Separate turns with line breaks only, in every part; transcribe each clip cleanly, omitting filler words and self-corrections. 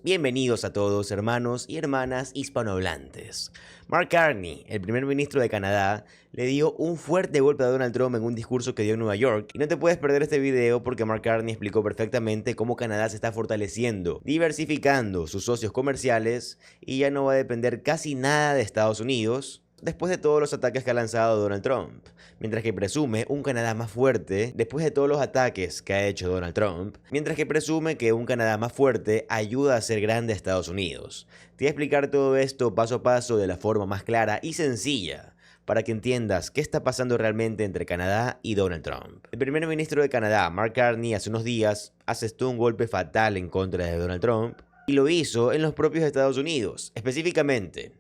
Bienvenidos a todos, hermanos y hermanas hispanohablantes. Mark Carney, el primer ministro de Canadá, le dio un fuerte golpe a Donald Trump en un discurso que dio en Nueva York. Y no te puedes perder este video porque Mark Carney explicó perfectamente cómo Canadá se está fortaleciendo, diversificando sus socios comerciales y ya no va a depender casi nada de Estados Unidos después de todos los ataques que ha lanzado Donald Trump, mientras que presume un Canadá más fuerte después de todos los ataques que ha hecho Donald Trump, mientras que presume que un Canadá más fuerte ayuda a hacer grande a Estados Unidos. Te voy a explicar todo esto paso a paso de la forma más clara y sencilla, para que entiendas qué está pasando realmente entre Canadá y Donald Trump. El primer ministro de Canadá, Mark Carney, hace unos días asestó un golpe fatal en contra de Donald Trump, y lo hizo en los propios Estados Unidos, específicamente.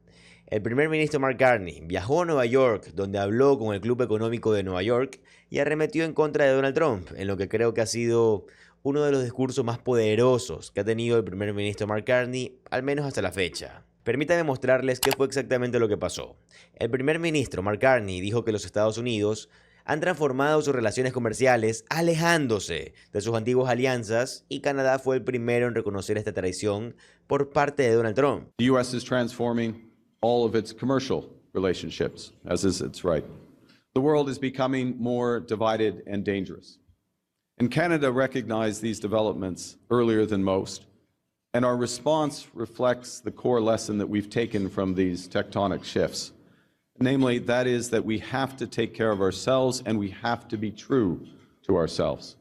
El primer ministro Mark Carney viajó a Nueva York, donde habló con el Club Económico de Nueva York y arremetió en contra de Donald Trump, en lo que creo que ha sido uno de los discursos más poderosos que ha tenido el primer ministro Mark Carney, al menos hasta la fecha. Permítanme mostrarles qué fue exactamente lo que pasó. El primer ministro Mark Carney dijo que los Estados Unidos han transformado sus relaciones comerciales alejándose de sus antiguas alianzas y Canadá fue el primero en reconocer esta traición por parte de Donald Trump.
The U.S. is transforming all of its commercial relationships, as is its right. The world is becoming more divided and dangerous. And Canada recognized these developments earlier than most, and our response reflects the core lesson that we've taken from these tectonic shifts. Namely, that is that we have to take care of ourselves and we have to be true to ourselves.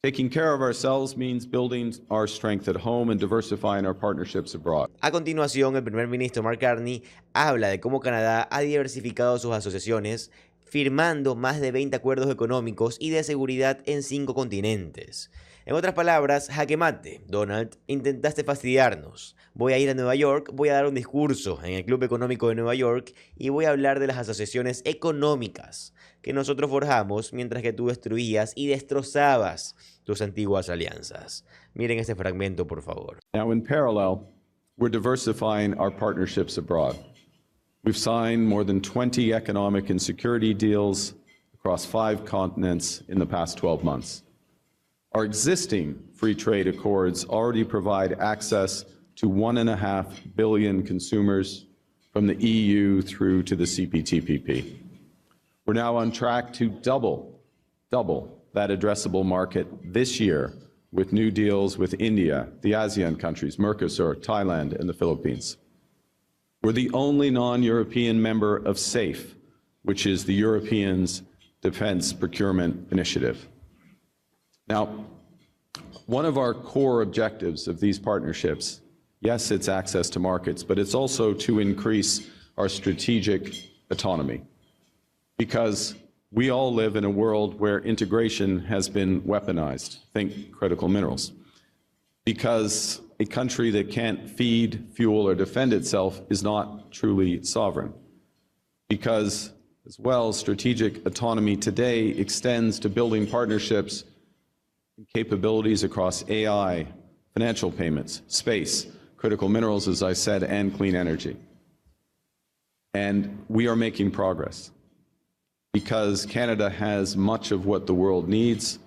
Taking care of ourselves means building our strength at home and diversifying our partnerships abroad.
A continuación, el primer ministro Mark Carney habla de cómo Canadá ha diversificado sus asociaciones, firmando más de 20 acuerdos económicos y de seguridad en 5 continentes. En otras palabras, jaque mate, Donald, intentaste fastidiarnos. Voy a ir a Nueva York, voy a dar un discurso en el Club Económico de Nueva York y voy a hablar de las asociaciones económicas que nosotros forjamos mientras que tú destruías y destrozabas tus antiguas alianzas. Miren este fragmento, por favor.
Now, in parallel, we're diversifying our partnerships abroad. We've signed more than 20 economic and security deals across 5 continents in the past 12 months. Our existing free trade accords already provide access to 1.5 billion consumers from the EU through to the CPTPP. We're now on track to double that addressable market this year with new deals with India, the ASEAN countries, Mercosur, Thailand, and the Philippines. We're the only non-European member of SAFE, which is the Europeans' Defense Procurement Initiative. Now, one of our core objectives of these partnerships, yes, it's access to markets, but it's also to increase our strategic autonomy. Because we all live in a world where integration has been weaponized. Think critical minerals. Because a country that can't feed, fuel, or defend itself is not truly sovereign. Because, as well, strategic autonomy today extends to building partnerships and capabilities across AI, financial payments, space, critical minerals, as I said, and clean energy. And we are making progress. Because Canada has much of what the world needs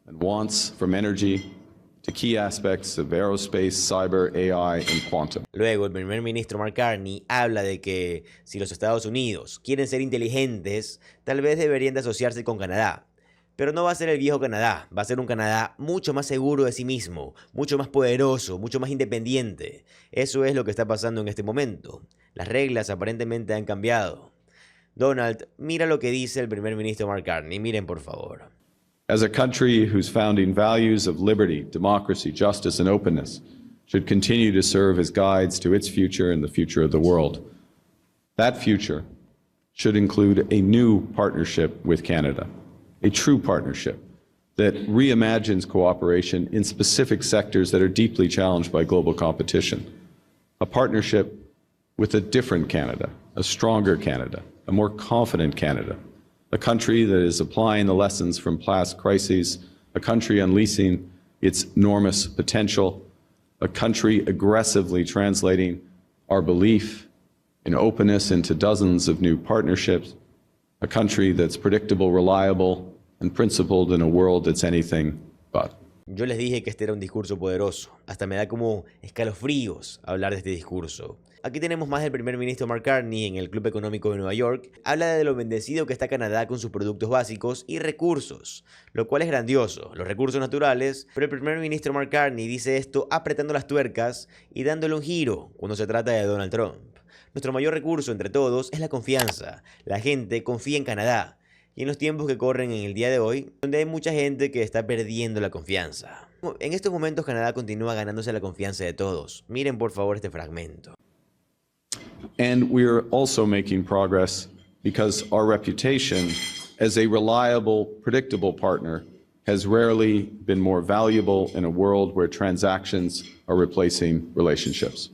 and wants, from energy to key aspects of aerospace, cyber, AI, and quantum.
Luego, el primer ministro Mark Carney habla de que si los Estados Unidos quieren ser inteligentes, tal vez deberían de asociarse con Canadá. Pero no va a ser el viejo Canadá, va a ser un Canadá mucho más seguro de sí mismo, mucho más poderoso, mucho más independiente. Eso es lo que está pasando en este momento. Las reglas aparentemente han cambiado. Donald, mira lo que dice el primer ministro Mark Carney. Miren, por favor.
As a country whose founding values of liberty, democracy, justice, and openness should continue to serve as guides to its future and the future of the world, that future should include a new partnership with Canada, a true partnership that reimagines cooperation in specific sectors that are deeply challenged by global competition, a partnership with a different Canada, a stronger Canada, a more confident Canada, a country that is applying the lessons from past crises, a country unleashing its enormous potential, a country aggressively translating our belief in openness into dozens of new partnerships, a country that's predictable, reliable, and principled in a world that's anything but.
Yo les dije que este era un discurso poderoso. Hasta me da como escalofríos hablar de este discurso. Aquí tenemos más del primer ministro Mark Carney en el Club Económico de Nueva York. Habla de lo bendecido que está Canadá con sus productos básicos y recursos, lo cual es grandioso, los recursos naturales, pero el primer ministro Mark Carney dice esto apretando las tuercas y dándole un giro cuando se trata de Donald Trump. Nuestro mayor recurso entre todos es la confianza. La gente confía en Canadá. Y en los tiempos que corren en el día de hoy, donde hay mucha gente que está perdiendo la confianza. En estos momentos Canadá continúa ganándose la confianza de todos. Miren por favor este fragmento.
And we're also making progress because our reputation as a reliable, predictable partner has rarely been more valuable in a world where transactions are replacing relationships.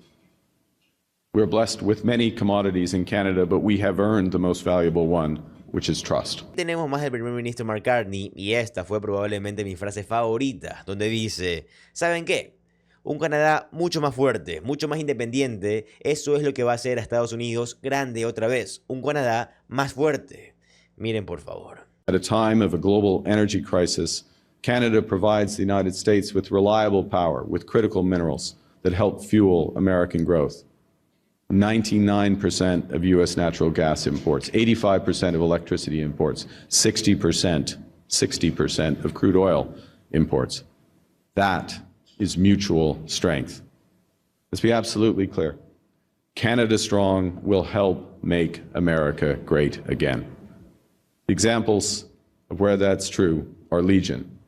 We're blessed with many commodities in Canada, but we have earned the most valuable one, which is trust.
Tenemos más del primer ministro Mark Carney y esta fue probablemente mi frase favorita, donde dice, ¿saben qué? Un Canadá mucho más fuerte, mucho más independiente, eso es lo que va a hacer a Estados Unidos grande otra vez, un Canadá más fuerte. Miren por favor.
At a time of a global energy crisis, Canada provides the United States with reliable power, with critical minerals that help fuel American growth. 99% of U.S. natural gas imports, 85% of electricity imports, 60% of crude oil imports. That is mutual strength. Let's be absolutely clear. Canada Strong will help make America great again. Examples of where that's true are legion,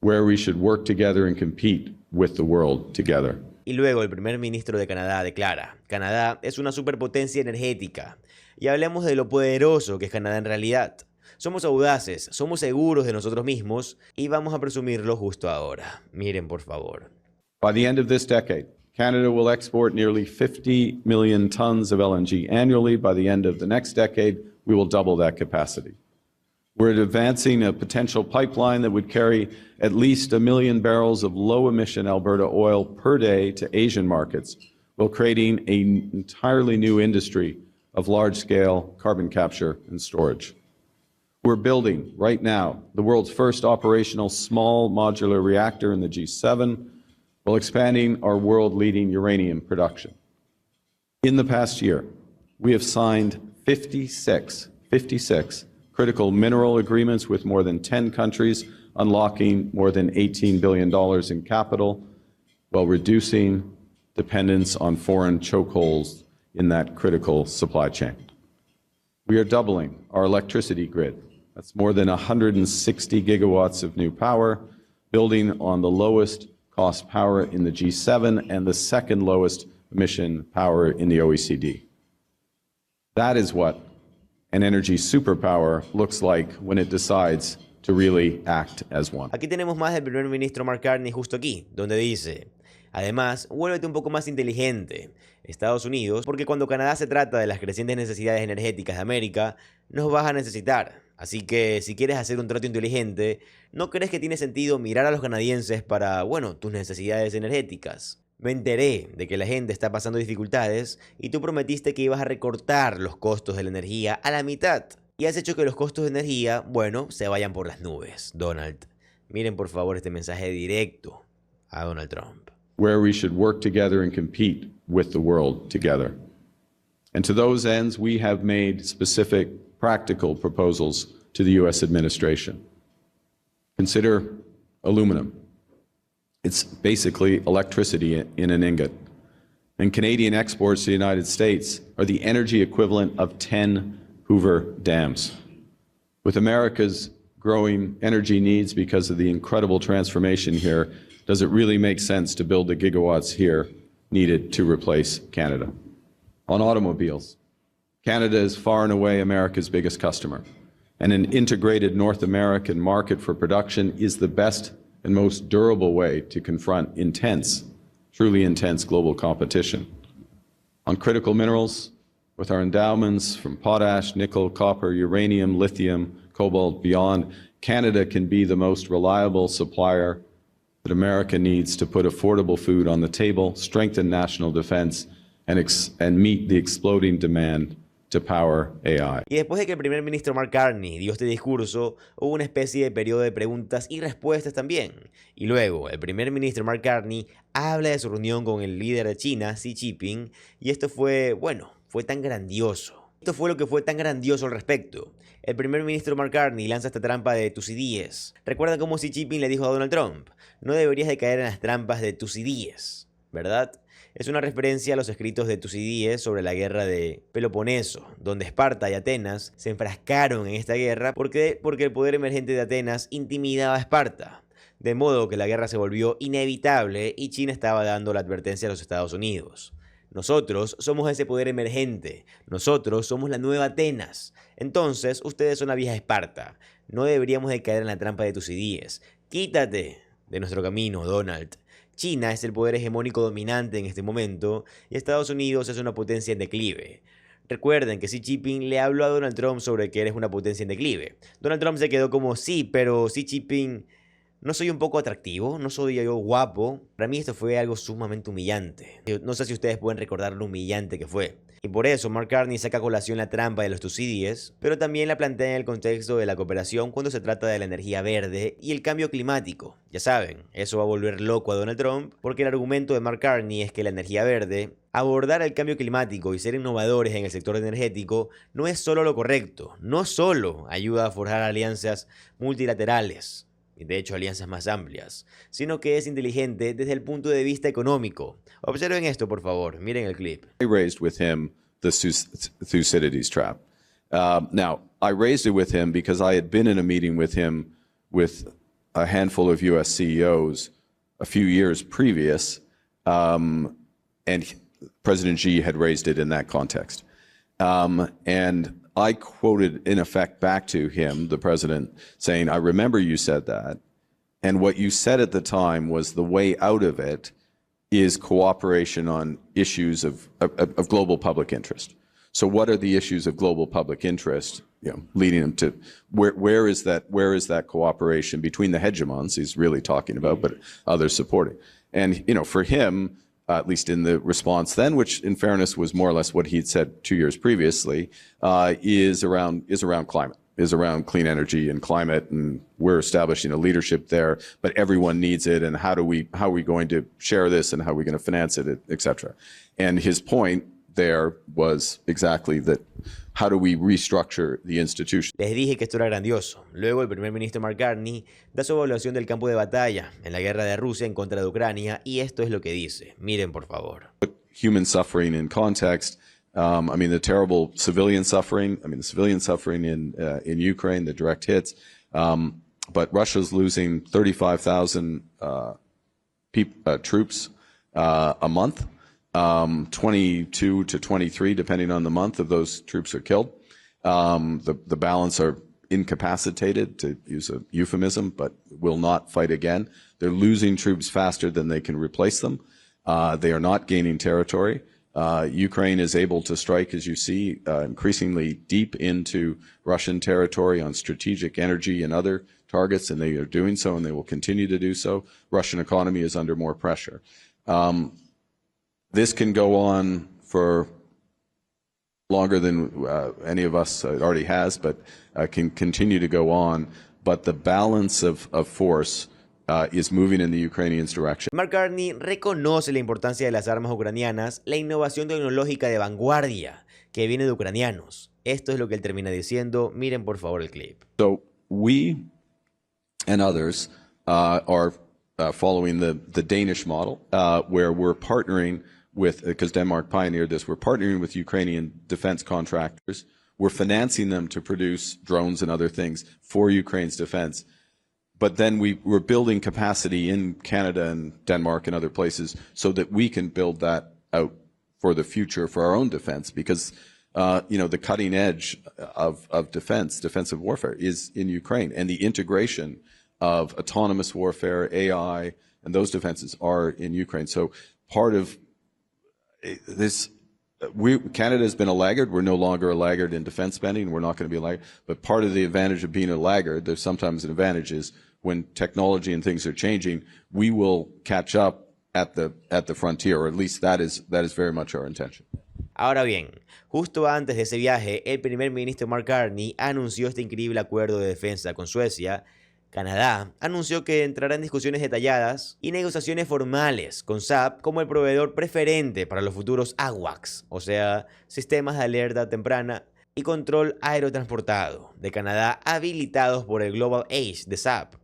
where we should work together and compete with the world together.
Y luego el primer ministro de Canadá declara, Canadá es una superpotencia energética. Y hablemos de lo poderoso que es Canadá en realidad. Somos audaces, somos seguros de nosotros mismos y vamos a presumirlo justo ahora. Miren por favor.
By the end of this decade, Canada will export nearly 50 million tons of LNG annually. By the end of the next decade, we will double that capacity. We're advancing a potential pipeline that would carry at least 1 million barrels of low-emission Alberta oil per day to Asian markets, while creating an entirely new industry of large-scale carbon capture and storage. We're building, right now, the world's first operational small modular reactor in the G7, while expanding our world-leading uranium production. In the past year, we have signed 56 critical mineral agreements with more than 10 countries, unlocking more than $18 billion in capital, while reducing dependence on foreign chokeholds in that critical supply chain. We are doubling our electricity grid. That's more than 160 gigawatts of new power, building on the lowest cost power in the G7 and the second lowest emission power in the OECD. That is what an energy superpower looks like when it decides to really act as one.
Aquí tenemos más del primer ministro Mark Carney justo aquí, donde dice, además, vuélvete un poco más inteligente, Estados Unidos, porque cuando Canadá se trata de las crecientes necesidades energéticas de América, nos vas a necesitar. Así que si quieres hacer un trato inteligente, ¿no crees que tiene sentido mirar a los canadienses para, bueno, tus necesidades energéticas? Me enteré de que la gente está pasando dificultades y tú prometiste que ibas a recortar los costos de la energía a la mitad. Y has hecho que los costos de energía, bueno, se vayan por las nubes, Donald. Miren por favor este mensaje directo a Donald Trump.
Where we should work together and compete with the world together. And to those ends, we have made specific practical proposals to the U.S. administration. Consider aluminum. It's basically electricity in an ingot. And Canadian exports to the United States are the energy equivalent of 10 Hoover dams. With America's growing energy needs because of the incredible transformation here, does it really make sense to build the gigawatts here needed to replace Canada? On automobiles, Canada is far and away America's biggest customer, and an integrated North American market for production is the best and most durable way to confront intense, truly intense global competition. On critical minerals, with our endowments from potash, nickel, copper, uranium, lithium, cobalt, beyond, Canada can be the most reliable supplier that America needs to put affordable food on the table, strengthen national defense, and meet the exploding demand to power AI.
Y después de que el primer ministro Mark Carney dio este discurso, hubo una especie de periodo de preguntas y respuestas también. Y luego, el primer ministro Mark Carney habla de su reunión con el líder de China, Xi Jinping, y esto fue, bueno, fue tan grandioso. Esto fue lo que fue tan grandioso al respecto. El primer ministro Mark Carney lanza esta trampa de Tucídides. ¿Recuerdan cómo Xi Jinping le dijo a Donald Trump? No deberías de caer en las trampas de Tucídides, ¿verdad? Es una referencia a los escritos de Tucídides sobre la guerra de Peloponeso, donde Esparta y Atenas se enfrascaron en esta guerra porque el poder emergente de Atenas intimidaba a Esparta. De modo que la guerra se volvió inevitable y China estaba dando la advertencia a los Estados Unidos. Nosotros somos ese poder emergente, nosotros somos la nueva Atenas. Entonces, ustedes son la vieja Esparta. No deberíamos de caer en la trampa de Tucídides. Quítate de nuestro camino, Donald. China es el poder hegemónico dominante en este momento y Estados Unidos es una potencia en declive. Recuerden que Xi Jinping le habló a Donald Trump sobre que eres una potencia en declive. Donald Trump se quedó como, sí, pero Xi Jinping, ¿no soy un poco atractivo? ¿No soy yo guapo? Para mí esto fue algo sumamente humillante. No sé si ustedes pueden recordar lo humillante que fue. Y por eso Mark Carney saca a colación la trampa de los Tucídides, pero también la plantea en el contexto de la cooperación cuando se trata de la energía verde y el cambio climático. Ya saben, eso va a volver loco a Donald Trump, porque el argumento de Mark Carney es que la energía verde, abordar el cambio climático y ser innovadores en el sector energético no es solo lo correcto, no solo ayuda a forjar alianzas multilaterales, y de hecho alianzas más amplias, sino que es inteligente desde el punto de vista económico. Observen esto, por favor, miren el clip.
I raised with him the Thucydides trap. Now, I raised it with him because I had been in a meeting with him with a handful of U.S. CEOs a few years previous, and President Xi had raised it in that context. And I quoted, in effect, back to him, the president, saying, I remember you said that. And what you said at the time was the way out of it is cooperation on issues of global public interest. So what are the issues of global public interest, leading them to where is that cooperation between the hegemons he's really talking about, but others supporting? And, for him, at least in the response then, which in fairness was more or less what he'd said 2 years previously, is around climate, is around clean energy and climate, and we're establishing a leadership there, but everyone needs it, and how are we going to share this, and how are we going to finance it, et cetera. And his point there was exactly that. How do we restructure the institution?
Les dije que esto era grandioso. Luego el primer ministro Mark Carney da su evaluación del campo de batalla en la guerra de Rusia en contra de Ucrania y esto es lo que dice. Miren por favor.
Human suffering in context. The terrible civilian suffering. The civilian suffering in Ukraine, the direct hits. But Russia's losing 35,000 troops a month. 22 to 23, depending on the month, of those troops are killed. The balance are incapacitated, to use a euphemism, but will not fight again. They're losing troops faster than they can replace them. They are not gaining territory. Ukraine is able to strike, as you see, increasingly deep into Russian territory on strategic energy and other targets, and they are doing so, and they will continue to do so. Russian economy is under more pressure. This can go on for longer than any of us already has, but can continue to go on. But the balance of force is moving in the Ukrainians' direction.
Mark Carney reconoce la importancia de las armas ucranianas, la innovación tecnológica de vanguardia que viene de ucranianos. Esto es lo que él termina diciendo. Miren por favor el clip.
So we and others are following the Danish model, where we're partnering with, because Denmark pioneered this, we're partnering with Ukrainian defense contractors. We're financing them to produce drones and other things for Ukraine's defense. But then we're building capacity in Canada and Denmark and other places so that we can build that out for the future for our own defense, because the cutting edge of defensive warfare is in Ukraine, and the integration of autonomous warfare, AI, and those defenses are in Ukraine. So part of this, Canada has been a laggard. We're no longer a laggard in defense spending. We're not going to be a laggard. But part of the advantage of being a laggard, there's sometimes an advantage, is when technology and things are changing, we will catch up at the frontier, or at least that is very much our intention.
Ahora bien, justo antes de ese viaje, el primer ministro Mark Carney anunció este increíble acuerdo de defensa con Suecia. Canadá anunció que entrará en discusiones detalladas y negociaciones formales con SAP como el proveedor preferente para los futuros AWACS, o sea, sistemas de alerta temprana y control aerotransportado de Canadá habilitados por el Global Edge de SAP.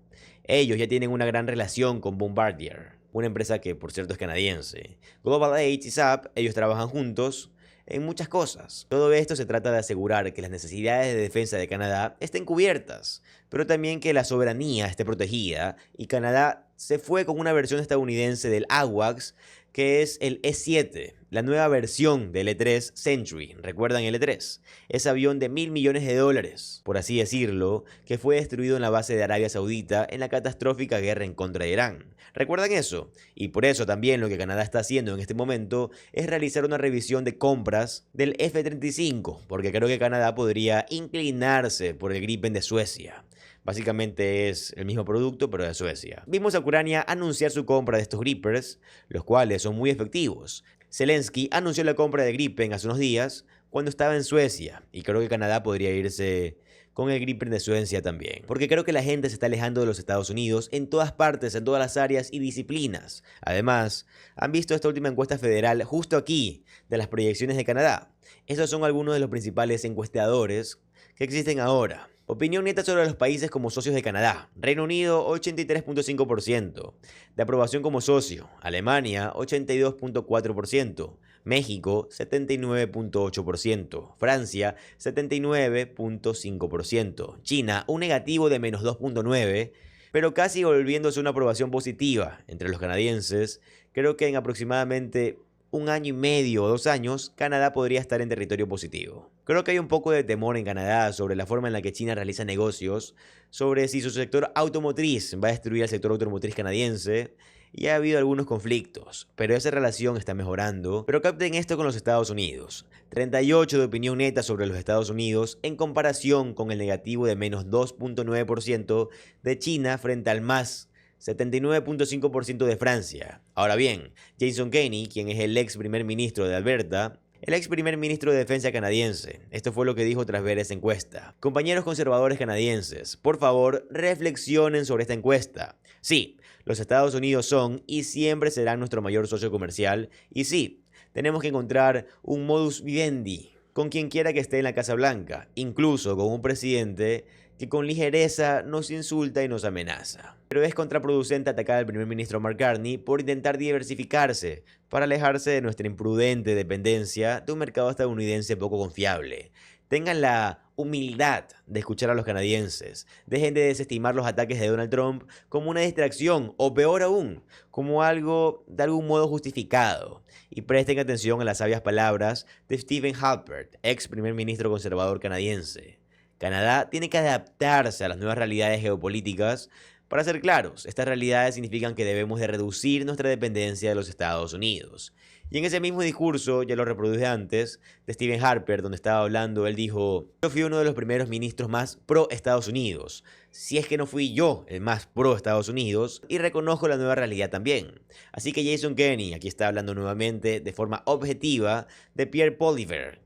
Ellos ya tienen una gran relación con Bombardier, una empresa que por cierto es canadiense. Global Edge y SAP, ellos trabajan juntos en muchas cosas. Todo esto se trata de asegurar que las necesidades de defensa de Canadá estén cubiertas, pero también que la soberanía esté protegida, y Canadá se fue con una versión estadounidense del AWACS, que es el E-7, la nueva versión del E-3 Century. ¿Recuerdan el E-3? Ese avión de $1.000 millones, por así decirlo, que fue destruido en la base de Arabia Saudita en la catastrófica guerra en contra de Irán. ¿Recuerdan eso? Y por eso también lo que Canadá está haciendo en este momento es realizar una revisión de compras del F-35, porque creo que Canadá podría inclinarse por el Gripen de Suecia. Básicamente es el mismo producto, pero de Suecia. Vimos a Ucrania anunciar su compra de estos Grippers, los cuales son muy efectivos. Zelensky anunció la compra de Gripen hace unos días cuando estaba en Suecia, y creo que Canadá podría irse con el Gripen de Suecia también, porque creo que la gente se está alejando de los Estados Unidos en todas partes, en todas las áreas y disciplinas. Además, han visto esta última encuesta federal justo aquí, de las proyecciones de Canadá. Estos son algunos de los principales encuestadores que existen ahora. Opinión neta sobre los países como socios de Canadá. Reino Unido, 83.5%. De aprobación como socio. Alemania, 82.4%. México, 79.8%. Francia, 79.5%. China, un negativo de menos 2.9%, pero casi volviéndose una aprobación positiva entre los canadienses. Creo que en aproximadamente 1 año y medio o 2 años, Canadá podría estar en territorio positivo. Creo que hay un poco de temor en Canadá sobre la forma en la que China realiza negocios, sobre si su sector automotriz va a destruir al sector automotriz canadiense, y ha habido algunos conflictos, pero esa relación está mejorando. Pero capten esto con los Estados Unidos. 38 de opinión neta sobre los Estados Unidos en comparación con el negativo de menos 2.9% de China frente al más 79.5% de Francia. Ahora bien, Jason Kenney, quien es el ex primer ministro de Alberta, el ex primer ministro de Defensa canadiense, esto fue lo que dijo tras ver esa encuesta. Compañeros conservadores canadienses, por favor, reflexionen sobre esta encuesta. Sí, los Estados Unidos son y siempre serán nuestro mayor socio comercial, y sí, tenemos que encontrar un modus vivendi con quien quiera que esté en la Casa Blanca, incluso con un presidente que con ligereza nos insulta y nos amenaza. Pero es contraproducente atacar al primer ministro Mark Carney por intentar diversificarse para alejarse de nuestra imprudente dependencia de un mercado estadounidense poco confiable. Tengan la humildad de escuchar a los canadienses. Dejen de desestimar los ataques de Donald Trump como una distracción, o peor aún, como algo de algún modo justificado. Y presten atención a las sabias palabras de Stephen Halpert, ex primer ministro conservador canadiense. Canadá tiene que adaptarse a las nuevas realidades geopolíticas. Para ser claros, estas realidades significan que debemos de reducir nuestra dependencia de los Estados Unidos. Y en ese mismo discurso, ya lo reproduje antes, de Stephen Harper, donde estaba hablando, él dijo: yo fui uno de los primeros ministros más pro Estados Unidos, si es que no fui yo el más pro Estados Unidos, y reconozco la nueva realidad también. Así que Jason Kenney aquí está hablando nuevamente de forma objetiva de Pierre Poilievre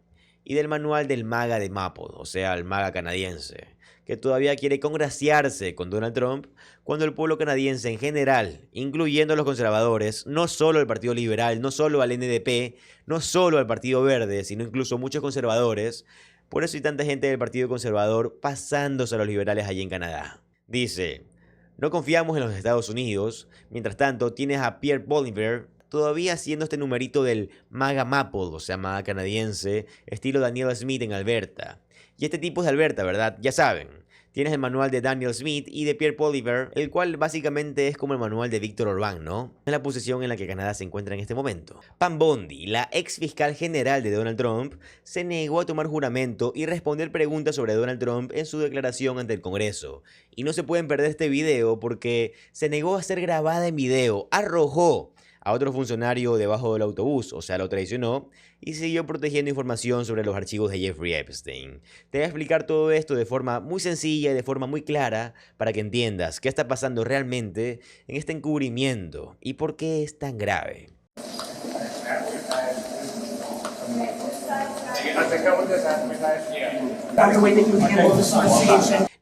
y del manual del MAGA de Maple, o sea, el MAGA canadiense, que todavía quiere congraciarse con Donald Trump cuando el pueblo canadiense en general, incluyendo a los conservadores, no solo el Partido Liberal, no solo al NDP, no solo al Partido Verde, sino incluso muchos conservadores, por eso hay tanta gente del Partido Conservador pasándose a los liberales allí en Canadá. Dice: no confiamos en los Estados Unidos. Mientras tanto, tienes a Pierre Poilievre todavía haciendo este numerito del MAGA Maple, o sea, MAGA canadiense, estilo Daniel Smith en Alberta. Y este tipo es de Alberta, ¿verdad? Ya saben. Tienes el manual de Daniel Smith y de Pierre Poilievre, el cual básicamente es como el manual de Víctor Orbán, ¿no? Es la posición en la que Canadá se encuentra en este momento. Pam Bondi, la ex fiscal general de Donald Trump, se negó a tomar juramento y responder preguntas sobre Donald Trump en su declaración ante el Congreso. Y no se pueden perder este video porque se negó a ser grabada en video, arrojó a otro funcionario debajo del autobús, o sea, lo traicionó, y siguió protegiendo información sobre los archivos de Jeffrey Epstein. Te voy a explicar todo esto de forma muy sencilla y de forma muy clara para que entiendas qué está pasando realmente en este encubrimiento y por qué es tan grave.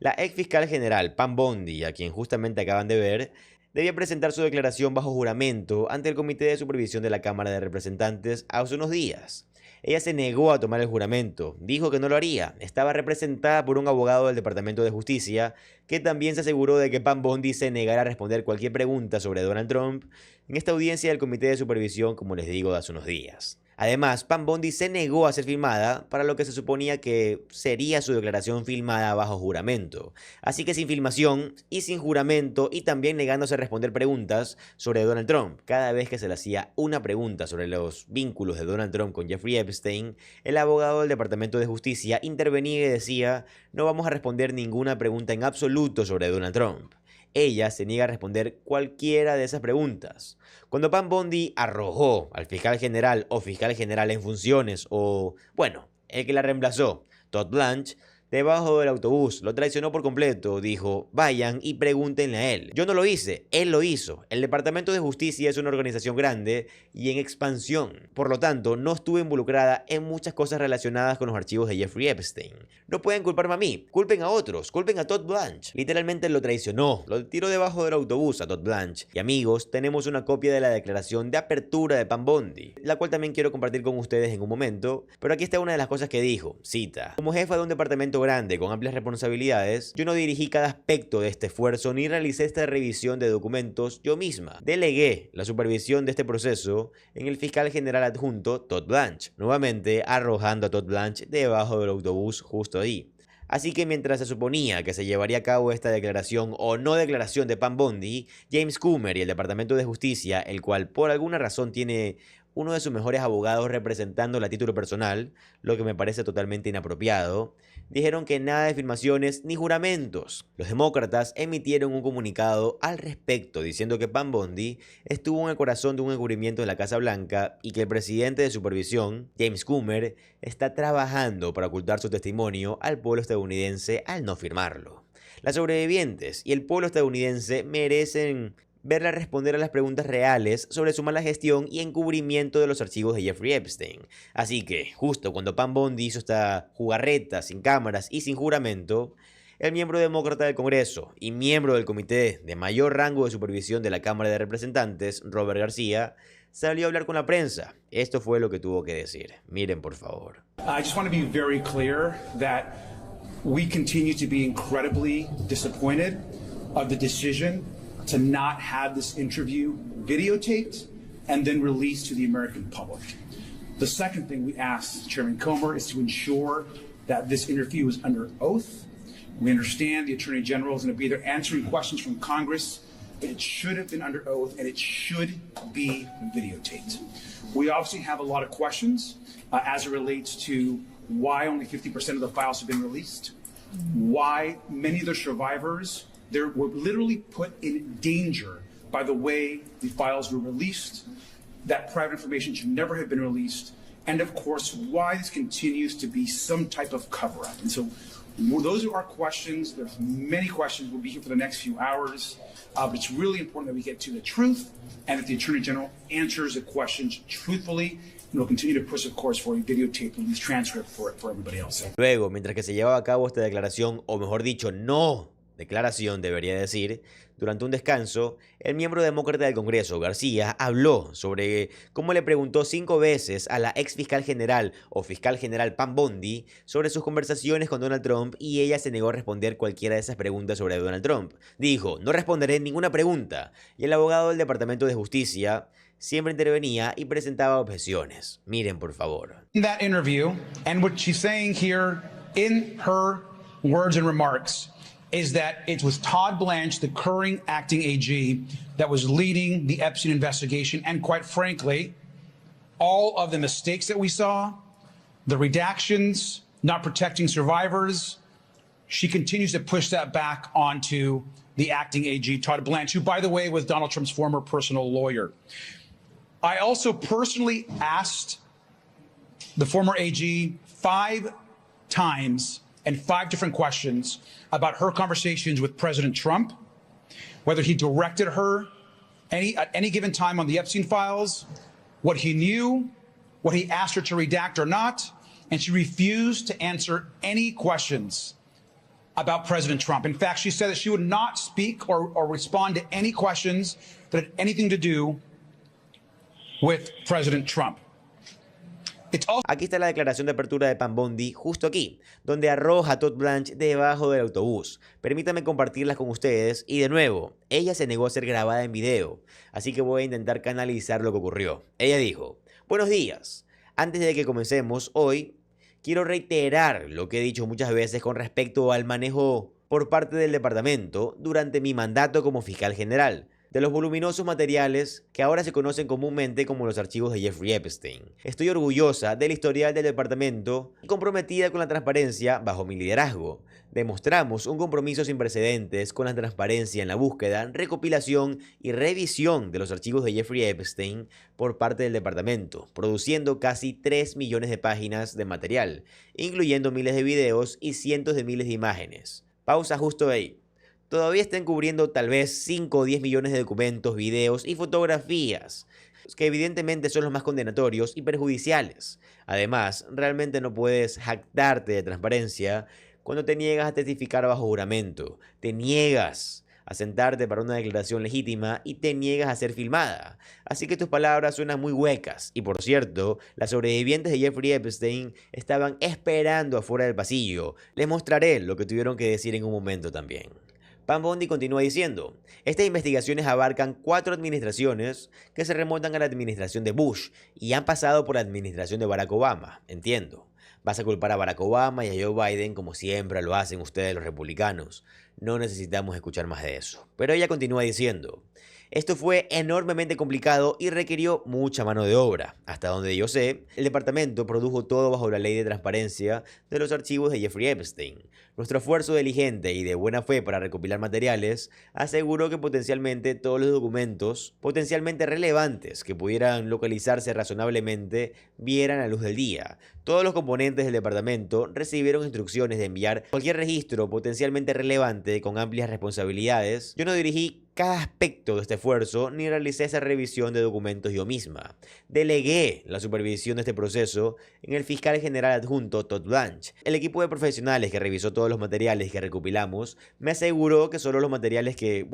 La ex fiscal general Pam Bondi, a quien justamente acaban de ver, debía presentar su declaración bajo juramento ante el Comité de Supervisión de la Cámara de Representantes hace unos días. Ella se negó a tomar el juramento, dijo que no lo haría, estaba representada por un abogado del Departamento de Justicia, que también se aseguró de que Pam Bondi se negara a responder cualquier pregunta sobre Donald Trump en esta audiencia del Comité de Supervisión, como les digo, de hace unos días. Además, Pam Bondi se negó a ser filmada para lo que se suponía que sería su declaración filmada bajo juramento. Así que sin filmación y sin juramento y también negándose a responder preguntas sobre Donald Trump. Cada vez que se le hacía una pregunta sobre los vínculos de Donald Trump con Jeffrey Epstein, el abogado del Departamento de Justicia intervenía y decía: no vamos a responder ninguna pregunta en absoluto sobre Donald Trump. Ella se niega a responder cualquiera de esas preguntas. Cuando Pam Bondi arrojó al fiscal general o fiscal general en funciones o, bueno, el que la reemplazó, Todd Blanche, debajo del autobús, lo traicionó por completo, dijo: vayan y pregúntenle a él. Yo no lo hice, él lo hizo. El Departamento de Justicia es una organización grande y en expansión. Por lo tanto, no estuve involucrada en muchas cosas relacionadas con los archivos de Jeffrey Epstein. No pueden culparme a mí, culpen a otros, culpen a Todd Blanche. Literalmente lo traicionó, lo tiró debajo del autobús a Todd Blanche. Y amigos, tenemos una copia de la declaración de apertura de Pam Bondi, la cual también quiero compartir con ustedes en un momento, pero aquí está una de las cosas que dijo, cita: como jefa de un departamento grande con amplias responsabilidades, yo no dirigí cada aspecto de este esfuerzo ni realicé esta revisión de documentos yo misma. Delegué la supervisión de este proceso en el fiscal general adjunto Todd Blanche, nuevamente arrojando a Todd Blanche debajo del autobús justo ahí. Así que mientras se suponía que se llevaría a cabo esta declaración o no declaración de Pam Bondi, James Comer y el Departamento de Justicia, el cual por alguna razón tiene uno de sus mejores abogados representándola a título personal, lo que me parece totalmente inapropiado, dijeron que nada de filmaciones ni juramentos. Los demócratas emitieron un comunicado al respecto diciendo que Pam Bondi estuvo en el corazón de un encubrimiento de la Casa Blanca y que el presidente de supervisión, James Comer, está trabajando para ocultar su testimonio al pueblo estadounidense al no firmarlo. Las sobrevivientes y el pueblo estadounidense merecen verla responder a las preguntas reales sobre su mala gestión y encubrimiento de los archivos de Jeffrey Epstein. Así que, justo cuando Pam Bondi hizo esta jugarreta sin cámaras y sin juramento, el miembro demócrata del Congreso y miembro del comité de mayor rango de supervisión de la Cámara de Representantes, Robert García, salió a hablar con la prensa. Esto fue lo que tuvo que decir. Miren, por favor.
I just want to be very clear that we continue to be incredibly disappointed of the decision to not have this interview videotaped and then released to the American public. The second thing we asked Chairman Comer is to ensure that this interview is under oath. We understand the Attorney General is going to be there answering questions from Congress, but it should have been under oath and it should be videotaped. We obviously have a lot of questions as it relates to why only 50% of the files have been released, why many of the survivors were literally put in danger by the way the files were released, that private information should never have been released, and of course, why this continues to be some type of cover-up. And so those are our questions. There's many questions. We'll be here for the next few hours, but it's really important that we get to the truth and that the Attorney General answers the questions truthfully. And we'll continue to push, of course, for a videotape and this transcript for everybody else.
Luego, mientras que se llevaba a cabo esta declaración, o mejor dicho, no declaración debería decir, durante un descanso, el miembro demócrata del Congreso, García, habló sobre cómo le preguntó 5 veces a la ex fiscal general o fiscal general Pam Bondi sobre sus conversaciones con Donald Trump y ella se negó a responder cualquiera de esas preguntas sobre Donald Trump. Dijo: no responderé ninguna pregunta. Y el abogado del Departamento de Justicia siempre intervenía y presentaba objeciones. Miren, por favor.
That interview and what she's saying here in her words and remarks is that it was Todd Blanche, the current acting AG, that was leading the Epstein investigation. And quite frankly, all of the mistakes that we saw, the redactions, not protecting survivors, she continues to push that back onto the acting AG, Todd Blanche, who, by the way, was Donald Trump's former personal lawyer. I also personally asked the former AG 5 times and 5 different questions about her conversations with President Trump, whether he directed her at any given time on the Epstein files, what he knew, what he asked her to redact or not, and she refused to answer any questions about President Trump. In fact, she said that she would not speak or respond to any questions that had anything to do with President Trump.
Aquí está la declaración de apertura de Pam Bondi, justo aquí, donde arroja a Todd Blanche debajo del autobús. Permítanme compartirlas con ustedes y de nuevo, ella se negó a ser grabada en video, así que voy a intentar canalizar lo que ocurrió. Ella dijo: buenos días, antes de que comencemos hoy, quiero reiterar lo que he dicho muchas veces con respecto al manejo por parte del departamento durante mi mandato como fiscal general de los voluminosos materiales que ahora se conocen comúnmente como los archivos de Jeffrey Epstein. Estoy orgullosa del historial del departamento y comprometida con la transparencia bajo mi liderazgo. Demostramos un compromiso sin precedentes con la transparencia en la búsqueda, recopilación y revisión de los archivos de Jeffrey Epstein por parte del departamento, produciendo casi 3 millones de páginas de material, incluyendo miles de videos y cientos de miles de imágenes. Pausa justo ahí. Todavía están cubriendo tal vez 5 o 10 millones de documentos, videos y fotografías, que evidentemente son los más condenatorios y perjudiciales. Además, realmente no puedes jactarte de transparencia cuando te niegas a testificar bajo juramento, te niegas a sentarte para una declaración legítima y te niegas a ser filmada. Así que tus palabras suenan muy huecas. Y por cierto, las sobrevivientes de Jeffrey Epstein estaban esperando afuera del pasillo. Les mostraré lo que tuvieron que decir en un momento también. Pam Bondi continúa diciendo: estas investigaciones abarcan 4 administraciones que se remontan a la administración de Bush y han pasado por la administración de Barack Obama. Entiendo. Vas a culpar a Barack Obama y a Joe Biden como siempre lo hacen ustedes los republicanos. No necesitamos escuchar más de eso. Pero ella continúa diciendo: esto fue enormemente complicado y requirió mucha mano de obra. Hasta donde yo sé, el departamento produjo todo bajo la ley de transparencia de los archivos de Jeffrey Epstein. Nuestro esfuerzo diligente y de buena fe para recopilar materiales aseguró que potencialmente todos los documentos potencialmente relevantes que pudieran localizarse razonablemente vieran la luz del día. Todos los componentes del departamento recibieron instrucciones de enviar cualquier registro potencialmente relevante con amplias responsabilidades. Yo no dirigí cada aspecto de este esfuerzo ni realicé esa revisión de documentos yo misma. Delegué la supervisión de este proceso en el fiscal general adjunto Todd Blanche. El equipo de profesionales que revisó todos los materiales que recopilamos me aseguró que solo los materiales que,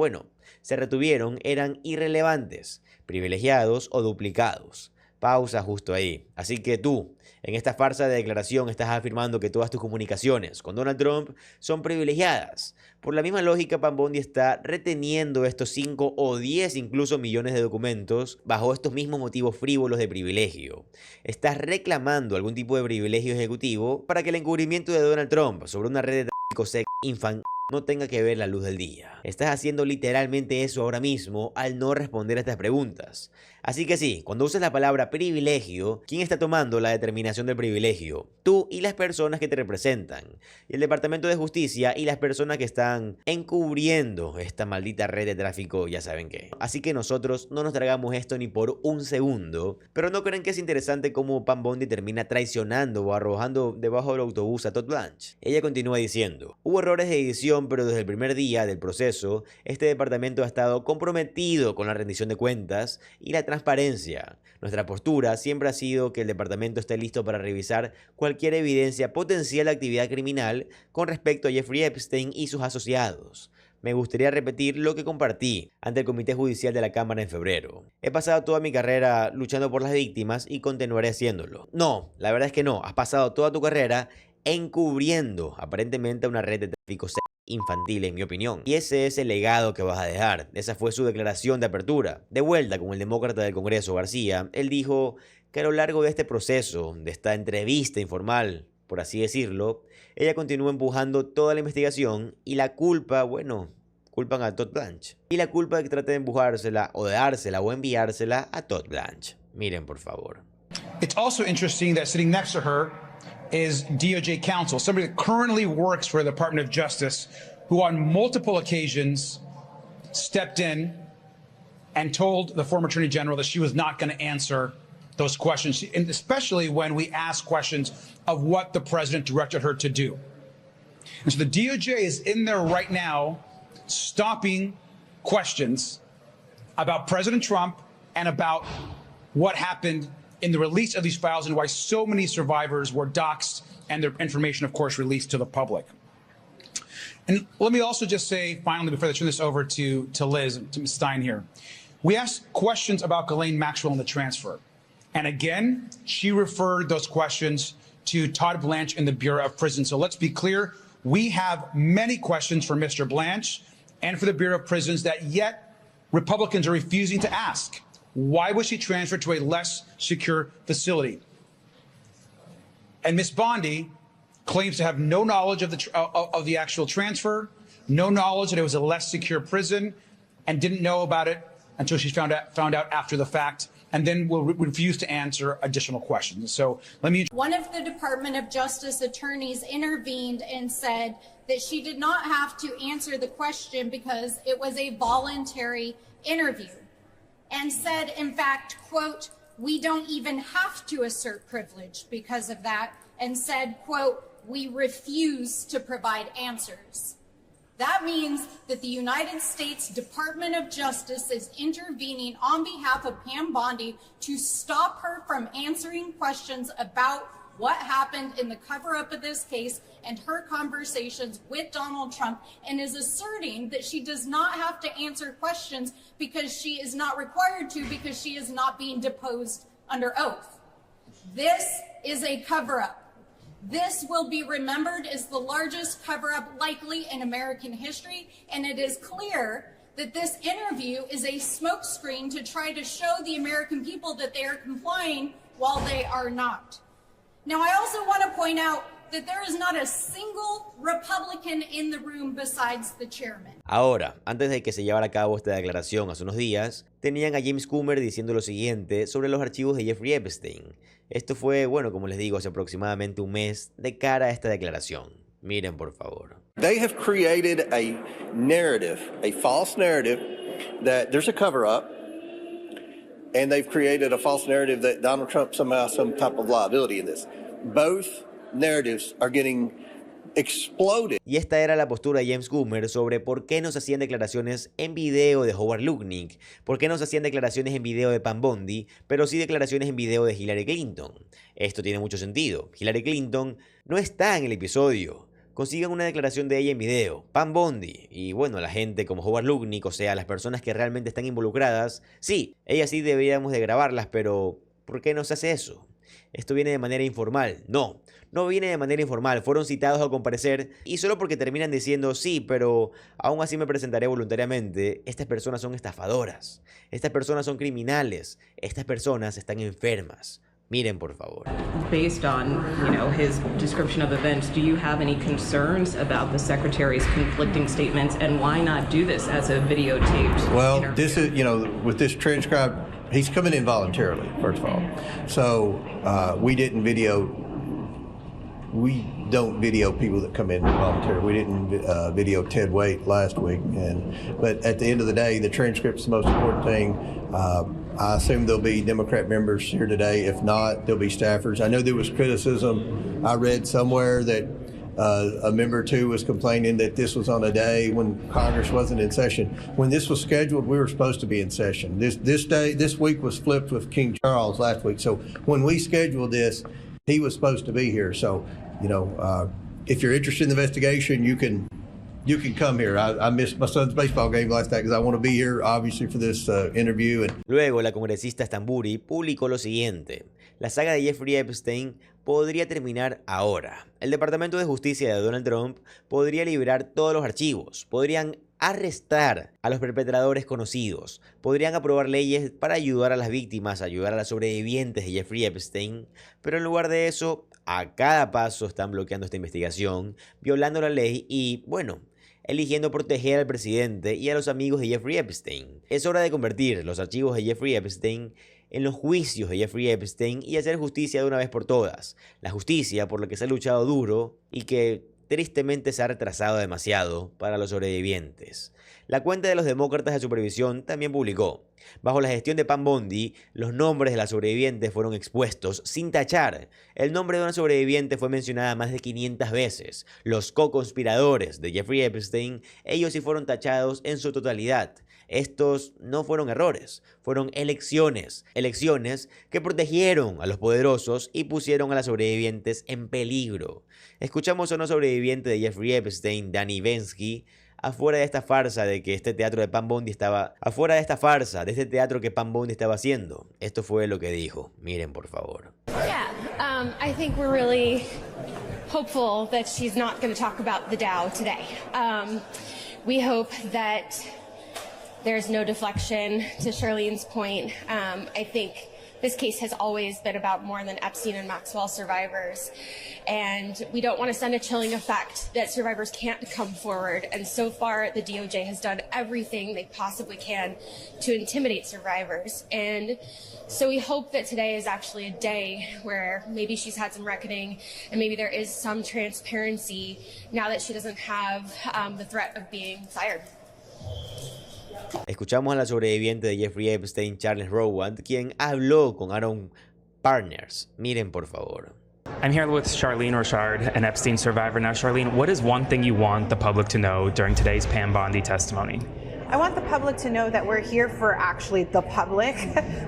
se retuvieron eran irrelevantes, privilegiados o duplicados. Pausa justo ahí. Así que tú, en esta farsa de declaración, estás afirmando que todas tus comunicaciones con Donald Trump son privilegiadas. Por la misma lógica, Pam Bondi está reteniendo estos 5 o 10 incluso millones de documentos bajo estos mismos motivos frívolos de privilegio. Estás reclamando algún tipo de privilegio ejecutivo para que el encubrimiento de Donald Trump sobre una red de tráfico sexual infantil no tenga que ver la luz del día. Estás haciendo literalmente eso ahora mismo al no responder a estas preguntas. Así que sí, cuando uses la palabra privilegio, ¿quién está tomando la determinación del privilegio? Tú y las personas que te representan. Y el Departamento de Justicia y las personas que están encubriendo esta maldita red de tráfico, ya saben qué. Así que nosotros no nos tragamos esto ni por un segundo. Pero ¿no creen que es interesante cómo Pam Bondi termina traicionando o arrojando debajo del autobús a Todd Blanche? Ella continúa diciendo: hubo errores de edición, pero desde el primer día del proceso, este departamento ha estado comprometido con la rendición de cuentas y la transparencia. Nuestra postura siempre ha sido que el departamento esté listo para revisar cualquier evidencia potencial de actividad criminal con respecto a Jeffrey Epstein y sus asociados. Me gustaría repetir lo que compartí ante el Comité Judicial de la Cámara en febrero. He pasado toda mi carrera luchando por las víctimas y continuaré haciéndolo. No, la verdad es que no. Has pasado toda tu carrera encubriendo aparentemente una red de tráfico sexual infantil, en mi opinión. Y ese es el legado que vas a dejar. Esa fue su declaración de apertura. De vuelta con el demócrata del Congreso, García, él dijo que a lo largo de este proceso, de esta entrevista informal, por así decirlo, ella continúa empujando toda la investigación y la culpa, culpan a Todd Blanche. Y la culpa de que trate de empujársela o de dársela o enviársela a Todd Blanche. Miren, por favor.
It's also interesting that sitting next to her is DOJ counsel, somebody that currently works for the Department of Justice, who on multiple occasions stepped in and told the former Attorney General that she was not going to answer those questions, and especially when we asked questions of what the president directed her to do. And so the DOJ is in there right now stopping questions about President Trump and about what happened in the release of these files and why so many survivors were doxxed and their information, of course, released to the public. And let me also just say, finally, before I turn this over to Liz, to Ms. Stein here, we asked questions about Ghislaine Maxwell and the transfer. And again, she referred those questions to Todd Blanche in the Bureau of Prisons. So let's be clear, we have many questions for Mr. Blanche and for the Bureau of Prisons that yet Republicans are refusing to ask. Why was she transferred to a less secure facility? And Ms. Bondi claims to have no knowledge of the actual transfer, no knowledge that it was a less secure prison, and didn't know about it until she found out after the fact, and then will refuse to answer additional questions. So let me.
One of the Department of Justice attorneys intervened and said that she did not have to answer the question because it was a voluntary interview, and said, in fact, quote, "We don't even have to assert privilege because of that," and said, quote, "We refuse to provide answers." That means that the United States Department of Justice is intervening on behalf of Pam Bondi to stop her from answering questions about what happened in the cover-up of this case and her conversations with Donald Trump, and is asserting that she does not have to answer questions because she is not required to, because she is not being deposed under oath. This is a cover-up. This will be remembered as the largest cover-up likely in American history, and it is clear that this interview is a smokescreen to try to show the American people that they are complying while they are not. Now, I also want to point out that there is not a single Republican in the room besides the chairman.
Ahora, antes de que se llevara a cabo esta declaración hace unos días, tenían a James Comer diciendo lo siguiente sobre los archivos de Jeffrey Epstein. Esto fue, bueno, como les digo, hace aproximadamente un mes de cara a esta declaración. Miren, por favor.
They have created a narrative, a false narrative, that there's a cover-up, and they've created a false narrative that Donald Trump somehow has some type of liability in this. Both narratives are getting exploded.
Y esta era la postura de James Comer sobre por qué no se hacían declaraciones en video de Howard Lutnick, por qué no se hacían declaraciones en video de Pam Bondi, pero sí declaraciones en video de Hillary Clinton. Esto tiene mucho sentido. Hillary Clinton no está en el episodio. Consigan una declaración de ella en video, Pam Bondi, y bueno, la gente como Howard Lutnick, o sea, las personas que realmente están involucradas, sí, ellas sí deberíamos de grabarlas, pero ¿por qué no se hace eso? Esto viene de manera informal. No, no viene de manera informal. Fueron citados a comparecer y solo porque terminan diciendo sí, pero aún así me presentaré voluntariamente. Estas personas son estafadoras. Estas personas son criminales. Estas personas están enfermas. Miren, por favor.
Based on, his description of events, do you have any concerns about the secretary's conflicting statements, and why not do this as a videotaped
Well,
interview?
this is, with this transcribed, he's coming in voluntarily, first of all. So we don't video people that come in voluntarily. We didn't video Ted Waite last week, but at the end of the day, the transcript's the most important thing. I assume there'll be Democrat members here today. If not, there'll be staffers. I know there was criticism. I read somewhere that a member or two was complaining that this was on a day when Congress wasn't in session. When this was scheduled, we were supposed to be in session. This week was flipped with King Charles last week. So when we scheduled this, he was supposed to be here. So, if you're interested in the investigation, you can come here. I missed my son's baseball game last night because I want to be here, obviously, for this interview.
Luego, la congresista Stamburi publicó lo siguiente. La saga de Jeffrey Epstein podría terminar ahora. El Departamento de Justicia de Donald Trump podría liberar todos los archivos. Podrían arrestar a los perpetradores conocidos. Podrían aprobar leyes para ayudar a las víctimas, ayudar a las sobrevivientes de Jeffrey Epstein. Pero en lugar de eso, a cada paso están bloqueando esta investigación, violando la ley y, bueno, eligiendo proteger al presidente y a los amigos de Jeffrey Epstein. Es hora de convertir los archivos de Jeffrey Epstein en los juicios de Jeffrey Epstein y hacer justicia de una vez por todas. La justicia por la que se ha luchado duro y que tristemente se ha retrasado demasiado para los sobrevivientes. La cuenta de los demócratas de supervisión también publicó. Bajo la gestión de Pam Bondi, los nombres de las sobrevivientes fueron expuestos sin tachar. El nombre de una sobreviviente fue mencionada más de 500 veces. Los co-conspiradores de Jeffrey Epstein, ellos sí fueron tachados en su totalidad. Estos no fueron errores, fueron elecciones. Elecciones que protegieron a los poderosos y pusieron a las sobrevivientes en peligro. Escuchamos a una sobreviviente de Jeffrey Epstein, Dani Bensky, afuera de esta farsa de que este teatro de Pam Bondi estaba... Afuera de esta farsa, de este teatro que Pam Bondi estaba haciendo. Esto fue lo que dijo. Miren, por favor.
Yeah, I think we're really hopeful that she's not going to talk about the Dow today. We hope that there's no deflection. To Charlene's point, I think this case has always been about more than Epstein and Maxwell survivors. And we don't want to send a chilling effect that survivors can't come forward. And so far, the DOJ has done everything they possibly can to intimidate survivors. And so we hope that today is actually a day where maybe she's had some reckoning and maybe there is some transparency now that she doesn't have the threat of being fired.
Escuchamos a la sobreviviente de Jeffrey Epstein, Charles Rowand, quien habló con Aaron Partners. Miren, por favor.
I'm here with Charlene Rochard, an Epstein survivor. Now, Charlene, what is one thing you want the public to know during today's Pam Bondi testimony?
I want the public to know that we're here for actually the public.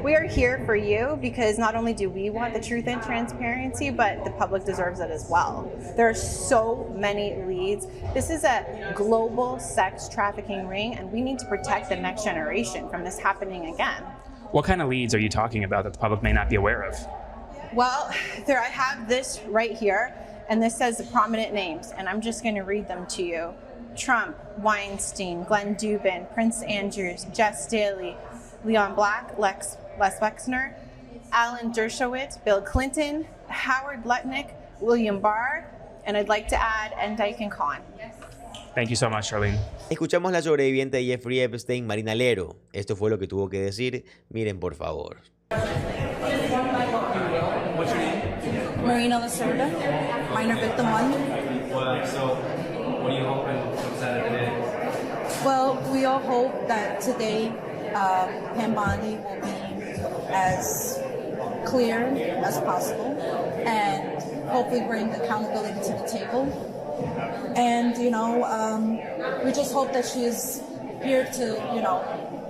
We are here for you because not only do we want the truth and transparency, but the public deserves it as well. There are so many leads. This is a global sex trafficking ring, and we need to protect the next generation from this happening again.
What kind of leads are you talking about that the public may not be aware of?
Well, I have this right here, and this says the prominent names, and I'm just going to read them to you. Trump, Weinstein, Glenn Dubin, Prince Andrews, Jess Staley, Leon Black, Les Wexner, Alan Dershowitz, Bill Clinton, Howard Lutnick, William Barr, and I'd like to add, and Dyken Khan.
Thank you so much, Charlene.
Escuchamos la sobreviviente de Jeffrey Epstein, Marina Lero. Esto fue lo que tuvo que decir. Miren, por favor.
What's your name?
Marina Lacerda, minor victim 1.
So, what are you hoping comes out of today?
Well, we all hope that today Pam Bondi will be as clear as possible and hopefully bring accountability to the table. And, we just hope that she's here to,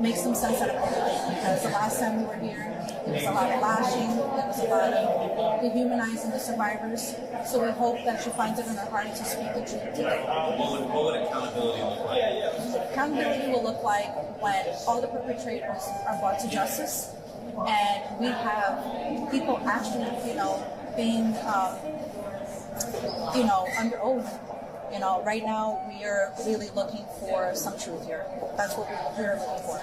make some sense out of everything, because the last time we were here, there was a lot of lashing, there was a lot of dehumanizing the survivors. So we hope that she finds it in her heart to speak the truth today.
What would accountability look like?
Accountability will look like when all the perpetrators are brought to justice, and we have people actually, being, under oath. Right now we are really looking for some truth here. That's what we're looking for.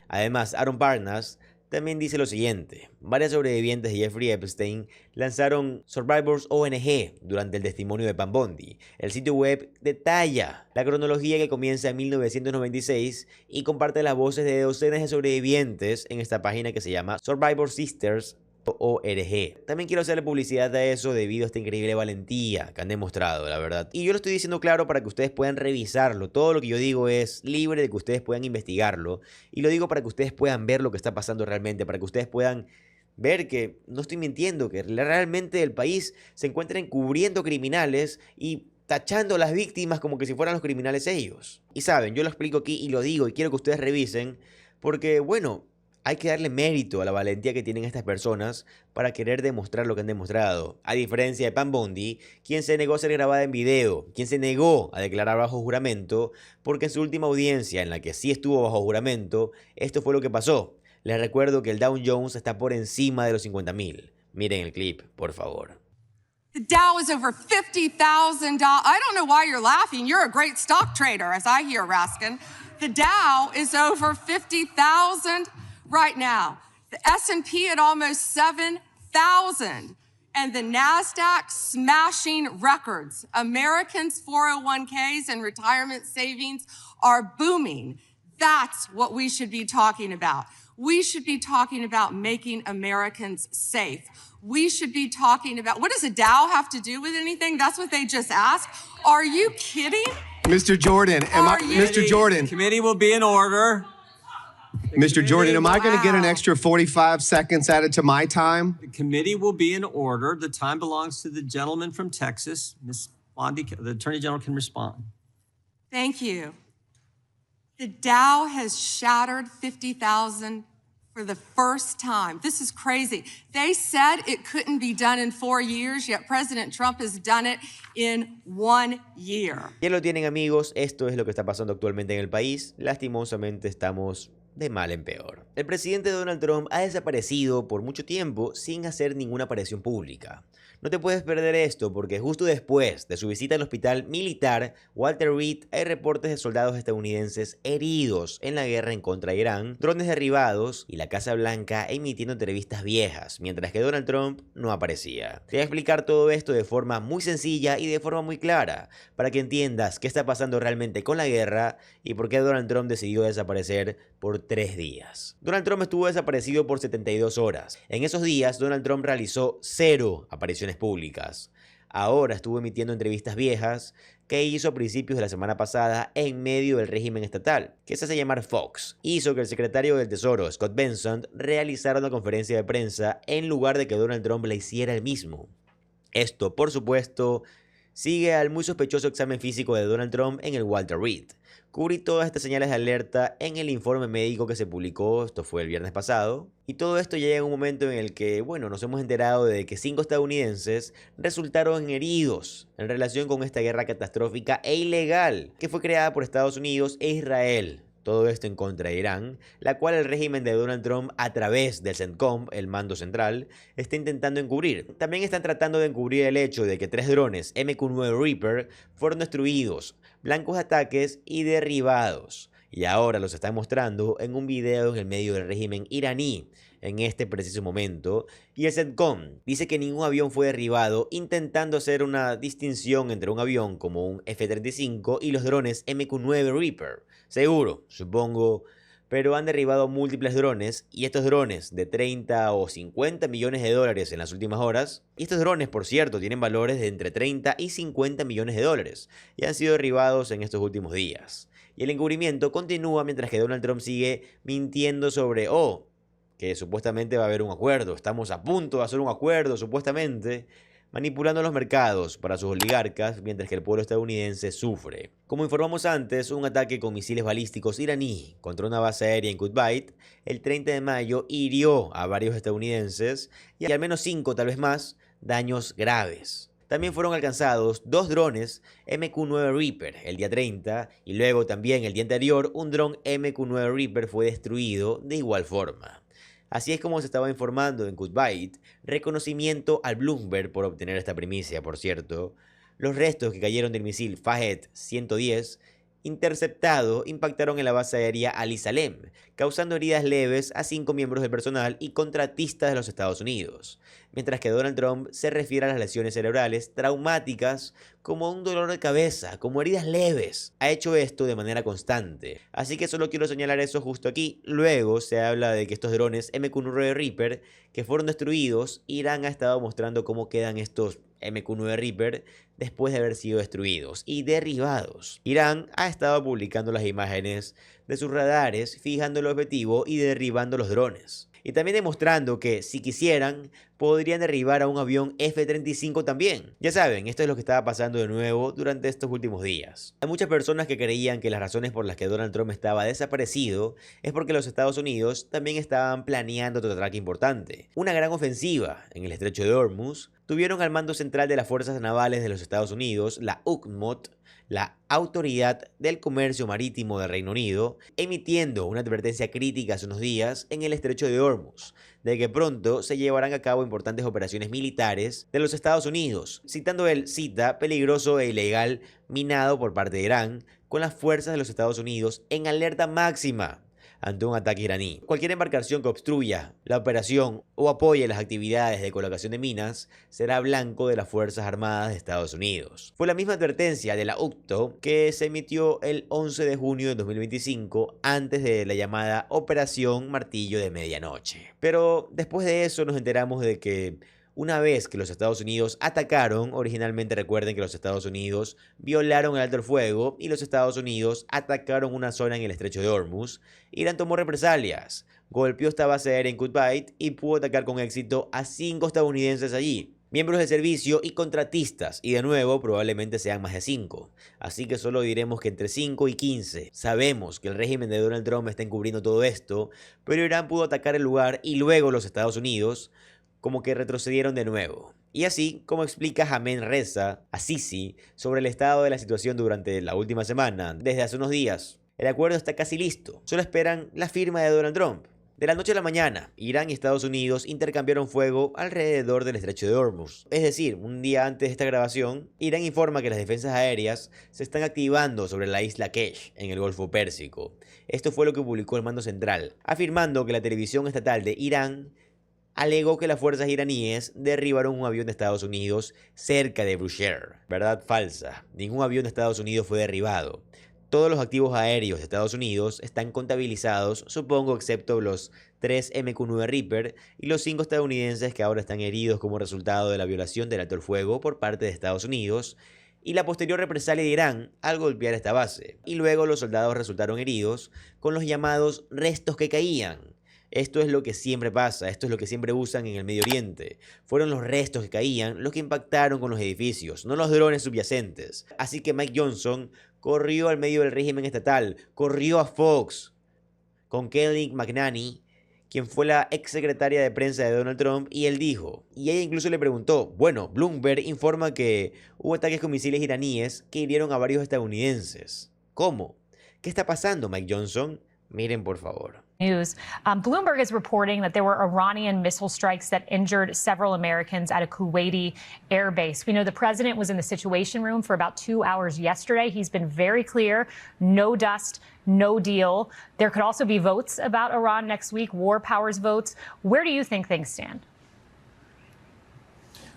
Además, Aaron Partners también dice lo siguiente. Varias sobrevivientes de Jeffrey Epstein lanzaron Survivors ONG durante el testimonio de Pam Bondi. El sitio web detalla la cronología que comienza en 1996 y comparte las voces de docenas de sobrevivientes en esta página que se llama Survivor Sisters ORG. También quiero hacerle publicidad a eso debido a esta increíble valentía que han demostrado, la verdad. Y yo lo estoy diciendo claro para que ustedes puedan revisarlo. Todo lo que yo digo es libre de que ustedes puedan investigarlo. Y lo digo para que ustedes puedan ver lo que está pasando realmente, para que ustedes puedan ver que no estoy mintiendo, que realmente el país se encuentra encubriendo criminales y tachando a las víctimas como que si fueran los criminales ellos. Y saben, yo lo explico aquí y lo digo y quiero que ustedes revisen porque, bueno, hay que darle mérito a la valentía que tienen estas personas para querer demostrar lo que han demostrado. A diferencia de Pam Bondi, quien se negó a ser grabada en video, quien se negó a declarar bajo juramento, porque en su última audiencia, en la que sí estuvo bajo juramento, esto fue lo que pasó. Les recuerdo que el Dow Jones está por encima de los 50,000. Miren el clip, por favor.
The Dow is over $50,000. I don't know why you're laughing. You're a great stock trader, as I hear, Raskin. The Dow is over 50,000 right now. The S&P at almost 7,000. And the NASDAQ smashing records. Americans' 401ks and retirement savings are booming. That's what we should be talking about. We should be talking about making Americans safe. We should be talking about, what does a Dow have to do with anything? That's what they just asked. Are you kidding?
Mr. Jordan, Mr. Jordan.
Committee will be in order.
Mr. Jordan, am I going to get an extra 45 seconds added to my time?
The committee will be in order. The time belongs to the gentleman from Texas. Ms. Bondi, the Attorney General can respond.
Thank you. The Dow has shattered 50,000 for the first time. This is crazy. They said it couldn't be done in 4 years, yet President Trump has done it in 1 year.
Ya lo tienen, amigos, esto es lo que está pasando actualmente en el país. Lastimosamente estamos de mal en peor. El presidente Donald Trump ha desaparecido por mucho tiempo sin hacer ninguna aparición pública. No te puedes perder esto porque justo después de su visita al hospital militar Walter Reed hay reportes de soldados estadounidenses heridos en la guerra en contra de Irán, drones derribados y la Casa Blanca emitiendo entrevistas viejas, mientras que Donald Trump no aparecía. Te voy a explicar todo esto de forma muy sencilla y de forma muy clara, para que entiendas qué está pasando realmente con la guerra y por qué Donald Trump decidió desaparecer por 3 días. Donald Trump estuvo desaparecido por 72 horas. En esos días, Donald Trump realizó 0 apariciones públicas. Ahora estuvo emitiendo entrevistas viejas que hizo a principios de la semana pasada en medio del régimen estatal, que se hace llamar Fox. Hizo que el secretario del Tesoro, Scott Bessent, realizara una conferencia de prensa en lugar de que Donald Trump la hiciera él mismo. Esto, por supuesto, sigue al muy sospechoso examen físico de Donald Trump en el Walter Reed. Cubrí todas estas señales de alerta en el informe médico que se publicó, esto fue el viernes pasado, y todo esto llega en un momento en el que, nos hemos enterado de que 5 estadounidenses resultaron heridos en relación con esta guerra catastrófica e ilegal que fue creada por Estados Unidos e Israel. Todo esto en contra de Irán, la cual el régimen de Donald Trump, a través del CENTCOM, el mando central, está intentando encubrir. También están tratando de encubrir el hecho de que 3 drones MQ-9 Reaper fueron destruidos, blancos de ataques y derribados. Y ahora los están mostrando en un video en el medio del régimen iraní en este preciso momento. Y el CENTCOM dice que ningún avión fue derribado, intentando hacer una distinción entre un avión como un F-35 y los drones MQ-9 Reaper. Seguro, supongo, pero han derribado múltiples drones, y estos drones de 30 o 50 millones de dólares en las últimas horas, y estos drones, por cierto, tienen valores de entre 30 y 50 millones de dólares, y han sido derribados en estos últimos días. Y el encubrimiento continúa mientras que Donald Trump sigue mintiendo sobre, que supuestamente va a haber un acuerdo, estamos a punto de hacer un acuerdo, supuestamente, manipulando los mercados para sus oligarcas mientras que el pueblo estadounidense sufre. Como informamos antes, un ataque con misiles balísticos iraní contra una base aérea en Kuwait el 30 de mayo hirió a varios estadounidenses y al menos 5, tal vez más, daños graves. También fueron alcanzados 2 drones MQ-9 Reaper el día 30 y luego también el día anterior un dron MQ-9 Reaper fue destruido de igual forma. Así es como se estaba informando en Kuwait, reconocimiento al Bloomberg por obtener esta primicia, por cierto. Los restos que cayeron del misil Fahed 110 interceptado impactaron en la base aérea Ali Salem, causando heridas leves a 5 miembros del personal y contratistas de los Estados Unidos, mientras que Donald Trump se refiere a las lesiones cerebrales traumáticas como un dolor de cabeza, como heridas leves. Ha hecho esto de manera constante, así que solo quiero señalar eso justo aquí. Luego se habla de que estos drones MQ-9 Reaper que fueron destruidos, Irán ha estado mostrando cómo quedan estos MQ-9 Reaper después de haber sido destruidos y derribados. Irán ha estado publicando las imágenes de sus radares, fijando el objetivo y derribando los drones. Y también demostrando que, si quisieran, podrían derribar a un avión F-35 también. Ya saben, esto es lo que estaba pasando de nuevo durante estos últimos días. Hay muchas personas que creían que las razones por las que Donald Trump estaba desaparecido es porque los Estados Unidos también estaban planeando otro ataque importante. Una gran ofensiva en el estrecho de Hormuz. Tuvieron al mando central de las Fuerzas Navales de los Estados Unidos, la UCMOT, la Autoridad del Comercio Marítimo del Reino Unido, emitiendo una advertencia crítica hace unos días en el estrecho de Hormuz, de que pronto se llevarán a cabo importantes operaciones militares de los Estados Unidos, citando el peligroso e ilegal minado por parte de Irán, con las fuerzas de los Estados Unidos en alerta máxima ante un ataque iraní. Cualquier embarcación que obstruya la operación o apoye las actividades de colocación de minas será blanco de las Fuerzas Armadas de Estados Unidos. Fue la misma advertencia de la UCTO que se emitió el 11 de junio de 2025 antes de la llamada Operación Martillo de Medianoche. Pero después de eso nos enteramos de que una vez que los Estados Unidos atacaron, originalmente recuerden que los Estados Unidos violaron el alto el fuego y los Estados Unidos atacaron una zona en el estrecho de Hormuz, Irán tomó represalias, golpeó esta base aérea en Kuwait y pudo atacar con éxito a 5 estadounidenses allí. miembros del servicio y contratistas, y de nuevo probablemente sean más de 5. Así que solo diremos que entre 5 y 15. Sabemos que el régimen de Donald Trump está encubriendo todo esto, pero Irán pudo atacar el lugar y luego los Estados Unidos como que retrocedieron de nuevo. Y así como explica Ahmed Reza Azizi sobre el estado de la situación durante la última semana, desde hace unos días, el acuerdo está casi listo, solo esperan la firma de Donald Trump. De la noche a la mañana, Irán y Estados Unidos intercambiaron fuego alrededor del estrecho de Hormuz. Es decir, un día antes de esta grabación, Irán informa que las defensas aéreas se están activando sobre la isla Kesh, en el Golfo Pérsico. Esto fue lo que publicó el mando central, afirmando que la televisión estatal de Irán alegó que las fuerzas iraníes derribaron un avión de Estados Unidos cerca de Bushehr. Verdad falsa, ningún avión de Estados Unidos fue derribado. Todos los activos aéreos de Estados Unidos están contabilizados, supongo, excepto los 3 MQ-9 Reaper y los 5 estadounidenses que ahora están heridos como resultado de la violación del alto el fuego por parte de Estados Unidos y la posterior represalia de Irán al golpear esta base. Y luego los soldados resultaron heridos con los llamados restos que caían. Esto es lo que siempre pasa, esto es lo que siempre usan en el Medio Oriente. Fueron los restos que caían los que impactaron con los edificios, no los drones subyacentes. Así que Mike Johnson corrió al medio del régimen estatal, corrió a Fox con Kelly McEnany, quien fue la ex secretaria de prensa de Donald Trump, y él dijo, y ella incluso le preguntó, bueno, Bloomberg informa que hubo ataques con misiles iraníes que hirieron a varios estadounidenses. ¿Cómo? ¿Qué está pasando, Mike Johnson? Miren, por favor.
News. Bloomberg is reporting that there were Iranian missile strikes that injured several Americans at a Kuwaiti air base. We know the president was in the Situation Room for about 2 hours yesterday. He's been very clear, no dust, no deal. There could also be votes about Iran next week, war powers votes. Where do you think things stand?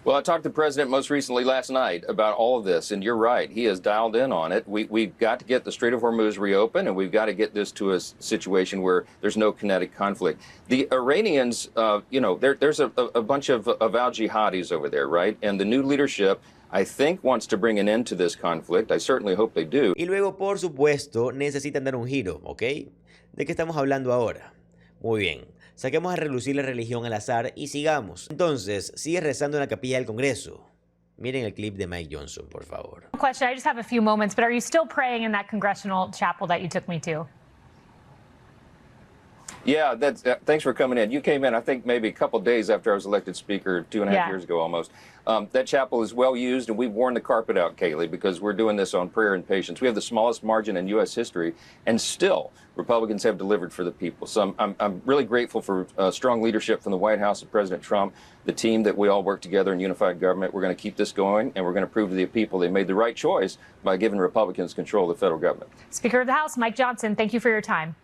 Well, I talked to the president most recently last night about all of this, and you're right. He has dialed in on it. We've got to get the Strait of Hormuz reopened, and we've got to get this to a situation where there's no kinetic conflict. The Iranians, there's a bunch of al-jihadis over there, right? And the new leadership, I think, wants to bring an end to this conflict. I certainly hope they do.
Y luego, por supuesto, necesitan dar un giro, ¿ok? ¿De qué estamos hablando ahora? Muy bien. Saquemos a relucir la religión al azar y sigamos. Entonces, sigue rezando en la capilla del Congreso. Miren el clip de Mike Johnson, por favor.
Question, I just have a few moments, but are you still praying in that congressional chapel that you took me to?
Yeah, thanks for coming in. You came in, I think, maybe a couple days after I was elected speaker 2.5 years ago almost. That chapel is well used, and we've worn the carpet out, Kayleigh, because we're doing this on prayer and patience. We have the smallest margin in U.S. history, and still Republicans have delivered for the people. So I'm really grateful for strong leadership from the White House and President Trump, the team that we all work together in unified government. We're going to keep this going, and we're going to prove to the people they made the right choice by giving Republicans control of the federal government.
Speaker of the House, Mike Johnson, thank you for your time.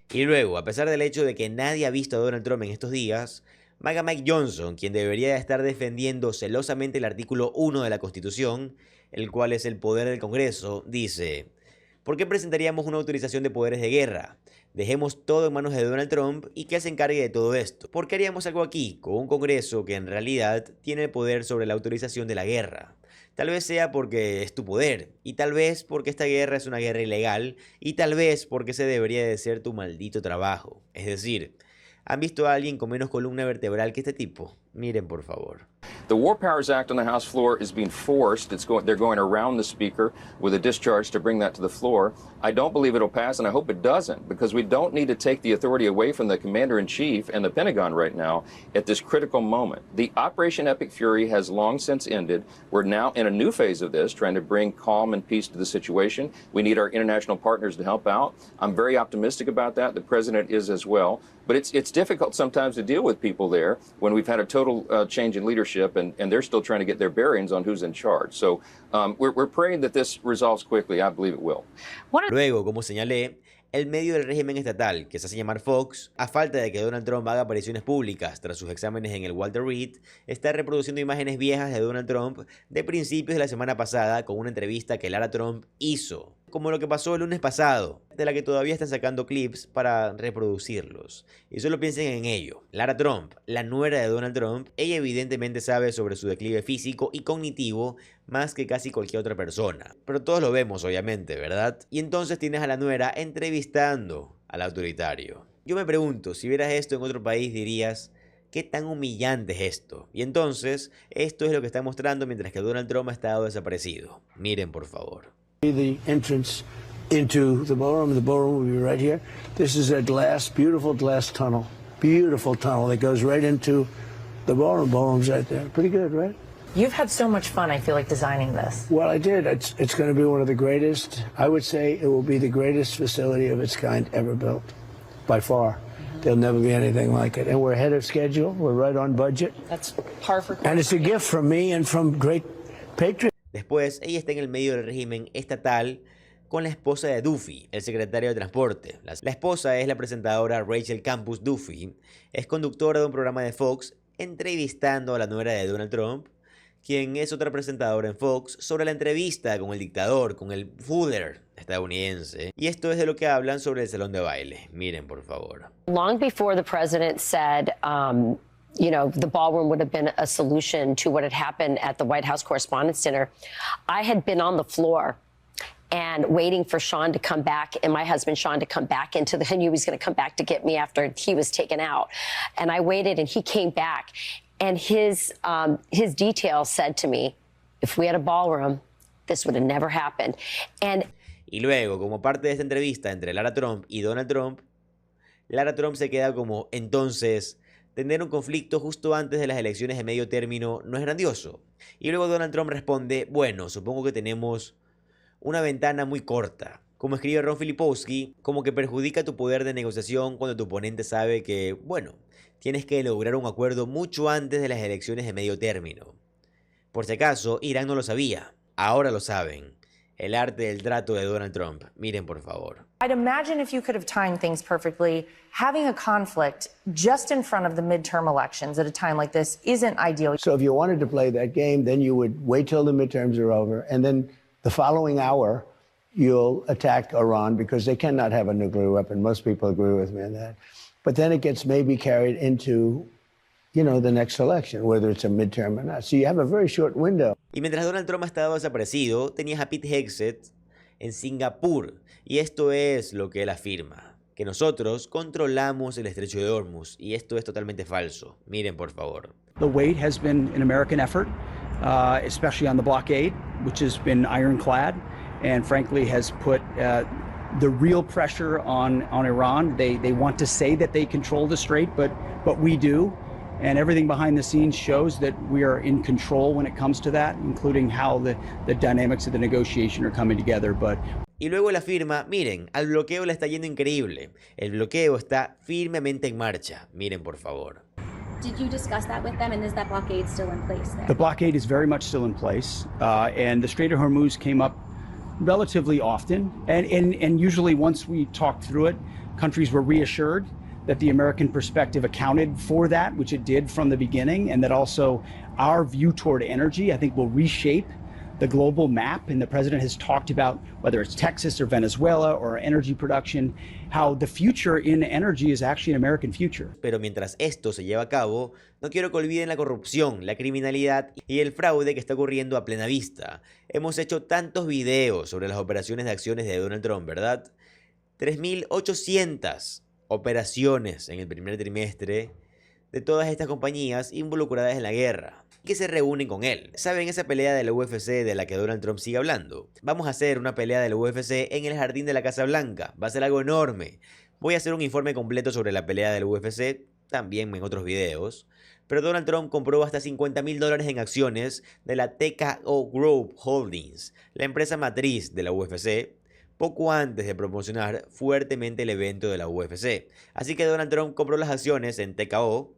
Y luego, a pesar del hecho de que nadie ha visto a Donald Trump en estos días, Mike Johnson, quien debería estar defendiendo celosamente el artículo 1 de la Constitución, el cual es el poder del Congreso, dice: ¿por qué presentaríamos una autorización de poderes de guerra? Dejemos todo en manos de Donald Trump y que él se encargue de todo esto. ¿Por qué haríamos algo aquí con un Congreso que en realidad tiene el poder sobre la autorización de la guerra? Tal vez sea porque es tu poder, y tal vez porque esta guerra es una guerra ilegal, y tal vez porque ese debería de ser tu maldito trabajo. Es decir, ¿han visto a alguien con menos columna vertebral que este tipo? Miren, por favor.
The War Powers Act on the House floor is being forced. They're going around the Speaker with a discharge to bring that to the floor. I don't believe it'll pass, and I hope it doesn't, because we don't need to take the authority away from the Commander-in-Chief and the Pentagon right now at this critical moment. The Operation Epic Fury has long since ended. We're now in a new phase of this, trying to bring calm and peace to the situation. We need our international partners to help out. I'm very optimistic about that. The President is as well. But it's difficult sometimes to deal with people there when we've had a total change in leadership and they're still trying to get their bearings on who's in charge. So we're praying that this resolves quickly. I believe it will.
Luego, como señalé, el medio del régimen estatal, que se hace llamar Fox, a falta de que Donald Trump haga apariciones públicas tras sus exámenes en el Walter Reed, está reproduciendo imágenes viejas de Donald Trump de principios de la semana pasada con una entrevista que Lara Trump hizo, como lo que pasó el lunes pasado, de la que todavía están sacando clips para reproducirlos. Y solo piensen en ello. Lara Trump, la nuera de Donald Trump, ella evidentemente sabe sobre su declive físico y cognitivo más que casi cualquier otra persona. Pero todos lo vemos, obviamente, ¿verdad? Y entonces tienes a la nuera entrevistando al autoritario. Yo me pregunto, si vieras esto en otro país dirías, ¿Qué tan humillante es esto? Y entonces, esto es lo que está mostrando mientras que Donald Trump ha estado desaparecido. Miren, por favor.
The entrance into the ballroom. The ballroom will be right here. This is a beautiful glass tunnel. Beautiful tunnel that goes right into the ballroom. Ballroom's right there. Pretty good, right?
You've had so much fun, I feel like, designing this.
Well, I did. It's going to be one of the greatest. I would say it will be the greatest facility of its kind ever built, by far. There'll never be anything like it. And we're ahead of schedule. We're right on budget.
That's par for course.
And it's a gift from me and from great patriots.
Después, ella está en el medio del régimen estatal con la esposa de Duffy, el secretario de Transporte. La esposa es la presentadora Rachel Campus Duffy. Es conductora de un programa de Fox entrevistando a la nuera de Donald Trump, quien es otra presentadora en Fox, sobre la entrevista con el dictador, con el Fuller estadounidense. Y esto es de lo que hablan sobre el salón de baile. Miren, por favor.
Long before the president said, you know, the ballroom would have been a solution to what had happened at the White House Correspondents' Dinner, I had been on the floor and waiting for Sean to come back, and my husband Sean to come back into I knew he was going to come back to get me after he was taken out. And I waited, and he came back. And his details said to me, if we had a ballroom, this would have never happened.
Y luego, como parte de esta entrevista entre Lara Trump y Donald Trump, Lara Trump se queda como, entonces, tener un conflicto justo antes de las elecciones de medio término no es grandioso. Y luego Donald Trump responde, bueno, supongo que tenemos una ventana muy corta. Como escribe Ron Filipowski, como que perjudica tu poder de negociación cuando tu oponente sabe que, bueno, tienes que lograr un acuerdo mucho antes de las elecciones de medio término. Por si acaso, Irán no lo sabía. Ahora lo saben. El arte del trato de Donald Trump. Miren, por favor.
I'd imagine if you could have timed things perfectly, having a conflict just in front of the midterm elections at a time like this isn't ideal.
So if you wanted to play that game, then you would wait till the midterms are over, and then the following hour, you'll attack Iran because they cannot have a nuclear weapon. Most people agree with me on that. But then it gets maybe carried into, you know, the next election, whether it's a midterm or not. So you have a very short window.
Y mientras Donald Trump ha estado desaparecido, tenías a Pete Hegseth en Singapur. Y esto es lo que él afirma, que nosotros controlamos el estrecho de Hormuz. Y esto es totalmente falso. Miren, por favor.
The wait has been an American effort, especially on the blockade, which has been ironclad, and frankly has put the real pressure on Iran. They want to say that they control the strait, but we do. And everything behind the scenes shows that we are in control when it comes to that, including how the dynamics of the negotiation are coming together.
Y luego él afirma, miren, al bloqueo le está yendo increíble. El bloqueo está firmemente en marcha. Miren, por favor.
Did you discuss that with them, and is that blockade still in place there?
The blockade is very much still in place, and the Strait of Hormuz came up relatively often, and usually once we talked through it, countries were reassured that the American perspective accounted for that, which it did from the beginning, and that also our view toward energy, I think, will reshape the global map. And the president has talked about whether it's Texas or Venezuela or energy production, how the future in energy is actually an American future.
Pero mientras esto se lleva a cabo, no quiero que olviden la corrupción, la criminalidad y el fraude que está ocurriendo a plena vista. Hemos hecho tantos videos sobre las operaciones de acciones de Donald Trump, ¿verdad? 3.800 operaciones en el primer trimestre de todas estas compañías involucradas en la guerra que se reúnen con él. ¿Saben esa pelea de la UFC de la que Donald Trump sigue hablando? Vamos a hacer una pelea de la UFC en el jardín de la Casa Blanca. Va a ser algo enorme. Voy a hacer un informe completo sobre la pelea de la UFC, también en otros videos. Pero Donald Trump compró hasta $50,000 en acciones de la TKO Group Holdings, la empresa matriz de la UFC, poco antes de promocionar fuertemente el evento de la UFC. Así que Donald Trump compró las acciones en TKO.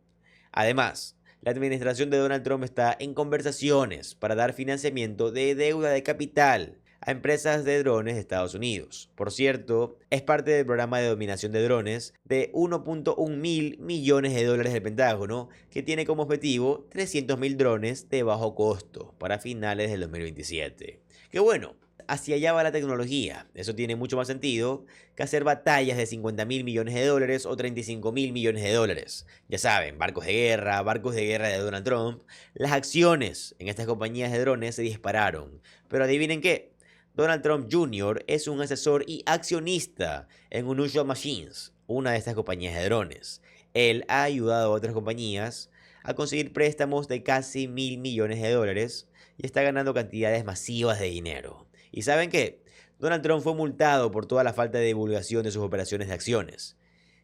Además, la administración de Donald Trump está en conversaciones para dar financiamiento de deuda de capital a empresas de drones de Estados Unidos. Por cierto, es parte del programa de dominación de drones de $1.1 mil millones del Pentágono, que tiene como objetivo 300.000 drones de bajo costo para finales del 2027. ¡Qué bueno! Hacia allá va la tecnología. Eso tiene mucho más sentido que hacer batallas de $50.000 millones o $35.000 millones. Ya saben, barcos de guerra de Donald Trump. Las acciones en estas compañías de drones se dispararon. Pero adivinen qué, Donald Trump Jr. es un asesor y accionista en Unusual Machines, una de estas compañías de drones. Él ha ayudado a otras compañías a conseguir préstamos de casi $1.000 millones y está ganando cantidades masivas de dinero. ¿Y saben qué? Donald Trump fue multado por toda la falta de divulgación de sus operaciones de acciones.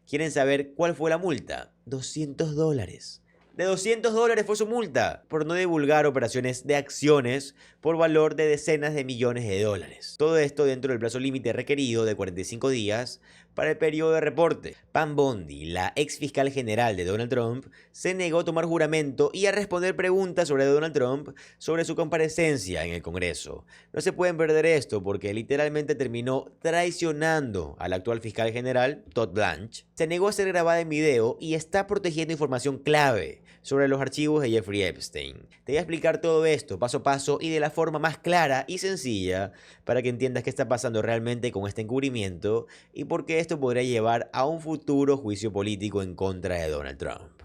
¿Quieren saber cuál fue la multa? $200. De $200 fue su multa por no divulgar operaciones de acciones por valor de decenas de millones de dólares. Todo esto dentro del plazo límite requerido de 45 días para el periodo de reporte. Pam Bondi, la ex fiscal general de Donald Trump, se negó a tomar juramento y a responder preguntas sobre Donald Trump sobre su comparecencia en el Congreso. No se pueden perder esto porque literalmente terminó traicionando al actual fiscal general, Todd Blanche. Se negó a ser grabada en video y está protegiendo información clave sobre los archivos de Jeffrey Epstein. Te voy a explicar todo esto paso a paso y de la forma más clara y sencilla para que entiendas qué está pasando realmente con este encubrimiento y por qué esto podría llevar a un futuro juicio político en contra de Donald Trump.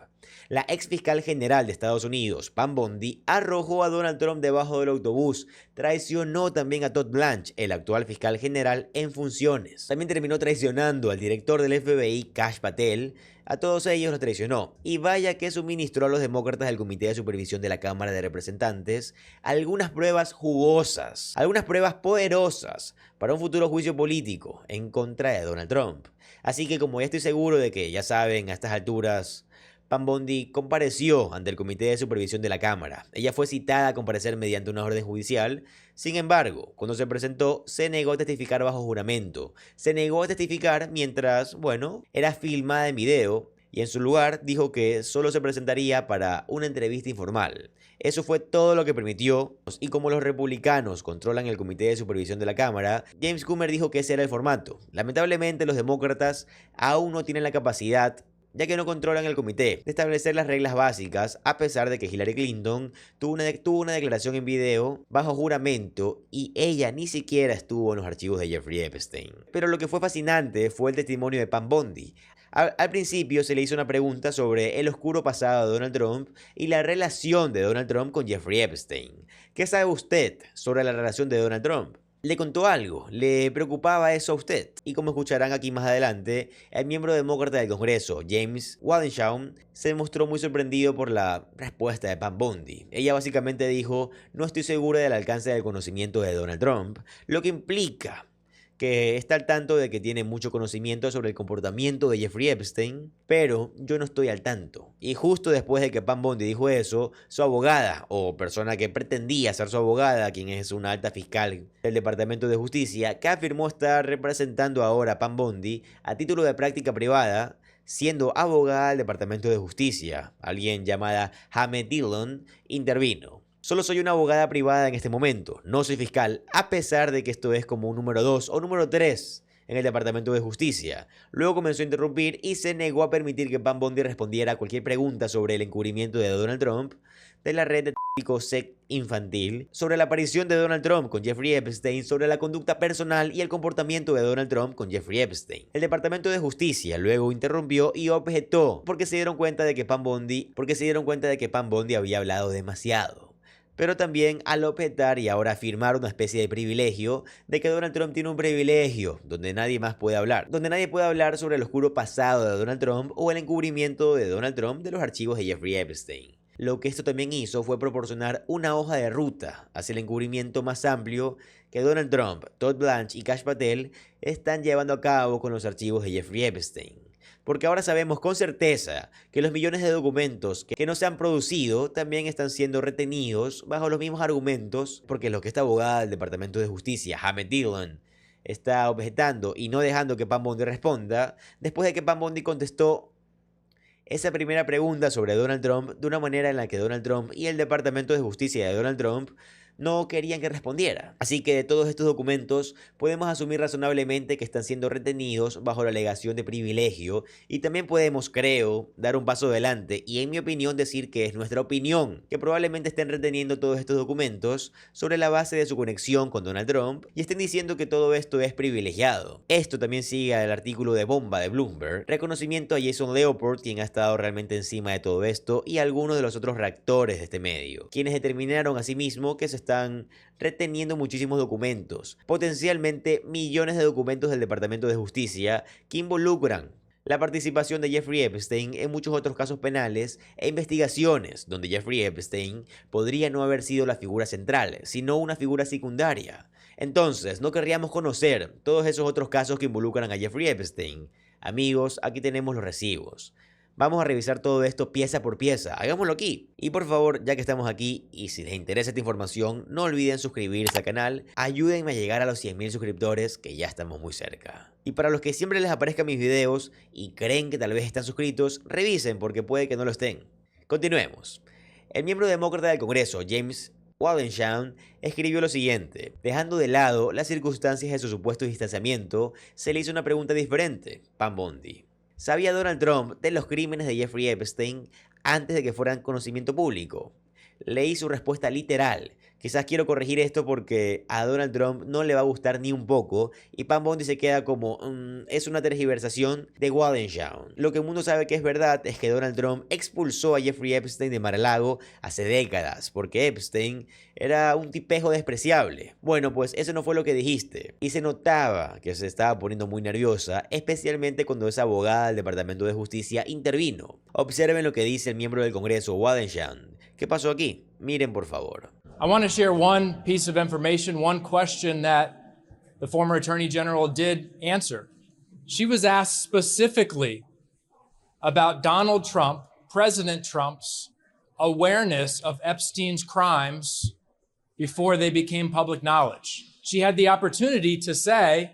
La ex fiscal general de Estados Unidos, Pam Bondi, arrojó a Donald Trump debajo del autobús. Traicionó también a Todd Blanche, el actual fiscal general en funciones. También terminó traicionando al director del FBI, Kash Patel. A todos ellos los traicionó. Y vaya que suministró a los demócratas del Comité de Supervisión de la Cámara de Representantes algunas pruebas jugosas, algunas pruebas poderosas para un futuro juicio político en contra de Donald Trump. Así que como ya estoy seguro de que ya saben a estas alturas, Pam Bondi compareció ante el Comité de Supervisión de la Cámara. Ella fue citada a comparecer mediante una orden judicial. Sin embargo, cuando se presentó, se negó a testificar bajo juramento. Se negó a testificar mientras, era filmada en video y en su lugar dijo que solo se presentaría para una entrevista informal. Eso fue todo lo que permitió, y como los republicanos controlan el Comité de Supervisión de la Cámara, James Comer dijo que ese era el formato. Lamentablemente, los demócratas aún no tienen la capacidad, ya que no controlan el comité, de establecer las reglas básicas, a pesar de que Hillary Clinton tuvo una declaración en video bajo juramento y ella ni siquiera estuvo en los archivos de Jeffrey Epstein. Pero lo que fue fascinante fue el testimonio de Pam Bondi. Al principio se le hizo una pregunta sobre el oscuro pasado de Donald Trump y la relación de Donald Trump con Jeffrey Epstein. ¿Qué sabe usted sobre la relación de Donald Trump? ¿Le contó algo? ¿Le preocupaba eso a usted? Y como escucharán aquí más adelante, el miembro demócrata del Congreso, James Waldenshaw, se mostró muy sorprendido por la respuesta de Pam Bondi. Ella básicamente dijo: no estoy segura del alcance del conocimiento de Donald Trump, lo que implica que está al tanto de que tiene mucho conocimiento sobre el comportamiento de Jeffrey Epstein, pero yo no estoy al tanto. Y justo después de que Pam Bondi dijo eso, su abogada, o persona que pretendía ser su abogada, quien es una alta fiscal del Departamento de Justicia, que afirmó estar representando ahora a Pam Bondi a título de práctica privada, siendo abogada del Departamento de Justicia, alguien llamada Hamed Dillon, intervino. Solo soy una abogada privada en este momento, no soy fiscal, a pesar de que esto es como un número 2 o número 3 en el Departamento de Justicia. Luego comenzó a interrumpir y se negó a permitir que Pam Bondi respondiera a cualquier pregunta sobre el encubrimiento de Donald Trump de la red de sex infantil, sobre la aparición de Donald Trump con Jeffrey Epstein, sobre la conducta personal y el comportamiento de Donald Trump con Jeffrey Epstein. El Departamento de Justicia luego interrumpió y objetó porque se dieron cuenta de que Pam Bondi había hablado demasiado. Pero también al objetar y ahora afirmar una especie de privilegio de que Donald Trump tiene un privilegio donde nadie más puede hablar. Donde nadie puede hablar sobre el oscuro pasado de Donald Trump o el encubrimiento de Donald Trump de los archivos de Jeffrey Epstein. Lo que esto también hizo fue proporcionar una hoja de ruta hacia el encubrimiento más amplio que Donald Trump, Todd Blanche y Kash Patel están llevando a cabo con los archivos de Jeffrey Epstein. Porque ahora sabemos con certeza que los millones de documentos que no se han producido también están siendo retenidos bajo los mismos argumentos, porque lo que esta abogada del Departamento de Justicia, Hamed Dillon, está objetando y no dejando que Pam Bondi responda, después de que Pam Bondi contestó esa primera pregunta sobre Donald Trump de una manera en la que Donald Trump y el Departamento de Justicia de Donald Trump no querían que respondiera. Así que de todos estos documentos podemos asumir razonablemente que están siendo retenidos bajo la alegación de privilegio y también podemos, creo, dar un paso adelante y en mi opinión decir que es nuestra opinión que probablemente estén reteniendo todos estos documentos sobre la base de su conexión con Donald Trump y estén diciendo que todo esto es privilegiado. Esto también sigue al artículo de bomba de Bloomberg, reconocimiento a Jason Leopold, quien ha estado realmente encima de todo esto, y algunos de los otros reactores de este medio, quienes determinaron asimismo que se están reteniendo muchísimos documentos, potencialmente millones de documentos del Departamento de Justicia que involucran la participación de Jeffrey Epstein en muchos otros casos penales e investigaciones donde Jeffrey Epstein podría no haber sido la figura central, sino una figura secundaria. Entonces, no querríamos conocer todos esos otros casos que involucran a Jeffrey Epstein. Amigos, aquí tenemos los recibos. Vamos a revisar todo esto pieza por pieza, hagámoslo aquí. Y por favor, ya que estamos aquí y si les interesa esta información, no olviden suscribirse al canal, ayúdenme a llegar a los 100.000 suscriptores, que ya estamos muy cerca. Y para los que siempre les aparezcan mis videos y creen que tal vez están suscritos, revisen porque puede que no lo estén. Continuemos. El miembro demócrata del Congreso, James Waldenshaw, escribió lo siguiente: dejando de lado las circunstancias de su supuesto distanciamiento, se le hizo una pregunta diferente. Pam Bondi. ¿Sabía Donald Trump de los crímenes de Jeffrey Epstein antes de que fueran conocimiento público? Leí su respuesta literal. Quizás quiero corregir esto porque a Donald Trump no le va a gustar ni un poco y Pam Bondi se queda como es una tergiversación de Waldenshaw. Lo que el mundo sabe que es verdad es que Donald Trump expulsó a Jeffrey Epstein de Mar-a-Lago hace décadas porque Epstein era un tipejo despreciable. Bueno, pues eso no fue lo que dijiste y se notaba que se estaba poniendo muy nerviosa, especialmente cuando esa abogada del Departamento de Justicia intervino. Observen lo que dice el miembro del Congreso, Waldenshaw. ¿Qué pasó aquí? Miren por favor.
I want to share one piece of information, one question that the former Attorney General did answer. She was asked specifically about Donald Trump, President Trump's awareness of Epstein's crimes before they became public knowledge. She had the opportunity to say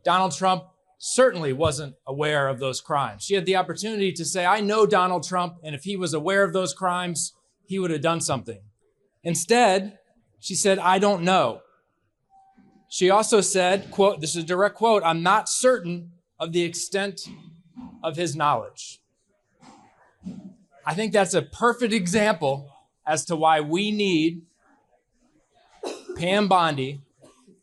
Donald Trump certainly wasn't aware of those crimes. She had the opportunity to say, I know Donald Trump, and if he was aware of those crimes, he would have done something. Instead, she said, I don't know. She also said, quote, this is a direct quote, I'm not certain of the extent of his knowledge. I think that's a perfect example as to why we need Pam Bondi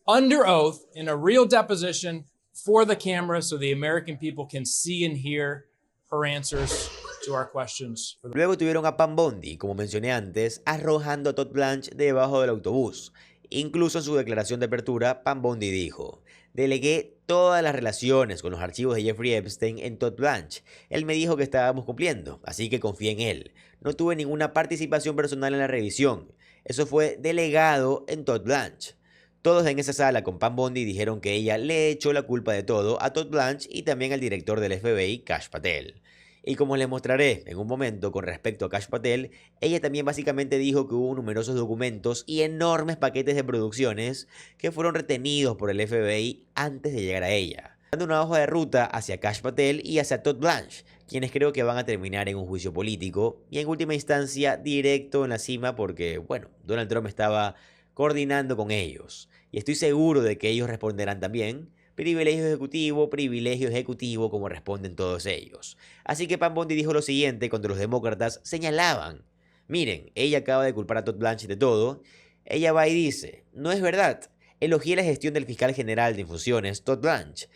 under oath in a real deposition for the camera so the American people can see and hear her answers to our questions.
Luego tuvieron a Pam Bondi, como mencioné antes, arrojando a Todd Blanche debajo del autobús. Incluso en su declaración de apertura, Pam Bondi dijo: delegué todas las relaciones con los archivos de Jeffrey Epstein en Todd Blanche. Él me dijo que estábamos cumpliendo, así que confié en él. No tuve ninguna participación personal en la revisión. Eso fue delegado en Todd Blanche. Todos en esa sala con Pam Bondi dijeron que ella le echó la culpa de todo a Todd Blanche y también al director del FBI, Kash Patel. Y como les mostraré en un momento con respecto a Kash Patel, ella también básicamente dijo que hubo numerosos documentos y enormes paquetes de producciones que fueron retenidos por el FBI antes de llegar a ella, dando una hoja de ruta hacia Kash Patel y hacia Todd Blanche, quienes creo que van a terminar en un juicio político y en última instancia directo en la cima porque, bueno, Donald Trump estaba coordinando con ellos. Y estoy seguro de que ellos responderán también. Privilegio ejecutivo, como responden todos ellos. Así que Pam Bondi dijo lo siguiente cuando los demócratas señalaban: miren, ella acaba de culpar a Todd Blanche de todo. Ella va y dice: no es verdad. Elogié la gestión del fiscal general de infusiones, Todd Blanche.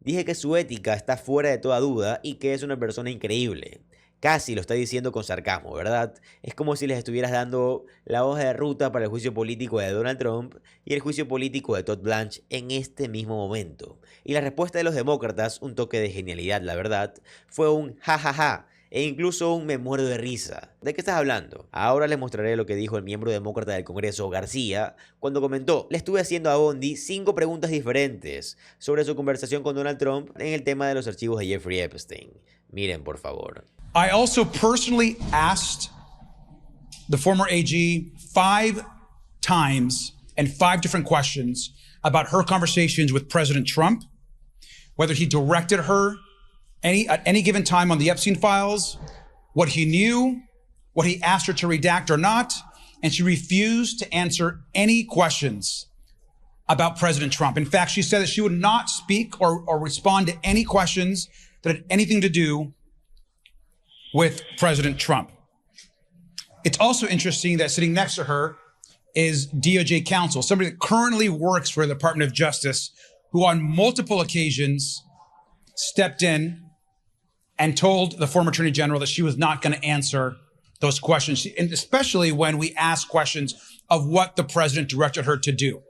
Dije que su ética está fuera de toda duda y que es una persona increíble. Casi lo está diciendo con sarcasmo, ¿verdad? Es como si les estuvieras dando la hoja de ruta para el juicio político de Donald Trump y el juicio político de Todd Blanche en este mismo momento. Y la respuesta de los demócratas, un toque de genialidad, la verdad, fue un jajaja e incluso un me muero de risa. ¿De qué estás hablando? Ahora les mostraré lo que dijo el miembro demócrata del Congreso, García, cuando comentó: le estuve haciendo a Bondi 5 preguntas diferentes sobre su conversación con Donald Trump en el tema de los archivos de Jeffrey Epstein. Miren, por favor.
I also personally asked the former AG 5 times and 5 different questions about her conversations with President Trump, whether he directed her at any given time on the Epstein files, what he knew, what he asked her to redact or not, and she refused to answer any questions about President Trump. In fact, she said that she would not speak or respond to any questions that had anything to do with President Trump. It's also interesting that sitting next to her is DOJ counsel, somebody that currently works for the Department of Justice, who on multiple occasions stepped in and told the former Attorney General that she was not going to answer those questions, and especially when we asked questions of what the president directed her to do.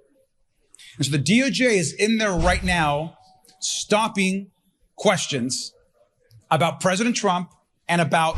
And so the DOJ is in there right now stopping questions about President Trump and about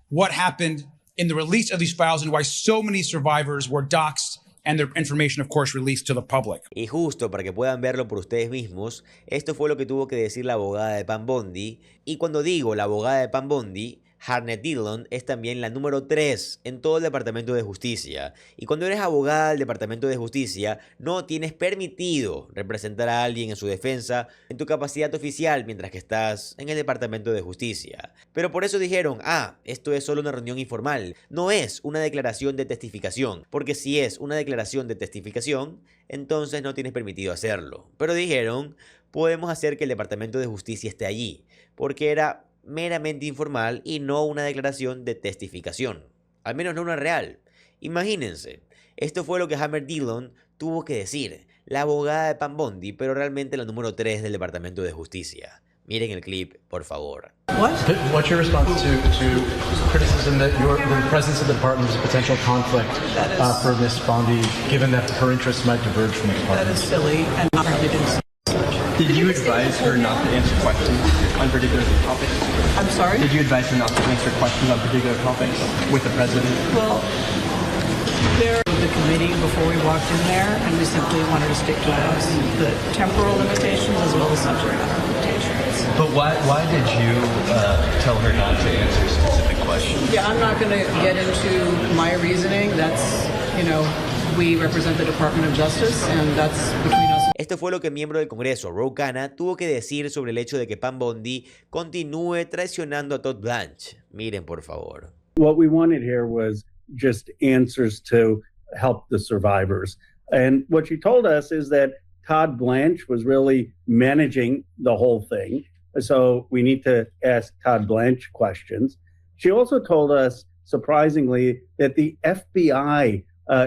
what happened in the release of these files and why so many survivors were doxxed and their information, of course, released to the public.
Y justo para que puedan verlo por ustedes mismos, esto fue lo que tuvo que decir la abogada de Pam Bondi. Y cuando digo la abogada de Pam Bondi, Harriet Dillon es también la número 3 en todo el Departamento de Justicia. Y cuando eres abogada del Departamento de Justicia, no tienes permitido representar a alguien en su defensa en tu capacidad oficial mientras que estás en el Departamento de Justicia. Pero por eso dijeron, esto es solo una reunión informal, no es una declaración de testificación, porque si es una declaración de testificación, entonces no tienes permitido hacerlo. Pero dijeron, podemos hacer que el Departamento de Justicia esté allí, porque era meramente informal y no una declaración de testificación, al menos no una real. Imagínense, esto fue lo que Harriet Dillon tuvo que decir, la abogada de Pam Bondi, pero realmente la número 3 del Departamento de Justicia. Miren el clip, por favor.
What's your response to criticism that the presence of the department is a potential conflict for Ms. Bondi, given that her interests might diverge from the department?
That is silly and not really didn't.
Did you advise her not to answer questions on particular topics?
I'm sorry?
Did you advise her not to answer questions on particular topics with the president?
Well, there was the committee before we walked in there, and we simply wanted to stick to the temporal limitations as well as subject matter limitations.
But why did you tell her not to answer specific questions?
Yeah, I'm not going to get into my reasoning. That's, we represent the Department of Justice, and that's between us.
Esto fue lo que el miembro del Congreso, Ro Khanna, tuvo que decir sobre el hecho de que Pam Bondi continúe traicionando a Todd Blanche. Miren, por favor.
What we wanted here was just answers to help the survivors. And what she told us is that Todd Blanche was really managing the whole thing. So we need to ask Todd Blanche questions. She also told us, surprisingly, that the FBI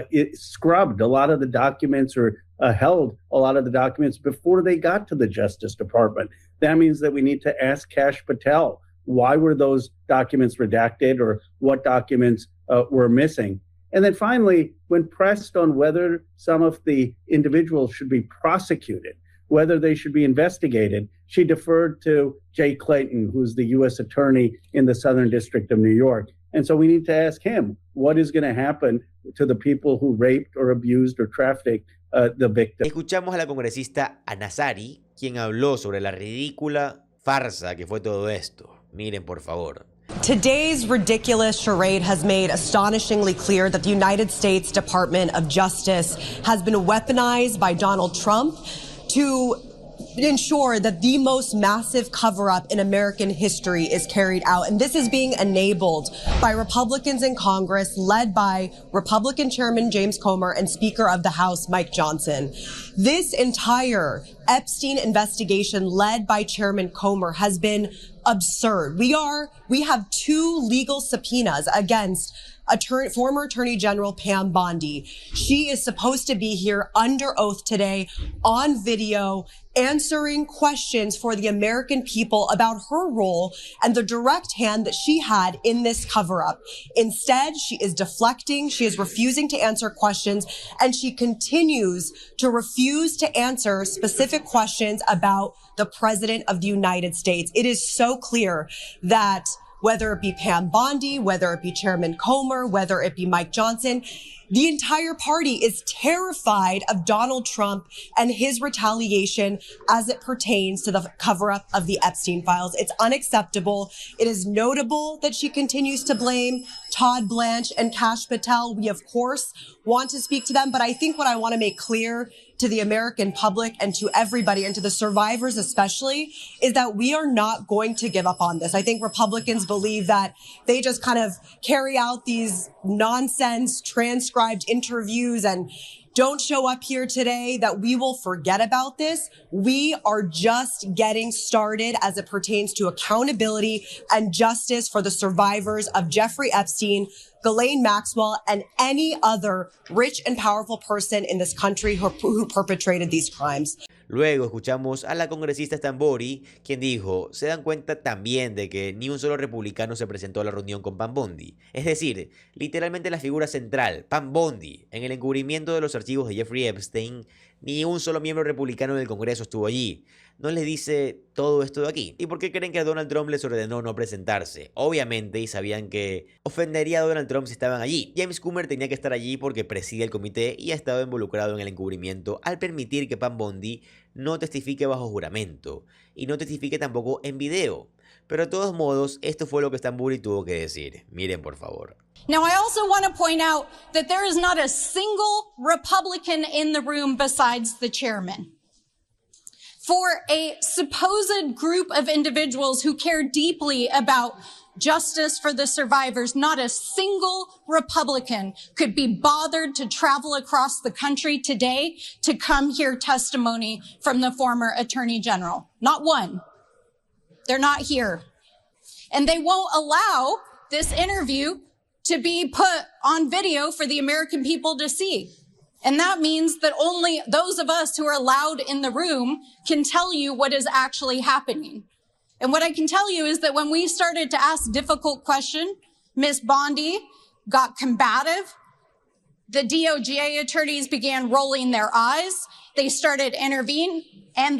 it scrubbed a lot of the documents or held a lot of the documents before they got to the Justice Department. That means that we need to ask Kash Patel, why were those documents redacted or what documents were missing? And then finally, when pressed on whether some of the individuals should be prosecuted, whether they should be investigated, she deferred to Jay Clayton, who's the U.S. Attorney in the Southern District of New York. And so we need to ask him, what is going to happen to the people who raped or abused or trafficked the victim?
Escuchamos a la congresista Anasari, quien habló sobre la ridícula farsa que fue todo esto. Miren, por favor.
Today's ridiculous charade has made astonishingly clear that the United States Department of Justice has been weaponized by Donald Trump to ensure that the most massive cover-up in American history is carried out. And this is being enabled by Republicans in Congress, led by Republican Chairman James Comer and Speaker of the House Mike Johnson. This entire Epstein investigation led by Chairman Comer has been absurd. We have 2 legal subpoenas against former Attorney General Pam Bondi. She is supposed to be here under oath today on video, answering questions for the American people about her role and the direct hand that she had in this cover-up. Instead, she is deflecting, she is refusing to answer questions, and she continues to refuse to answer specific questions about the President of the United States. It is so clear that whether it be Pam Bondi, whether it be Chairman Comer, whether it be Mike Johnson, the entire party is terrified of Donald Trump and his retaliation as it pertains to the cover-up of the Epstein files. It's unacceptable. It is notable that she continues to blame Todd Blanche and Kash Patel. We, of course, want to speak to them, but I think what I want to make clear to the American public and to everybody and to the survivors especially is that we are not going to give up on this. I think Republicans believe that they just kind of carry out these nonsense transcribed interviews and don't show up here today, that we will forget about this. We are just getting started as it pertains to accountability and justice for the survivors of Jeffrey Epstein, Ghislaine Maxwell, and any other rich and powerful person in this country who perpetrated these crimes.
Luego escuchamos a la congresista Stambori, quien dijo, se dan cuenta también de que ni un solo republicano se presentó a la reunión con Pam Bondi. Es decir, literalmente la figura central, Pam Bondi, en el encubrimiento de los archivos de Jeffrey Epstein, ni un solo miembro republicano del Congreso estuvo allí. ¿No les dice todo esto de aquí? ¿Y por qué creen que Donald Trump les ordenó no presentarse? Obviamente, y sabían que ofendería a Donald Trump si estaban allí. James Comer tenía que estar allí porque preside el comité y ha estado involucrado en el encubrimiento al permitir que Pam Bondi no testifique bajo juramento y no testifique tampoco en video. Pero de todos modos, esto fue lo que Stambori tuvo que decir. Miren, por favor.
Now, I also want to point out that there is not a single Republican in the room besides the chairman. For a supposed group of individuals who care deeply about justice for the survivors, not a single Republican could be bothered to travel across the country today to come hear testimony from the former Attorney General. Not one. They're not here. And they won't allow this interview to be put on video for the American people to see. And that means that only those of us who are allowed in the room can tell you what is actually happening. And what I can tell you is that when we started to ask difficult questions, Ms. Bondi got combative. The DOJ attorneys began rolling their eyes. They started intervening, and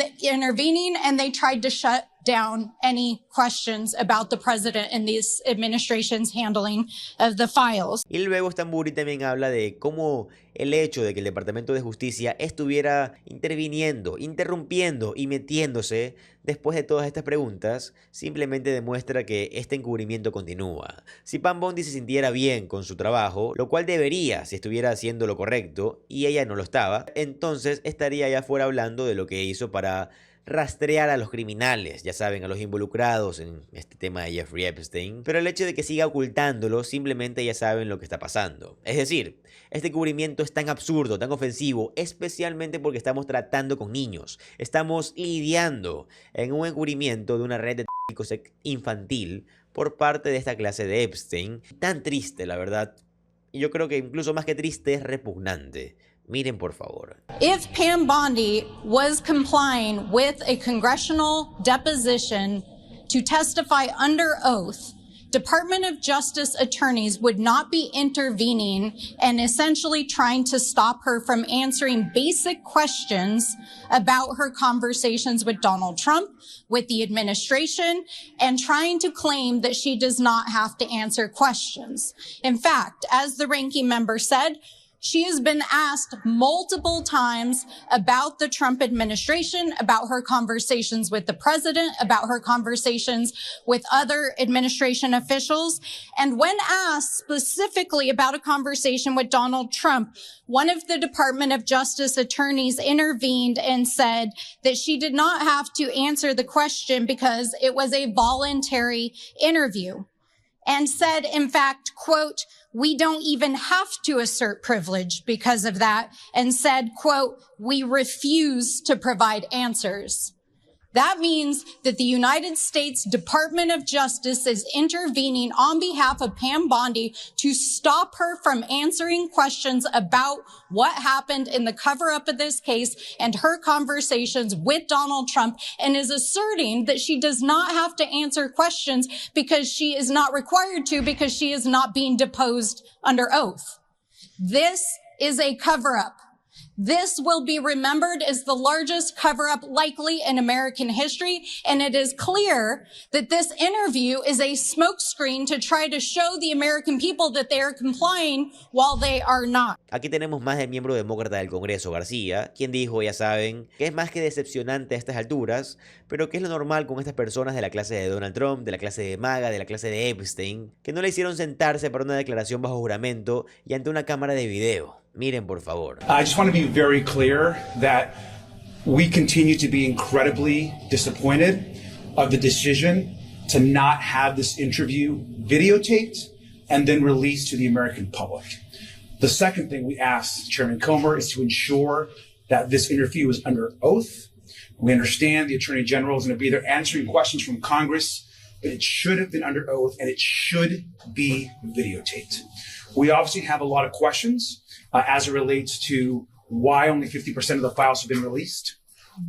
they tried to shut down any questions about the president and this administration's handling of the files.
Y luego Stambori también habla de cómo el hecho de que el Departamento de Justicia estuviera interviniendo, interrumpiendo y metiéndose después de todas estas preguntas simplemente demuestra que este encubrimiento continúa. Si Pam Bondi se sintiera bien con su trabajo, lo cual debería si estuviera haciendo lo correcto, y ella no lo estaba, entonces estaría allá afuera hablando de lo que hizo para rastrear a los criminales, ya saben, a los involucrados en este tema de Jeffrey Epstein, pero el hecho de que siga ocultándolo, simplemente ya saben lo que está pasando. Es decir, este cubrimiento es tan absurdo, tan ofensivo, especialmente porque estamos tratando con niños, estamos lidiando en un encubrimiento de una red de infantil por parte de esta clase de Epstein. Tan triste, la verdad, y yo creo que incluso más que triste es repugnante. Miren, por favor.
If Pam Bondi was complying with a congressional deposition to testify under oath, Department of Justice attorneys would not be intervening and essentially trying to stop her from answering basic questions about her conversations with Donald Trump, with the administration, and trying to claim that she does not have to answer questions. In fact, as the ranking member said, she has been asked multiple times about the Trump administration, about her conversations with the president, about her conversations with other administration officials. And when asked specifically about a conversation with Donald Trump, one of the Department of Justice attorneys intervened and said that she did not have to answer the question because it was a voluntary interview. And said, in fact, quote, "We don't even have to assert privilege because of that," and said, quote, "We refuse to provide answers." That means that the United States Department of Justice is intervening on behalf of Pam Bondi to stop her from answering questions about what happened in the cover-up of this case and her conversations with Donald Trump, and is asserting that she does not have to answer questions because she is not required to, because she is not being deposed under oath. This is a cover-up. This will be remembered as the largest cover-up likely in American history, and it is clear that this interview is a smokescreen to try to show the American people that they are complying while they are not.
Aquí tenemos más del miembro demócrata del Congreso, García, quien dijo, ya saben, que es más que decepcionante a estas alturas, pero que es lo normal con estas personas de la clase de Donald Trump, de la clase de MAGA, de la clase de Epstein, que no le hicieron sentarse para una declaración bajo juramento y ante una cámara de video. Miren, por favor.
I just want to be very clear that we continue to be incredibly disappointed of the decision to not have this interview videotaped and then released to the American public. The second thing we asked Chairman Comer is to ensure that this interview is under oath. We understand the Attorney General is going to be there answering questions from Congress, but it should have been under oath and it should be videotaped. We obviously have a lot of questions as it relates to why only 50% of the files have been released,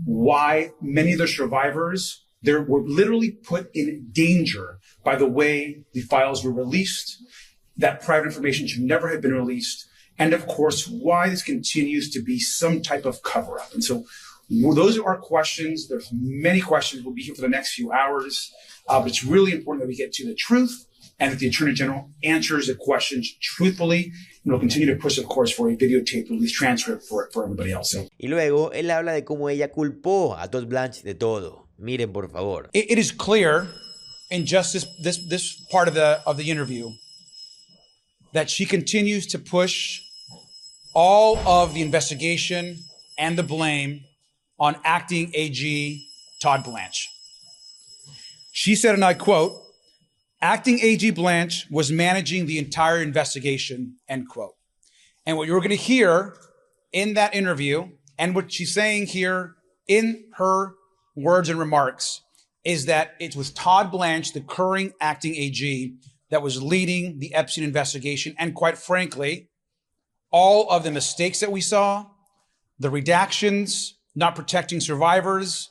why many of the survivors were literally put in danger by the way the files were released, that private information should never have been released, and of course, why this continues to be some type of cover-up. And so those are our questions. There's many questions. We'll be here for the next few hours, but it's really important that we get to the truth and that the Attorney General answers the questions truthfully. And we'll continue to push, of course, for a videotape release transcript for everybody else. So.
Y luego, él habla de cómo ella culpó a Todd Blanche de todo. Miren, por favor.
It is clear in just this part of the interview that she continues to push all of the investigation and the blame on acting AG Todd Blanche. She said, and I quote, "Acting AG Blanche was managing the entire investigation," end quote. And what you're going to hear in that interview, and what she's saying here in her words and remarks, is that it was Todd Blanche, the current acting AG, that was leading the Epstein investigation. And quite frankly, all of the mistakes that we saw, the redactions, not protecting survivors,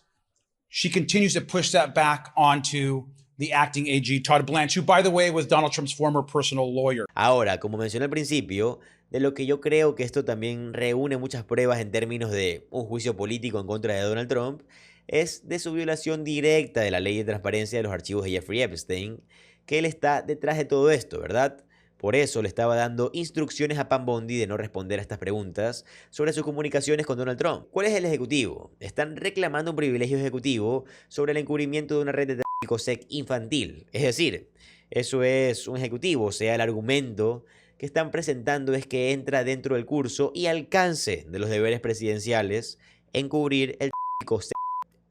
she continues to push that back onto the acting AG, Todd Blanche, who, by the way, was Donald Trump's former personal lawyer.
Ahora, como mencioné al principio, de lo que yo creo que esto también reúne muchas pruebas en términos de un juicio político en contra de Donald Trump, es de su violación directa de la ley de transparencia de los archivos de Jeffrey Epstein, que él está detrás de todo esto, ¿verdad? Por eso le estaba dando instrucciones a Pam Bondi de no responder a estas preguntas sobre sus comunicaciones con Donald Trump. ¿Cuál es el ejecutivo? Están reclamando un privilegio ejecutivo sobre el encubrimiento de una red de tráfico infantil. Es decir, eso es un ejecutivo, o sea, el argumento que están presentando es que entra dentro del curso y alcance de los deberes presidenciales encubrir el tráfico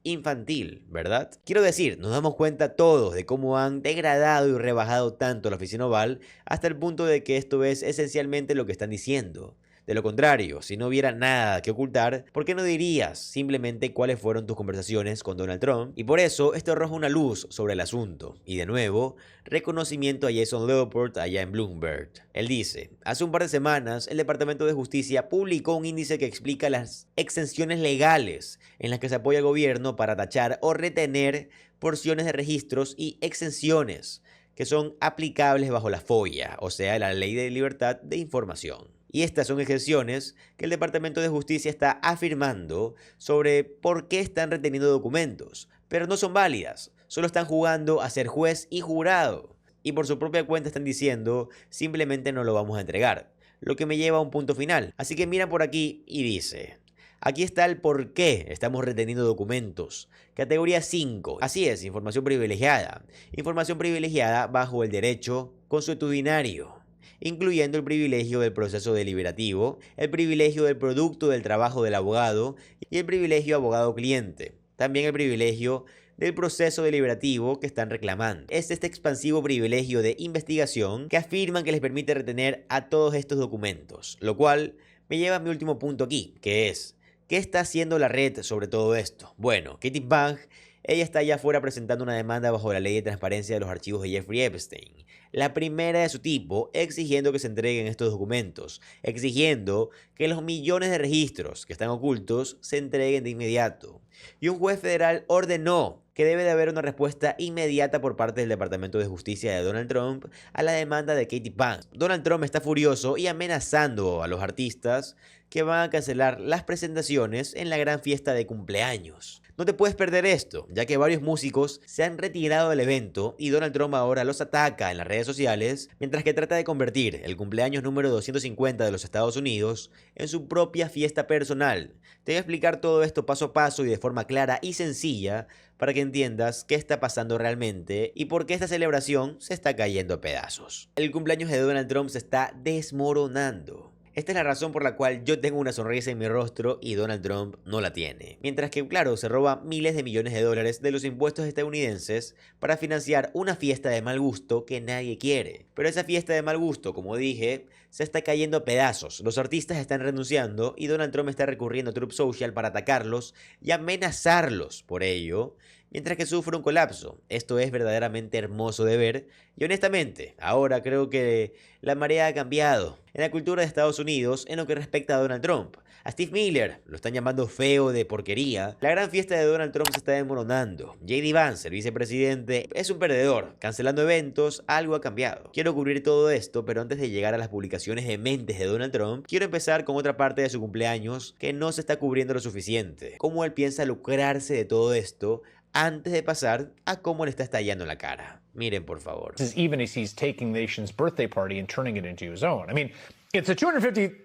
infantil, ¿verdad? Quiero decir, nos damos cuenta todos de cómo han degradado y rebajado tanto la oficina oval hasta el punto de que esto es esencialmente lo que están diciendo. De lo contrario, si no hubiera nada que ocultar, ¿por qué no dirías simplemente cuáles fueron tus conversaciones con Donald Trump? Y por eso esto arroja una luz sobre el asunto. Y de nuevo, reconocimiento a Jason Leopold allá en Bloomberg. Él dice, hace un par de semanas el Departamento de Justicia publicó un índice que explica las exenciones legales en las que se apoya el gobierno para tachar o retener porciones de registros y exenciones que son aplicables bajo la FOIA, o sea, la Ley de Libertad de Información. Y estas son excepciones que el Departamento de Justicia está afirmando sobre por qué están reteniendo documentos, pero no son válidas, solo están jugando a ser juez y jurado. Y por su propia cuenta están diciendo, simplemente no lo vamos a entregar, lo que me lleva a un punto final. Así que mira por aquí y dice, aquí está el por qué estamos reteniendo documentos. Categoría 5, así es, información privilegiada. Información privilegiada bajo el derecho consuetudinario, incluyendo el privilegio del proceso deliberativo, el privilegio del producto del trabajo del abogado y el privilegio abogado-cliente. También el privilegio del proceso deliberativo que están reclamando. Es este expansivo privilegio de investigación que afirman que les permite retener a todos estos documentos, lo cual me lleva a mi último punto aquí, que es, ¿qué está haciendo la red sobre todo esto? Bueno, Katie Pang, ella está allá afuera presentando una demanda bajo la ley de transparencia de los archivos de Jeffrey Epstein. La primera de su tipo, exigiendo que se entreguen estos documentos, exigiendo que los millones de registros que están ocultos se entreguen de inmediato. Y un juez federal ordenó que debe de haber una respuesta inmediata por parte del Departamento de Justicia de Donald Trump a la demanda de Katie Pang. Donald Trump está furioso y amenazando a los artistas que van a cancelar las presentaciones en la gran fiesta de cumpleaños. No te puedes perder esto, ya que varios músicos se han retirado del evento y Donald Trump ahora los ataca en las redes sociales, mientras que trata de convertir el cumpleaños número 250 de los Estados Unidos en su propia fiesta personal. Te voy a explicar todo esto paso a paso y de forma clara y sencilla para que entiendas qué está pasando realmente y por qué esta celebración se está cayendo a pedazos. El cumpleaños de Donald Trump se está desmoronando. Esta es la razón por la cual yo tengo una sonrisa en mi rostro y Donald Trump no la tiene. Mientras que, claro, se roba miles de millones de dólares de los impuestos estadounidenses para financiar una fiesta de mal gusto que nadie quiere. Pero esa fiesta de mal gusto, como dije, se está cayendo a pedazos. Los artistas están renunciando y Donald Trump está recurriendo a Truth Social para atacarlos y amenazarlos por ello, mientras que sufre un colapso. Esto es verdaderamente hermoso de ver y honestamente, ahora creo que la marea ha cambiado en la cultura de Estados Unidos en lo que respecta a Donald Trump. A Steve Miller lo están llamando feo de porquería. La gran fiesta de Donald Trump se está desmoronando. J.D. Vance, el vicepresidente, es un perdedor. Cancelando eventos, algo ha cambiado. Quiero cubrir todo esto, pero antes de llegar a las publicaciones dementes de Donald Trump, quiero empezar con otra parte de su cumpleaños que no se está cubriendo lo suficiente. Cómo él piensa lucrarse de todo esto antes de pasar a cómo le está estallando la cara. Miren, por favor.
Even as he's taking the nation's birthday party and turning it into his own. I mean, it's the 250th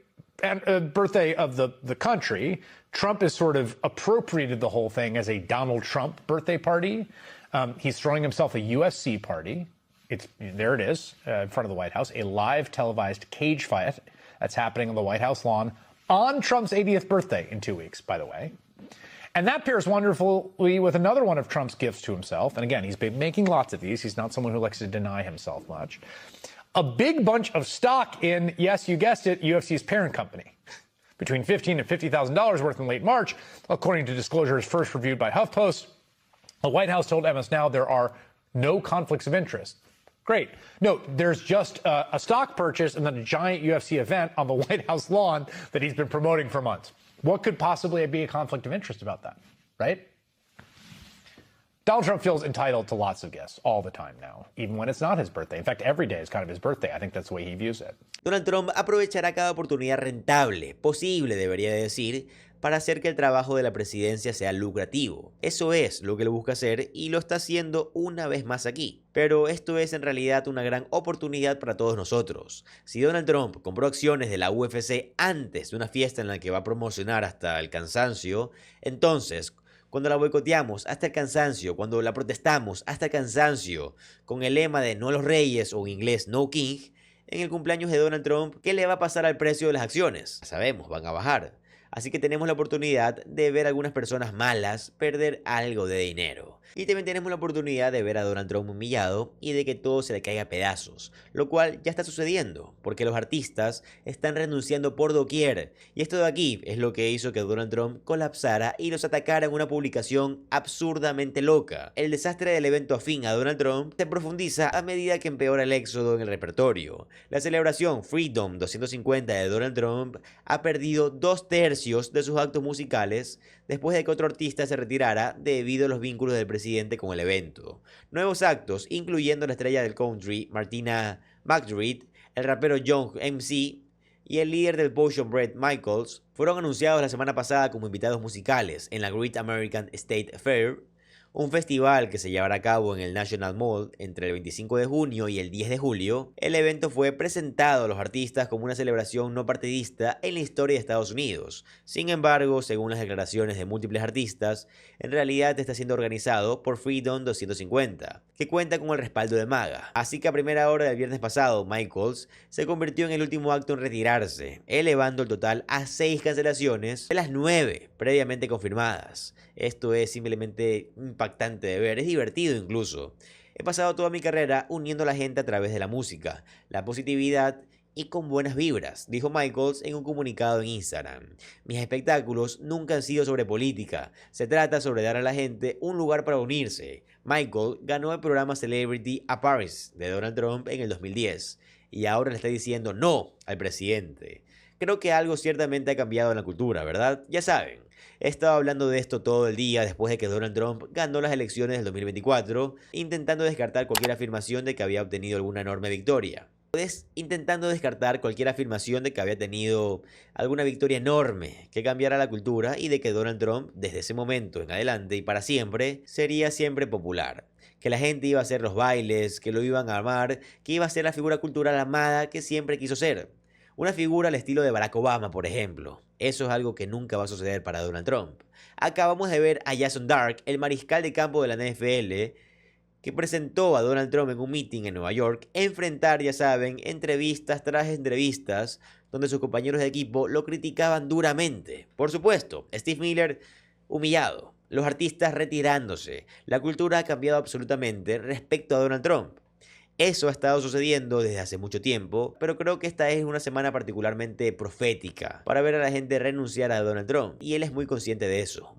birthday of the country. Trump has sort of appropriated the whole thing as a Donald Trump birthday party. He's throwing himself a UFC party. There it is, in front of the White House, a live televised cage fight that's happening on the White House lawn on Trump's 80th birthday in 2 weeks, by the way. And that pairs wonderfully with another one of Trump's gifts to himself. And again, he's been making lots of these. He's not someone who likes to deny himself much. A big bunch of stock in, yes, you guessed it, UFC's parent company. Between $15,000 and $50,000 worth in late March, according to disclosures first reviewed by HuffPost. The White House told MS Now there are no conflicts of interest. Great. No, there's just a stock purchase and then a giant UFC event on the White House lawn that he's been promoting for months. What could possibly be a conflict of interest about that, right? Donald Trump feels entitled to lots of gifts all the time now, even when it's not his birthday. In fact, every day is kind of his birthday. I think that's the way he views it.
Donald Trump aprovechará cada oportunidad rentable, posible debería decir, para hacer que el trabajo de la presidencia sea lucrativo. Eso es lo que él busca hacer y lo está haciendo una vez más aquí. Pero esto es en realidad una gran oportunidad para todos nosotros. Si Donald Trump compró acciones de la UFC antes de una fiesta en la que va a promocionar hasta el cansancio, entonces, cuando la boicoteamos hasta el cansancio, cuando la protestamos hasta el cansancio, con el lema de no a los reyes o en inglés no king, en el cumpleaños de Donald Trump, ¿qué le va a pasar al precio de las acciones? Sabemos, van a bajar. Así que tenemos la oportunidad de ver a algunas personas malas perder algo de dinero. Y también tenemos la oportunidad de ver a Donald Trump humillado y de que todo se le caiga a pedazos. Lo cual ya está sucediendo, porque los artistas están renunciando por doquier. Y esto de aquí es lo que hizo que Donald Trump colapsara y los atacara en una publicación absurdamente loca. El desastre del evento afín a Donald Trump se profundiza a medida que empeora el éxodo en el repertorio. La celebración Freedom 250 de Donald Trump ha perdido 2/3 de sus actos musicales después de que otro artista se retirara debido a los vínculos del presidente con el evento. Nuevos actos, incluyendo la estrella del country Martina McDreed, el rapero John MC y el líder del Potion Bread Michaels, fueron anunciados la semana pasada como invitados musicales en la Great American State Fair, un festival que se llevará a cabo en el National Mall entre el 25 de junio y el 10 de julio. El evento fue presentado a los artistas como una celebración no partidista en la historia de Estados Unidos. Sin embargo, según las declaraciones de múltiples artistas, en realidad está siendo organizado por Freedom 250, que cuenta con el respaldo de MAGA. Así que a primera hora del viernes pasado, Michaels se convirtió en el último acto en retirarse, elevando el total a 6 cancelaciones de las 9 previamente confirmadas. Esto es simplemente impactante de ver, es divertido incluso. He pasado toda mi carrera uniendo a la gente a través de la música, la positividad y con buenas vibras, dijo Michaels en un comunicado en Instagram. Mis espectáculos nunca han sido sobre política, se trata sobre dar a la gente un lugar para unirse. Michael ganó el programa Celebrity Appearance de Donald Trump en el 2010 y ahora le está diciendo no al presidente. Creo que algo ciertamente ha cambiado en la cultura, ¿verdad? Ya saben. He estado hablando de esto todo el día después de que Donald Trump ganó las elecciones del 2024, intentando descartar cualquier afirmación de que había obtenido alguna enorme victoria. Intentando descartar cualquier afirmación de que había tenido alguna victoria enorme que cambiara la cultura y de que Donald Trump, desde ese momento en adelante y para siempre, sería siempre popular. Que la gente iba a hacer los bailes, que lo iban a amar, que iba a ser la figura cultural amada que siempre quiso ser. Una figura al estilo de Barack Obama, por ejemplo. Eso es algo que nunca va a suceder para Donald Trump. Acabamos de ver a Jason Dark, el mariscal de campo de la NFL, que presentó a Donald Trump en un meeting en Nueva York, enfrentar, ya saben, entrevistas tras entrevistas, donde sus compañeros de equipo lo criticaban duramente. Por supuesto, Steve Miller humillado, los artistas retirándose. La cultura ha cambiado absolutamente respecto a Donald Trump. Eso ha estado sucediendo desde hace mucho tiempo, pero creo que esta es una semana particularmente profética para ver a la gente renunciar a Donald Trump. Y él es muy consciente de eso,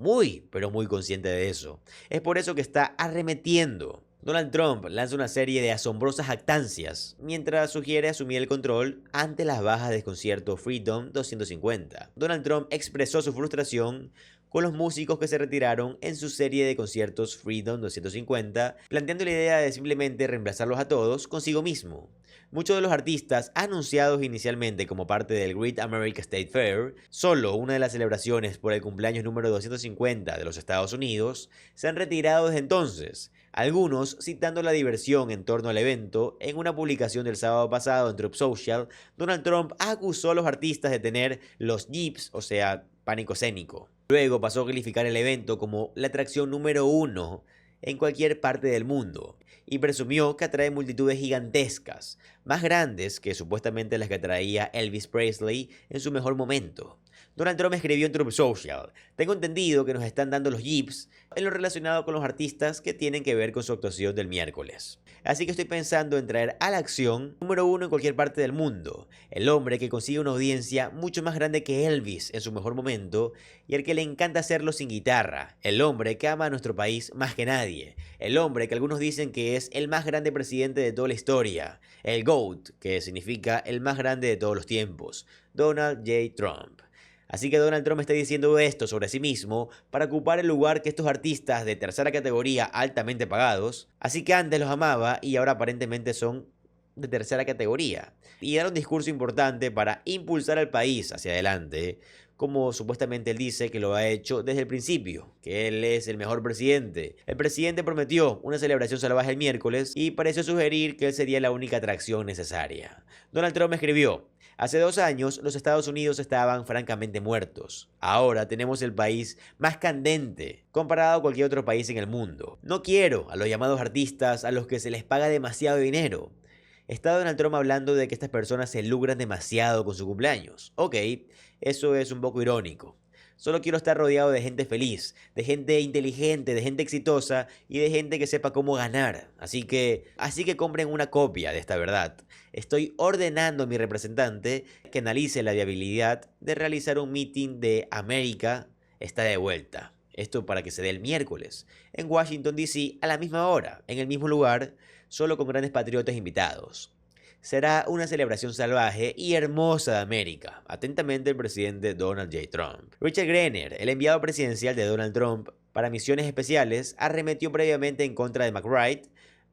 pero muy consciente de eso. Es por eso que está arremetiendo Donald Trump lanza una serie de asombrosas jactancias mientras sugiere asumir el control ante las bajas del concierto Freedom 250. Donald Trump expresó su frustración con los músicos que se retiraron en su serie de conciertos Freedom 250, planteando la idea de simplemente reemplazarlos a todos consigo mismo. Muchos de los artistas anunciados inicialmente como parte del Great America State Fair, solo una de las celebraciones por el cumpleaños número 250 de los Estados Unidos, se han retirado desde entonces. Algunos citando la diversión en torno al evento. En una publicación del sábado pasado en Truth Social, Donald Trump acusó a los artistas de tener los Jeeps, o sea, pánico escénico. Luego pasó a calificar el evento como la atracción número 1 en cualquier parte del mundo y presumió que atrae multitudes gigantescas, más grandes que supuestamente las que atraía Elvis Presley en su mejor momento. Donald Trump escribió en Truth Social: tengo entendido que nos están dando los Jeeps en lo relacionado con los artistas que tienen que ver con su actuación del miércoles. Así que estoy pensando en traer a la acción número 1 en cualquier parte del mundo, el hombre que consigue una audiencia mucho más grande que Elvis en su mejor momento y al que le encanta hacerlo sin guitarra, el hombre que ama a nuestro país más que nadie, el hombre que algunos dicen que es el más grande presidente de toda la historia, el GOAT, que significa el más grande de todos los tiempos, Donald J. Trump. Así que Donald Trump está diciendo esto sobre sí mismo para ocupar el lugar que estos artistas de tercera categoría altamente pagados, así que antes los amaba y ahora aparentemente son de tercera categoría, y dar un discurso importante para impulsar al país hacia adelante, como supuestamente él dice que lo ha hecho desde el principio, que él es el mejor presidente. El presidente prometió una celebración salvaje el miércoles y pareció sugerir que él sería la única atracción necesaria. Donald Trump escribió: hace 2 años los Estados Unidos estaban francamente muertos. Ahora tenemos el país más candente comparado a cualquier otro país en el mundo. No quiero a los llamados artistas a los que se les paga demasiado dinero. Está Donald Trump hablando de que estas personas se lucran demasiado con su cumpleaños. Ok, eso es un poco irónico. Solo quiero estar rodeado de gente feliz, de gente inteligente, de gente exitosa y de gente que sepa cómo ganar. Así que compren una copia de esta verdad. Estoy ordenando a mi representante que analice la viabilidad de realizar un meeting de América está de vuelta. Esto para que se dé el miércoles, en Washington, D.C., a la misma hora, en el mismo lugar, solo con grandes patriotas invitados. Será una celebración salvaje y hermosa de América. Atentamente, el presidente Donald J. Trump. Richard Greiner, el enviado presidencial de Donald Trump para misiones especiales, arremetió previamente en contra de McBride,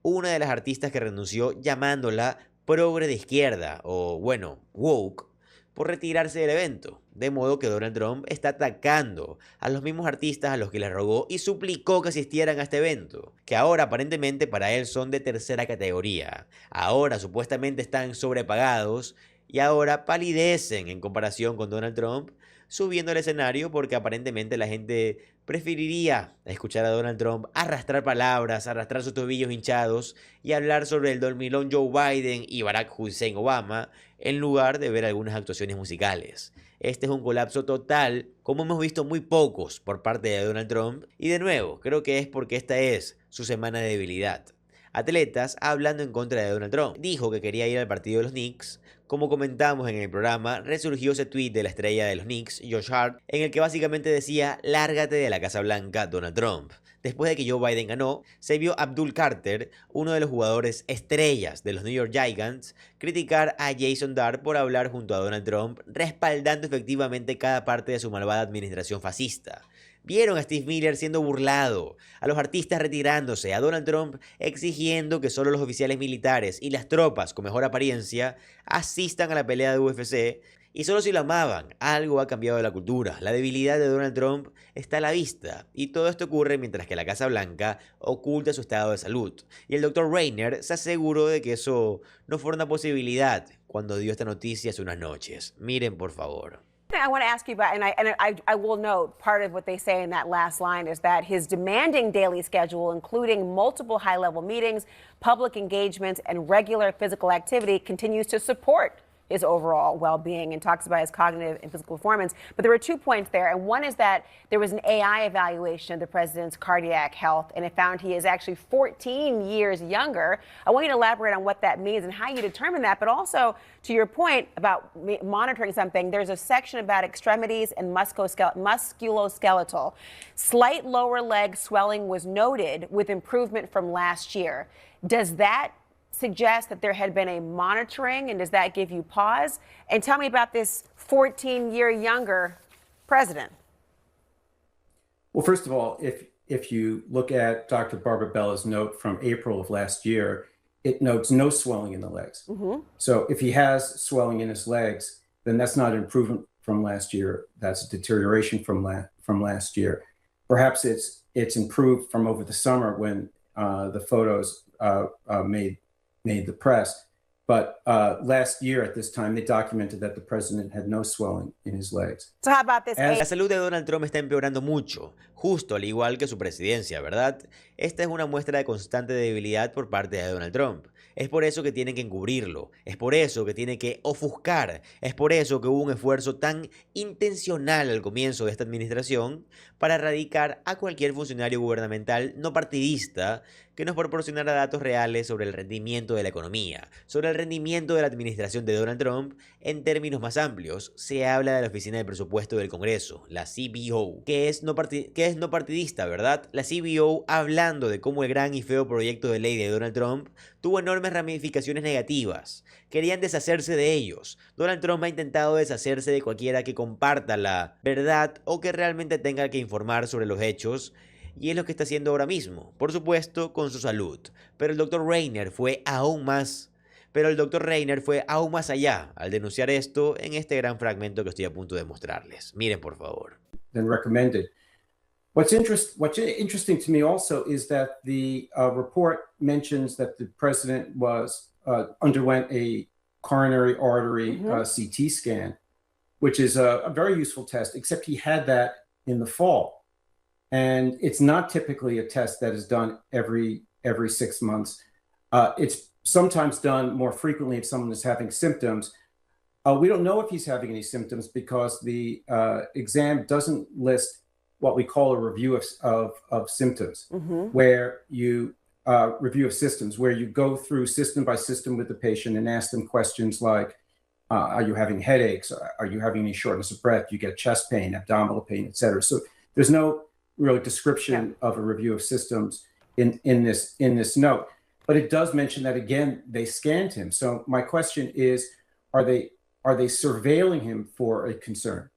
una de las artistas que renunció llamándola progre de izquierda, o bueno, woke, por retirarse del evento. De modo que Donald Trump está atacando a los mismos artistas a los que le rogó y suplicó que asistieran a este evento, que ahora aparentemente para él son de tercera categoría. Ahora supuestamente están sobrepagados y ahora palidecen en comparación con Donald Trump subiendo al escenario, porque aparentemente la gente preferiría escuchar a Donald Trump arrastrar palabras, arrastrar sus tobillos hinchados y hablar sobre el dormilón Joe Biden y Barack Hussein Obama en lugar de ver algunas actuaciones musicales. Este es un colapso total, como hemos visto muy pocos por parte de Donald Trump, y de nuevo, creo que es porque esta es su semana de debilidad. Atletas hablando en contra de Donald Trump. Dijo que quería ir al partido de los Knicks. Como comentamos en el programa, resurgió ese tweet de la estrella de los Knicks, Josh Hart, en el que básicamente decía: lárgate de la Casa Blanca, Donald Trump. Después de que Joe Biden ganó, se vio Abdul Carter, uno de los jugadores estrellas de los New York Giants, criticar a Jason Dart por hablar junto a Donald Trump, respaldando efectivamente cada parte de su malvada administración fascista. Vieron a Steve Miller siendo burlado, a los artistas retirándose, a Donald Trump exigiendo que solo los oficiales militares y las tropas con mejor apariencia asistan a la pelea de UFC, y solo si lo amaban. Algo ha cambiado de la cultura. La debilidad de Donald Trump está a la vista, y todo esto ocurre mientras que la Casa Blanca oculta su estado de salud. Y el Dr. Reiner se aseguró de que eso no fuera una posibilidad cuando dio esta noticia hace unas noches. Miren, por favor.
I want to ask you about, and I will note, part of what they say in that last line is that his demanding daily schedule, including multiple high-level meetings, public engagements, and regular physical activity, continues to support his overall well-being and talks about his cognitive and physical performance. But there were 2 points there. And one is that there was an AI evaluation of the president's cardiac health, and it found he is actually 14 years younger. I want you to elaborate on what that means and how you determine that. But also, to your point about monitoring something, there's a section about extremities and musculoskeletal. Slight lower leg swelling was noted with improvement from last year. Does that suggest that there had been a monitoring, and does that give you pause? And tell me about this 14-year younger president.
Well, first of all, if you look at Dr. Barbara Bella's note from April of last year, it notes no swelling in the legs. So if he has swelling in his legs, then that's not an improvement from last year. That's a deterioration from last year. Perhaps it's improved from over the summer when the photos made the press. But last year at this time, they documented that the president had no swelling in his legs.
So how about this?
La salud de Donald Trump está empeorando mucho, justo al igual que su presidencia, ¿verdad? Esta es una muestra de constante debilidad por parte de Donald Trump. Es por eso que tienen que encubrirlo, es por eso que tiene que ofuscar, es por eso que hubo un esfuerzo tan intencional al comienzo de esta administración para erradicar a cualquier funcionario gubernamental no partidista que nos proporcionara datos reales sobre el rendimiento de la economía, sobre el rendimiento de la administración de Donald Trump. En términos más amplios, se habla de la Oficina de Presupuesto del Congreso, la CBO, que es no partidista, ¿verdad? La CBO hablando de cómo el gran y feo proyecto de ley de Donald Trump tuvo enormes ramificaciones negativas. Querían deshacerse de ellos. Donald Trump ha intentado deshacerse de cualquiera que comparta la verdad o que realmente tenga que informar sobre los hechos, y es lo que está haciendo ahora mismo, por supuesto con su salud. Pero el Dr. Reiner fue aún más allá al denunciar esto en este gran fragmento que estoy a punto de mostrarles. Miren, por favor.
Than recommended. What's interesting to me also is that the report mentions that the president underwent a coronary artery CT scan, which is a very useful test, except he had that in the fall. And it's not typically a test that is done every 6 months. It's sometimes done more frequently if someone is having symptoms. We don't know if he's having any symptoms because the exam doesn't list what we call a review of symptoms, where you review of systems, where you go through system by system with the patient and ask them questions like, are you having headaches? Are you having any shortness of breath? You get chest pain, abdominal pain, et cetera. So there's no real description of a review of systems in this note. But it does mention that, again, they scanned him. So my question is, are they surveilling him for a concern?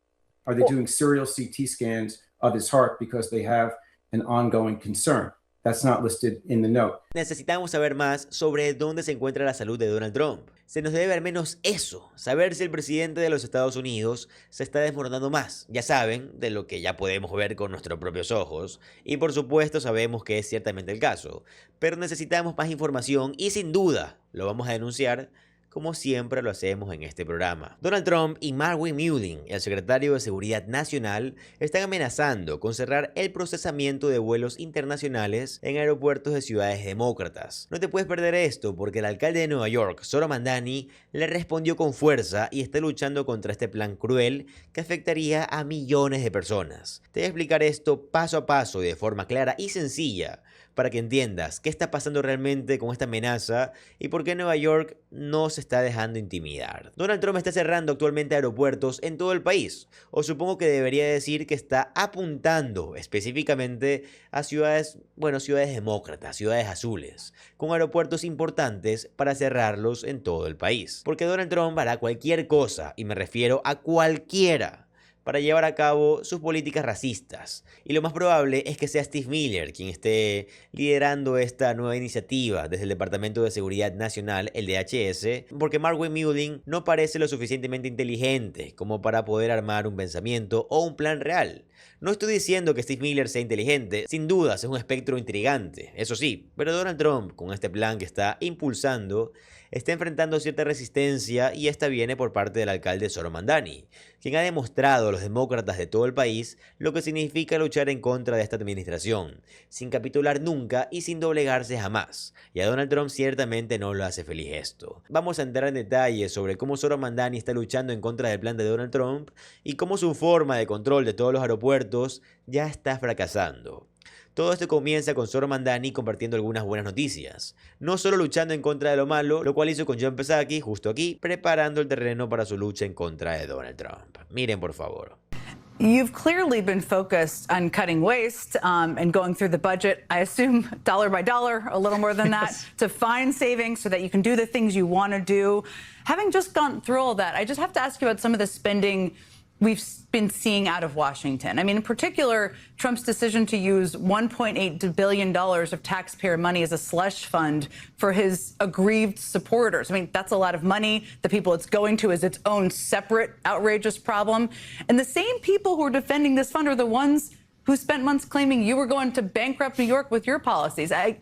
Are they doing serial CT scans of his heart because they have an ongoing concern? That's not listed in the note.
Necesitamos saber más sobre dónde se encuentra la salud de Donald Trump. Se nos debe al menos eso, saber si el presidente de los Estados Unidos se está desmoronando más. Ya saben, de lo que ya podemos ver con nuestros propios ojos. Y por supuesto sabemos que es ciertamente el caso. Pero necesitamos más información y sin duda lo vamos a denunciar, como siempre lo hacemos en este programa. Donald Trump y Marvin Mullin, el secretario de Seguridad Nacional, están amenazando con cerrar el procesamiento de vuelos internacionales en aeropuertos de ciudades demócratas. No te puedes perder esto porque el alcalde de Nueva York, Zohran Mamdani, le respondió con fuerza y está luchando contra este plan cruel que afectaría a millones de personas. Te voy a explicar esto paso a paso y de forma clara y sencilla, para que entiendas qué está pasando realmente con esta amenaza y por qué Nueva York no se está dejando intimidar. Donald Trump está cerrando actualmente aeropuertos en todo el país, o supongo que debería decir que está apuntando específicamente a ciudades demócratas, ciudades azules, con aeropuertos importantes para cerrarlos en todo el país. Porque Donald Trump hará cualquier cosa, y me refiero a cualquiera, para llevar a cabo sus políticas racistas. Y lo más probable es que sea Steve Miller quien esté liderando esta nueva iniciativa desde el Departamento de Seguridad Nacional, el DHS, porque Marvin Mullin no parece lo suficientemente inteligente como para poder armar un pensamiento o un plan real. No estoy diciendo que Steve Miller sea inteligente, sin dudas es un espectro intrigante, eso sí, pero Donald Trump, con este plan que está impulsando, está enfrentando cierta resistencia y esta viene por parte del alcalde Zohran Mamdani, quien ha demostrado a los demócratas de todo el país lo que significa luchar en contra de esta administración, sin capitular nunca y sin doblegarse jamás, y a Donald Trump ciertamente no lo hace feliz esto. Vamos a entrar en detalles sobre cómo Zohran Mamdani está luchando en contra del plan de Donald Trump y cómo su forma de control de todos los aeropuertos ya está fracasando. Todo esto comienza con Zohran Mamdani compartiendo algunas buenas noticias, no solo luchando en contra de lo malo, lo cual hizo con Jen Psaki justo aquí, preparando el terreno para su lucha en contra de Donald Trump. Miren por favor.
You've clearly been focused on cutting waste and going through the budget, I assume dollar by dollar, a little more than that, to find savings so that you can do the things you want to do. Having just gone through all that, I just have to ask you about some of the spending we've been seeing out of Washington. I mean, in particular, Trump's decision to use $1.8 billion of taxpayer money as a slush fund for his aggrieved supporters. I mean, that's a lot of money. The people it's going to is its own separate outrageous problem. And the same people who are defending this fund are the ones who spent months claiming you were going to bankrupt New York with your policies. I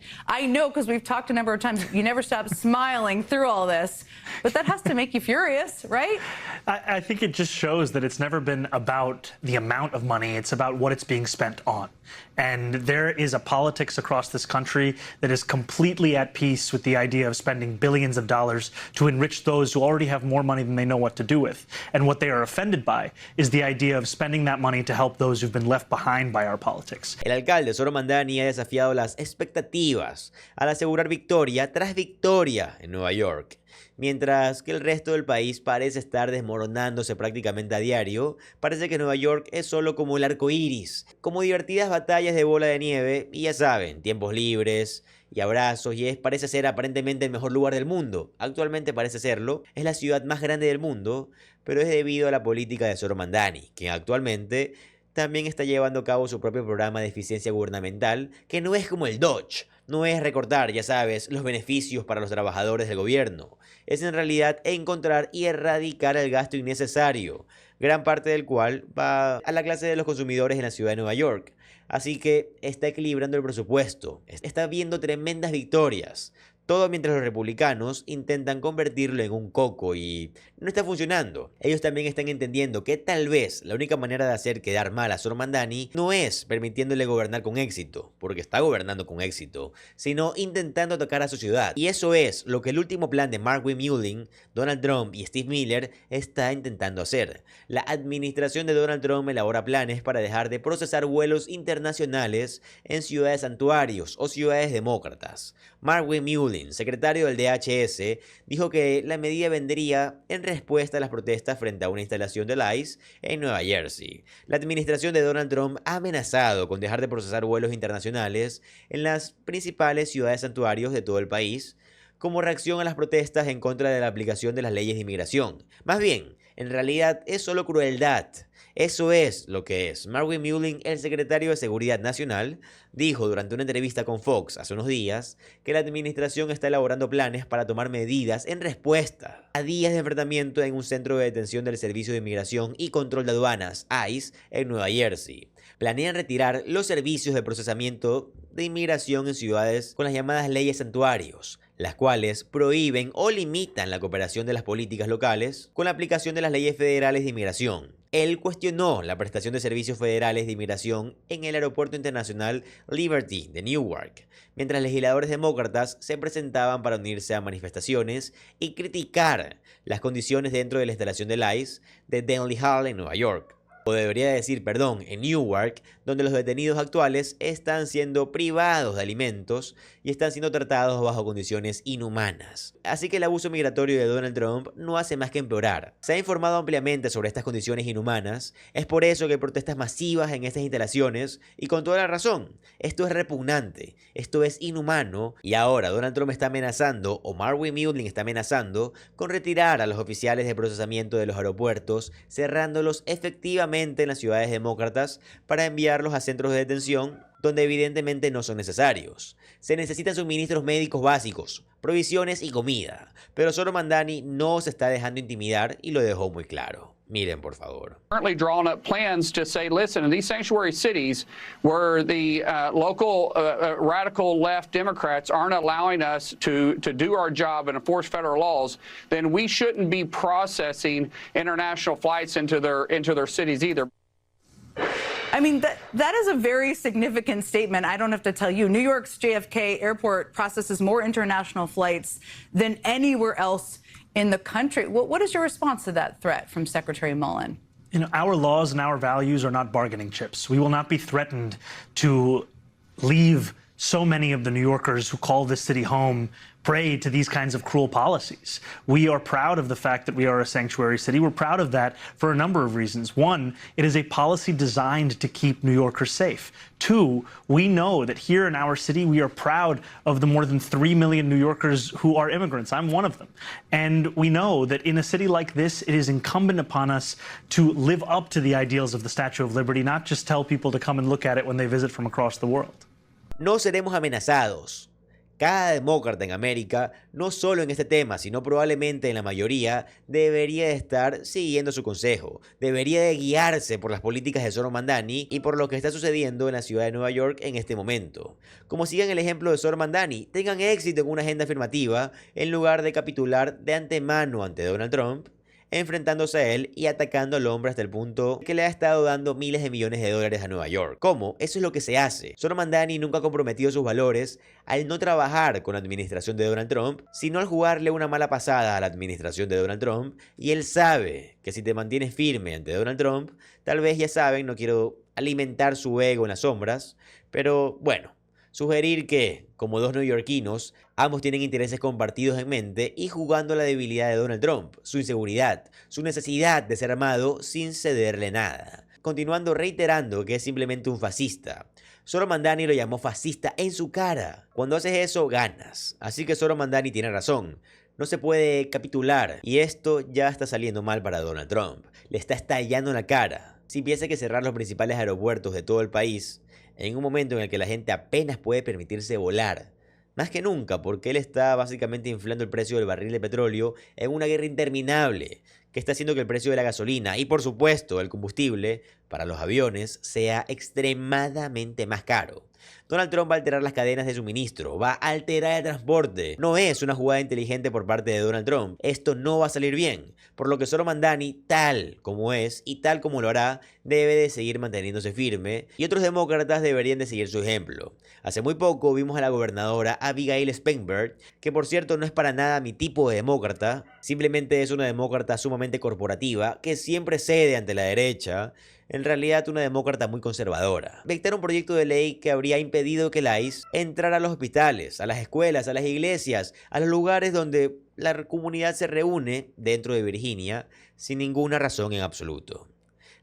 know, because we've talked a number of times, you never stop smiling through all this, but that has to make you furious, right?
I think it just shows that it's never been about the amount of money, it's about what it's being spent on. And there is a politics across this country that is completely at peace with the idea of spending billions of dollars to enrich those who already have more money than they know what to do with. And what they are offended by is the idea of spending that money to help those who've been left behind by our politics.
El alcalde Zohran Mamdani ha desafiado las expectativas al asegurar victoria tras victoria en Nueva York. Mientras que el resto del país parece estar desmoronándose prácticamente a diario, parece que Nueva York es solo como el arco iris, como divertidas batallas de bola de nieve y ya saben, tiempos libres y abrazos y parece ser aparentemente el mejor lugar del mundo. Actualmente parece serlo, es la ciudad más grande del mundo, pero es debido a la política de Zohran Mamdani, quien actualmente también está llevando a cabo su propio programa de eficiencia gubernamental, que no es como el Dodge, no es recortar, ya sabes, los beneficios para los trabajadores del gobierno, es en realidad encontrar y erradicar el gasto innecesario, gran parte del cual va a la clase de los consumidores en la ciudad de Nueva York. Así que está equilibrando el presupuesto, está viendo tremendas victorias. Todo mientras los republicanos intentan convertirlo en un coco y no está funcionando. Ellos también están entendiendo que tal vez la única manera de hacer quedar mal a Zohran Mamdani no es permitiéndole gobernar con éxito, porque está gobernando con éxito, sino intentando atacar a su ciudad. Y eso es lo que el último plan de Markwin Mullin, Donald Trump y Steve Miller está intentando hacer. La administración de Donald Trump elabora planes para dejar de procesar vuelos internacionales en ciudades santuarios o ciudades demócratas. Markwin Mullin, secretario del DHS, dijo que la medida vendría en respuesta a las protestas frente a una instalación del ICE en Nueva Jersey. La administración de Donald Trump ha amenazado con dejar de procesar vuelos internacionales en las principales ciudades santuarios de todo el país, como reacción a las protestas en contra de la aplicación de las leyes de inmigración. Más bien, en realidad es solo crueldad. Eso es lo que es. Markwin Mullin, el secretario de Seguridad Nacional, dijo durante una entrevista con Fox hace unos días que la administración está elaborando planes para tomar medidas en respuesta a días de enfrentamiento en un centro de detención del Servicio de Inmigración y Control de Aduanas, ICE, en Nueva Jersey. Planean retirar los servicios de procesamiento de inmigración en ciudades con las llamadas leyes santuarios, las cuales prohíben o limitan la cooperación de las políticas locales con la aplicación de las leyes federales de inmigración. Él cuestionó la prestación de servicios federales de inmigración en el aeropuerto internacional Liberty de Newark, mientras legisladores demócratas se presentaban para unirse a manifestaciones y criticar las condiciones dentro de la instalación del ICE de Denley Hall en Nueva York. O debería decir, perdón, en Newark, donde los detenidos actuales están siendo privados de alimentos y están siendo tratados bajo condiciones inhumanas. Así que el abuso migratorio de Donald Trump no hace más que empeorar. Se ha informado ampliamente sobre estas condiciones inhumanas, es por eso que hay protestas masivas en estas instalaciones y con toda la razón. Esto es repugnante, esto es inhumano y ahora Donald Trump está amenazando, o Markwin Mullin está amenazando, con retirar a los oficiales de procesamiento de los aeropuertos, cerrándolos efectivamente en las ciudades demócratas para enviarlos a centros de detención donde evidentemente no son necesarios. Se necesitan suministros médicos básicos, provisiones y comida, pero Zohran Mamdani no se está dejando intimidar y lo dejó muy claro. Miren, por favor.
Currently drawing up plans to say, listen, in these sanctuary cities where the local radical left Democrats aren't allowing us to do our job and enforce federal laws, then we shouldn't be processing international flights into their cities either.
I mean, that is a very significant statement. I don't have to tell you. New York's JFK airport processes more international flights than anywhere else in the country. What is your response to that threat from Secretary Mullen?
You know, our laws and our values are not bargaining chips. We will not be threatened to leave so many of the New Yorkers who call this city home prey to these kinds of cruel policies. We are proud of the fact that we are a sanctuary city. We're proud of that for a number of reasons. One, it is a policy designed to keep New Yorkers safe. Two, we know that here in our city, we are proud of the more than 3 million New Yorkers who are immigrants. I'm one of them. And we know that in a city like this, it is incumbent upon us to live up to the ideals of the Statue of Liberty, not just tell people to come and look at it when they visit from across the world.
No seremos amenazados. Cada demócrata en América, no solo en este tema, sino probablemente en la mayoría, debería de estar siguiendo su consejo. Debería de guiarse por las políticas de Zohran Mamdani y por lo que está sucediendo en la ciudad de Nueva York en este momento. Como sigan el ejemplo de Zohran Mamdani, tengan éxito en una agenda afirmativa en lugar de capitular de antemano ante Donald Trump, enfrentándose a él y atacando al hombre hasta el punto que le ha estado dando miles de millones de dólares a Nueva York. ¿Cómo? Eso es lo que se hace. Zohran Mamdani nunca ha comprometido sus valores al no trabajar con la administración de Donald Trump, sino al jugarle una mala pasada a la administración de Donald Trump, y él sabe que si te mantienes firme ante Donald Trump, tal vez ya saben, no quiero alimentar su ego en las sombras, pero bueno, sugerir que, como dos neoyorquinos, ambos tienen intereses compartidos en mente y jugando a la debilidad de Donald Trump, su inseguridad, su necesidad de ser amado sin cederle nada. Continuando reiterando que es simplemente un fascista. Zohran Mamdani lo llamó fascista en su cara. Cuando haces eso, ganas. Así que Zohran Mamdani tiene razón. No se puede capitular. Y esto ya está saliendo mal para Donald Trump. Le está estallando en la cara. Si piensa que cerrar los principales aeropuertos de todo el país, en un momento en el que la gente apenas puede permitirse volar, más que nunca, porque él está básicamente inflando el precio del barril de petróleo en una guerra interminable que está haciendo que el precio de la gasolina y por supuesto el combustible para los aviones sea extremadamente más caro. Donald Trump va a alterar las cadenas de suministro, va a alterar el transporte. No es una jugada inteligente por parte de Donald Trump. Esto no va a salir bien. Por lo que Zohran Mamdani, tal como es y tal como lo hará, debe de seguir manteniéndose firme y otros demócratas deberían de seguir su ejemplo. Hace muy poco vimos a la gobernadora Abigail Spanberg, que por cierto no es para nada mi tipo de demócrata, simplemente es una demócrata sumamente corporativa que siempre cede ante la derecha. En realidad una demócrata muy conservadora. Dictar un proyecto de ley que habría impedido que el ICE entrara a los hospitales, a las escuelas, a las iglesias, a los lugares donde la comunidad se reúne dentro de Virginia sin ninguna razón en absoluto.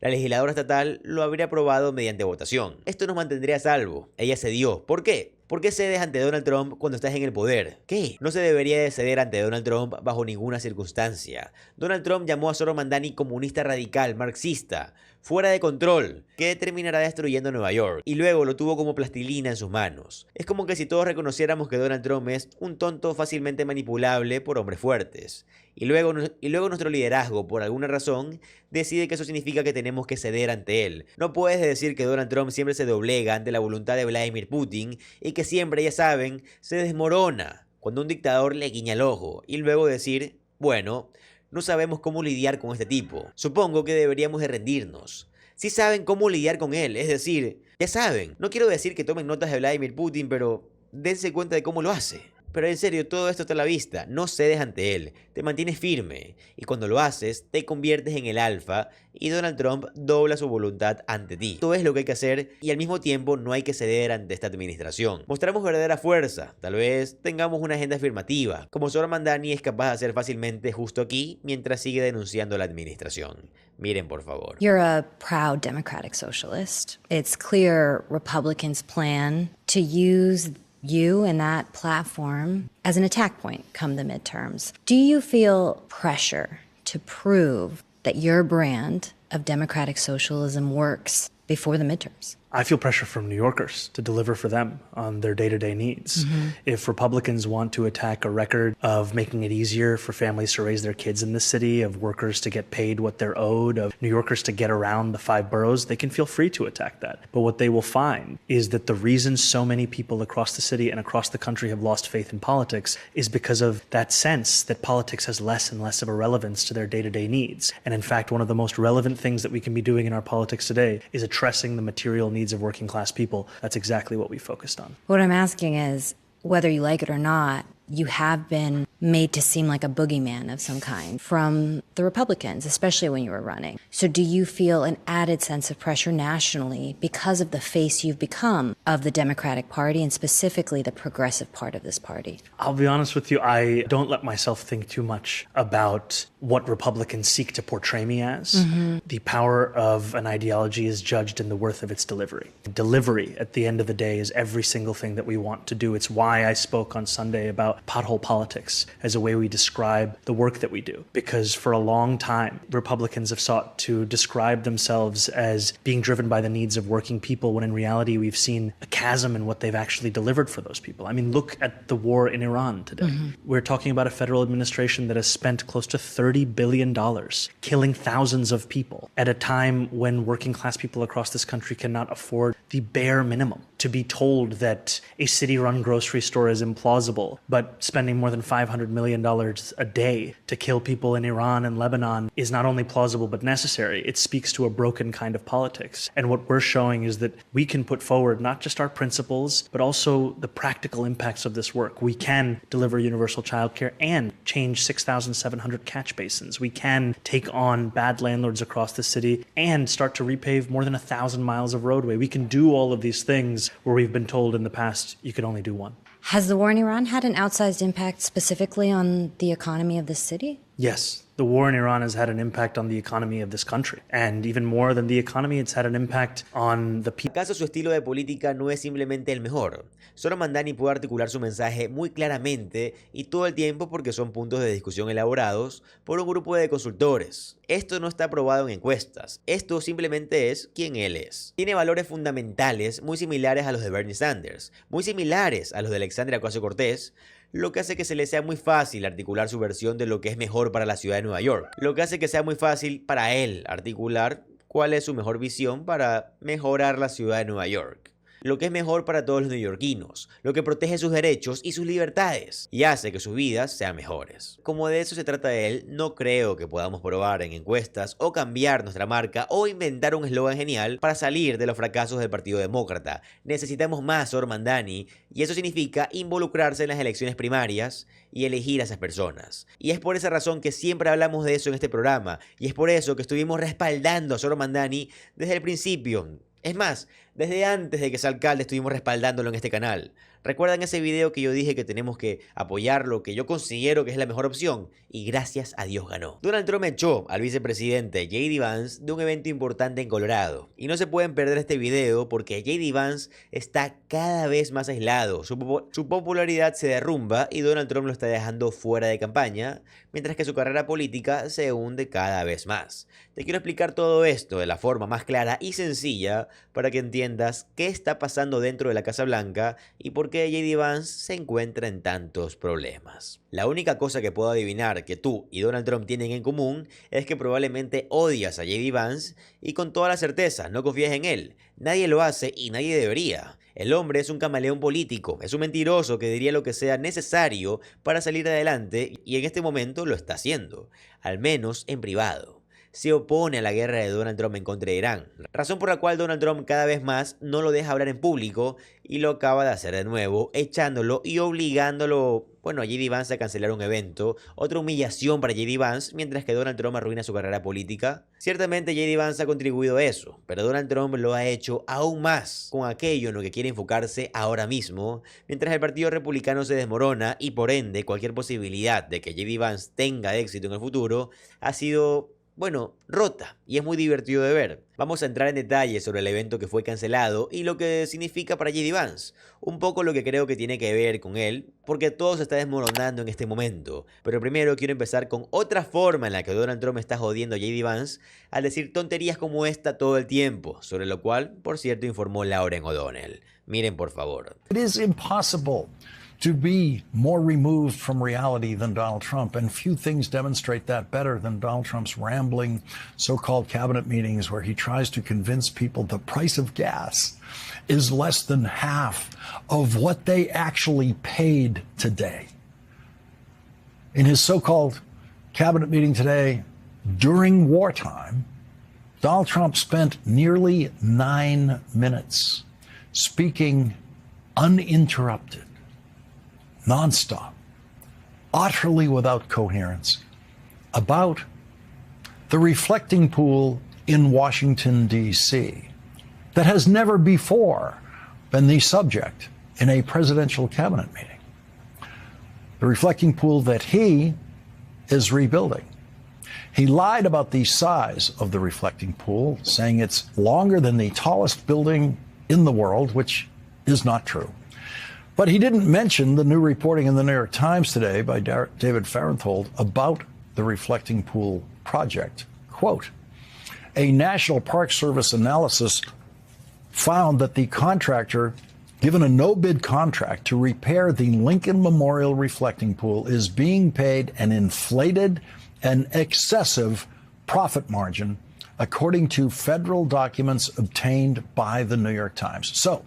La legisladora estatal lo habría aprobado mediante votación. Esto nos mantendría a salvo. Ella cedió. ¿Por qué? ¿Por qué cedes ante Donald Trump cuando estás en el poder? ¿Qué? No se debería de ceder ante Donald Trump bajo ninguna circunstancia. Donald Trump llamó a Zohran Mamdani comunista radical, marxista, fuera de control, que terminará destruyendo Nueva York, y luego lo tuvo como plastilina en sus manos. Es como que si todos reconociéramos que Donald Trump es un tonto fácilmente manipulable por hombres fuertes. Y luego nuestro liderazgo, por alguna razón, decide que eso significa que tenemos que ceder ante él. No puedes decir que Donald Trump siempre se doblega ante la voluntad de Vladimir Putin y que siempre, ya saben, se desmorona cuando un dictador le guiña el ojo y luego decir, bueno, no sabemos cómo lidiar con este tipo. Supongo que deberíamos de rendirnos. Sí saben cómo lidiar con él, es decir, ya saben. No quiero decir que tomen notas de Vladimir Putin, pero dense cuenta de cómo lo hace. Pero en serio, todo esto está a la vista. No cedes ante él, te mantienes firme. Y cuando lo haces, te conviertes en el alfa y Donald Trump dobla su voluntad ante ti. Esto es lo que hay que hacer y al mismo tiempo no hay que ceder ante esta administración. Mostramos verdadera fuerza. Tal vez tengamos una agenda afirmativa, como Zohran Mamdani es capaz de hacer fácilmente justo aquí mientras sigue denunciando a la administración. Miren, por favor.
You're a proud democratic socialist. It's clear Republicans plan to use you and that platform as an attack point come the midterms. Do you feel pressure to prove that your brand of democratic socialism works before the midterms?
I feel pressure from New Yorkers to deliver for them on their day-to-day needs. If Republicans want to attack a record of making it easier for families to raise their kids in the city, of workers to get paid what they're owed, of New Yorkers to get around the 5 boroughs, they can feel free to attack that. But what they will find is that the reason so many people across the city and across the country have lost faith in politics is because of that sense that politics has less and less of a relevance to their day-to-day needs. And in fact, one of the most relevant things that we can be doing in our politics today is addressing the material needs of working class people. That's exactly what we focused on.
What I'm asking is, whether you like it or not, you have been made to seem like a boogeyman of some kind from the Republicans, especially when you were running. So do you feel an added sense of pressure nationally because of the face you've become of the Democratic Party and specifically the progressive part of this party?
I'll be honest with you, I don't let myself think too much about what Republicans seek to portray me as. The power of an ideology is judged in the worth of its delivery. Delivery, at the end of the day, is every single thing that we want to do. It's why I spoke on Sunday about pothole politics as a way we describe the work that we do. Because for a long time, Republicans have sought to describe themselves as being driven by the needs of working people, when in reality we've seen a chasm in what they've actually delivered for those people. I mean, look at the war in Iran today. We're talking about a federal administration that has spent close to $30 billion killing thousands of people at a time when working class people across this country cannot afford the bare minimum. To be told that a city-run grocery store is implausible, but spending more than $500 million a day to kill people in Iran and Lebanon is not only plausible but necessary. It speaks to a broken kind of politics. And what we're showing is that we can put forward not just our principles, but also the practical impacts of this work. We can deliver universal childcare and change 6,700 catch basins. We can take on bad landlords across the city and start to repave more than 1,000 miles of roadway. We can do all of these things where we've been told in the past you can only do one.
Has the war in Iran had an outsized impact specifically on the economy of the city?
Yes, the war in Iran has had an impact on the economy of this country. And even more than the economy, it's had an impact on the people.
¿Acaso su estilo de política no es simplemente el mejor? Zohran Mamdani puede articular su mensaje muy claramente y todo el tiempo porque son puntos de discusión elaborados por un grupo de consultores. Esto no está aprobado en encuestas. Esto simplemente es quien él es. Tiene valores fundamentales muy similares a los de Bernie Sanders, muy similares a los de Alexandria Ocasio-Cortez, lo que hace que se le sea muy fácil articular su versión de lo que es mejor para la ciudad de Nueva York. Lo que hace que sea muy fácil para él articular cuál es su mejor visión para mejorar la ciudad de Nueva York. Lo que es mejor para todos los neoyorquinos, lo que protege sus derechos y sus libertades y hace que sus vidas sean mejores. Como de eso se trata de él, no creo que podamos probar en encuestas o cambiar nuestra marca o inventar un eslogan genial para salir de los fracasos del Partido Demócrata. Necesitamos más Zohran Mamdani y eso significa involucrarse en las elecciones primarias y elegir a esas personas. Y es por esa razón que siempre hablamos de eso en este programa y es por eso que estuvimos respaldando a Zohran Mamdani desde el principio. Es más, desde antes de que sea alcalde estuvimos respaldándolo en este canal. ¿Recuerdan ese video que yo dije que tenemos que apoyar lo que yo considero que es la mejor opción? Y gracias a Dios ganó. Donald Trump echó al vicepresidente J.D. Vance de un evento importante en Colorado. Y no se pueden perder este video porque J.D. Vance está cada vez más aislado. Su popularidad se derrumba y Donald Trump lo está dejando fuera de campaña, mientras que su carrera política se hunde cada vez más. Te quiero explicar todo esto de la forma más clara y sencilla para que entiendas qué está pasando dentro de la Casa Blanca y por qué J.D. Vance se encuentra en tantos problemas. La única cosa que puedo adivinar que tú y Donald Trump tienen en común es que probablemente odias a J.D. Vance y con toda la certeza no confías en él. Nadie lo hace y nadie debería. El hombre es un camaleón político, es un mentiroso que diría lo que sea necesario para salir adelante y en este momento lo está haciendo, al menos en privado. Se opone a la guerra de Donald Trump en contra de Irán, razón por la cual Donald Trump cada vez más no lo deja hablar en público y lo acaba de hacer de nuevo, echándolo y obligándolo, a J.D. Vance a cancelar un evento, otra humillación para J.D. Vance, mientras que Donald Trump arruina su carrera política. Ciertamente J.D. Vance ha contribuido a eso, pero Donald Trump lo ha hecho aún más con aquello en lo que quiere enfocarse ahora mismo, mientras el Partido Republicano se desmorona y por ende cualquier posibilidad de que J.D. Vance tenga éxito en el futuro ha sido bueno, rota, y es muy divertido de ver. Vamos a entrar en detalle sobre el evento que fue cancelado y lo que significa para J.D. Vance, un poco lo que creo que tiene que ver con él, porque todo se está desmoronando en este momento. Pero primero quiero empezar con otra forma en la que Donald Trump está jodiendo a J.D. Vance al decir tonterías como esta todo el tiempo, sobre lo cual, por cierto, informó Lauren O'Donnell. Miren por favor.
It is impossible to be more removed from reality than Donald Trump. And few things demonstrate that better than Donald Trump's rambling so-called cabinet meetings where he tries to convince people the price of gas is less than half of what they actually paid today. In his so-called cabinet meeting today, during wartime, Donald Trump spent nearly 9 minutes speaking uninterrupted, nonstop, utterly without coherence, about the reflecting pool in Washington, D.C. that has never before been the subject in a presidential cabinet meeting. The reflecting pool that he is rebuilding. He lied about the size of the reflecting pool, saying it's longer than the tallest building in the world, which is not true. But he didn't mention the new reporting in the New York Times today by David Fahrenthold about the reflecting pool project. Quote, a National Park Service analysis found that the contractor, given a no-bid contract to repair the Lincoln Memorial reflecting pool, is being paid an inflated and excessive profit margin, according to federal documents obtained by the New York Times. So,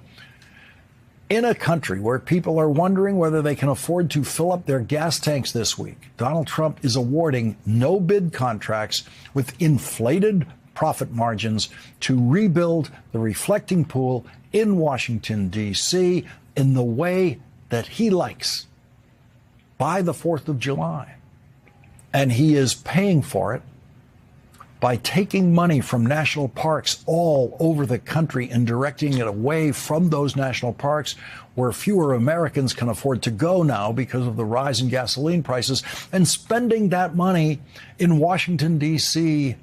in a country where people are wondering whether they can afford to fill up their gas tanks this week, Donald Trump is awarding no-bid contracts with inflated profit margins to rebuild the reflecting pool in Washington, D.C. in the way that he likes, by the 4th of July. And he is paying for it by taking money from national parks all over the country and directing it away from those national parks where fewer Americans can afford to go now because of the rise in gasoline prices, and spending that money in Washington, D.C.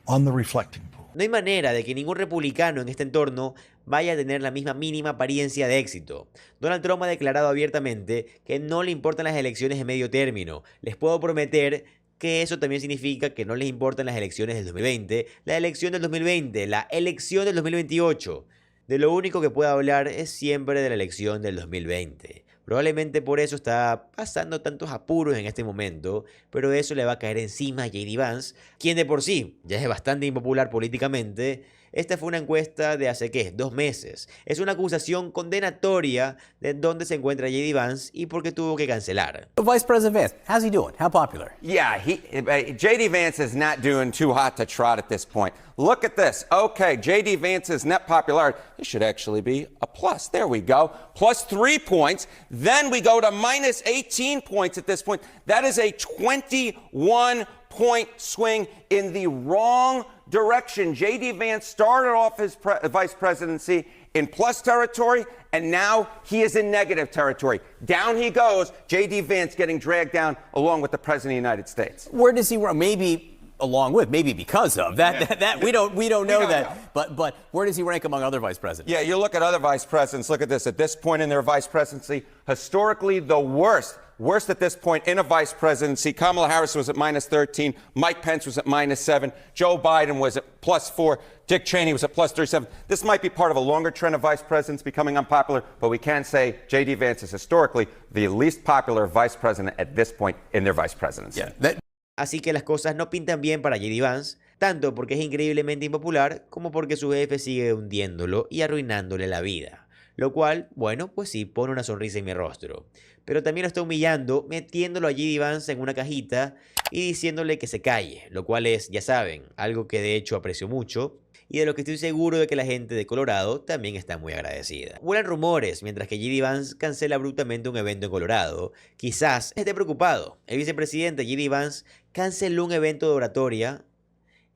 on the reflecting pool.
No hay manera de que ningún republicano en este entorno vaya a tener la misma mínima apariencia de éxito. Donald Trump ha declarado abiertamente que no le importan las elecciones de medio término. Les puedo prometer que eso también significa que no les importan las elecciones del 2020, la elección del 2020, la elección del 2028. De lo único que puede hablar es siempre de la elección del 2020. Probablemente por eso está pasando tantos apuros en este momento, pero eso le va a caer encima a J.D. Vance, quien de por sí ya es bastante impopular políticamente. Esta fue una encuesta de hace, ¿qué?, 2 meses. Es una acusación condenatoria de dónde se encuentra J.D. Vance y por qué tuvo que cancelar.
Vice President Vance, how's he doing? How popular?
Yeah, J.D. Vance is not doing too hot to trot at this point. Look at this. Okay, J.D. Vance's net popularity, this should actually be a plus. There we go. Plus 3 points. Then we go to minus 18 points at this point. That is a 21-point swing in the wrong direction. J.D. Vance started off his vice presidency in plus territory, and now he is in negative territory. Down he goes, J.D. Vance getting dragged down along with the President of the United States.
Where does he rank? Maybe along with, maybe because of that we don't know that. But where does he rank among other vice presidents?
Yeah, you look at other vice presidents. Look at this. At this point in their vice presidency, historically the worst at this point in a vice presidency. Kamala Harris was at minus 13. Mike Pence was at minus 7. Joe Biden was at plus 4. Dick Cheney was at plus 37. This might be part of a longer trend of vice presidents becoming unpopular, but we can say J.D. Vance is historically the least popular vice president at this point in their vice presidency.
Yeah,
Así que las cosas no pintan bien para J.D. Vance, tanto porque es increíblemente impopular como porque su jefe sigue hundiéndolo y arruinándole la vida. Lo cual, bueno, pues sí, pone una sonrisa en mi rostro. Pero también lo está humillando, metiéndolo a J.D. Vance en una cajita y diciéndole que se calle, lo cual es, ya saben, algo que de hecho aprecio mucho y de lo que estoy seguro de que la gente de Colorado también está muy agradecida. Vuelan rumores mientras que J.D. Vance cancela abruptamente un evento en Colorado. Quizás esté preocupado. El vicepresidente J.D. Vance canceló un evento de oratoria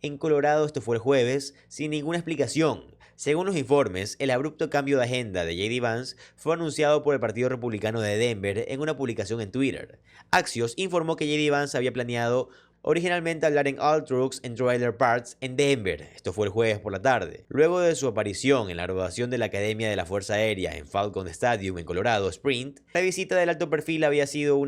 en Colorado, esto fue el jueves, sin ninguna explicación. Según los informes, el abrupto cambio de agenda de J.D. Vance fue anunciado por el Partido Republicano de Denver en una publicación en Twitter. Axios informó que J.D. Vance había planeado originalmente hablar en All Trucks and Trailer Parks en Denver. Esto fue el jueves por la tarde. Luego de su aparición en la graduación de la Academia de la Fuerza Aérea en Falcon Stadium en Colorado Springs, la visita del alto perfil había sido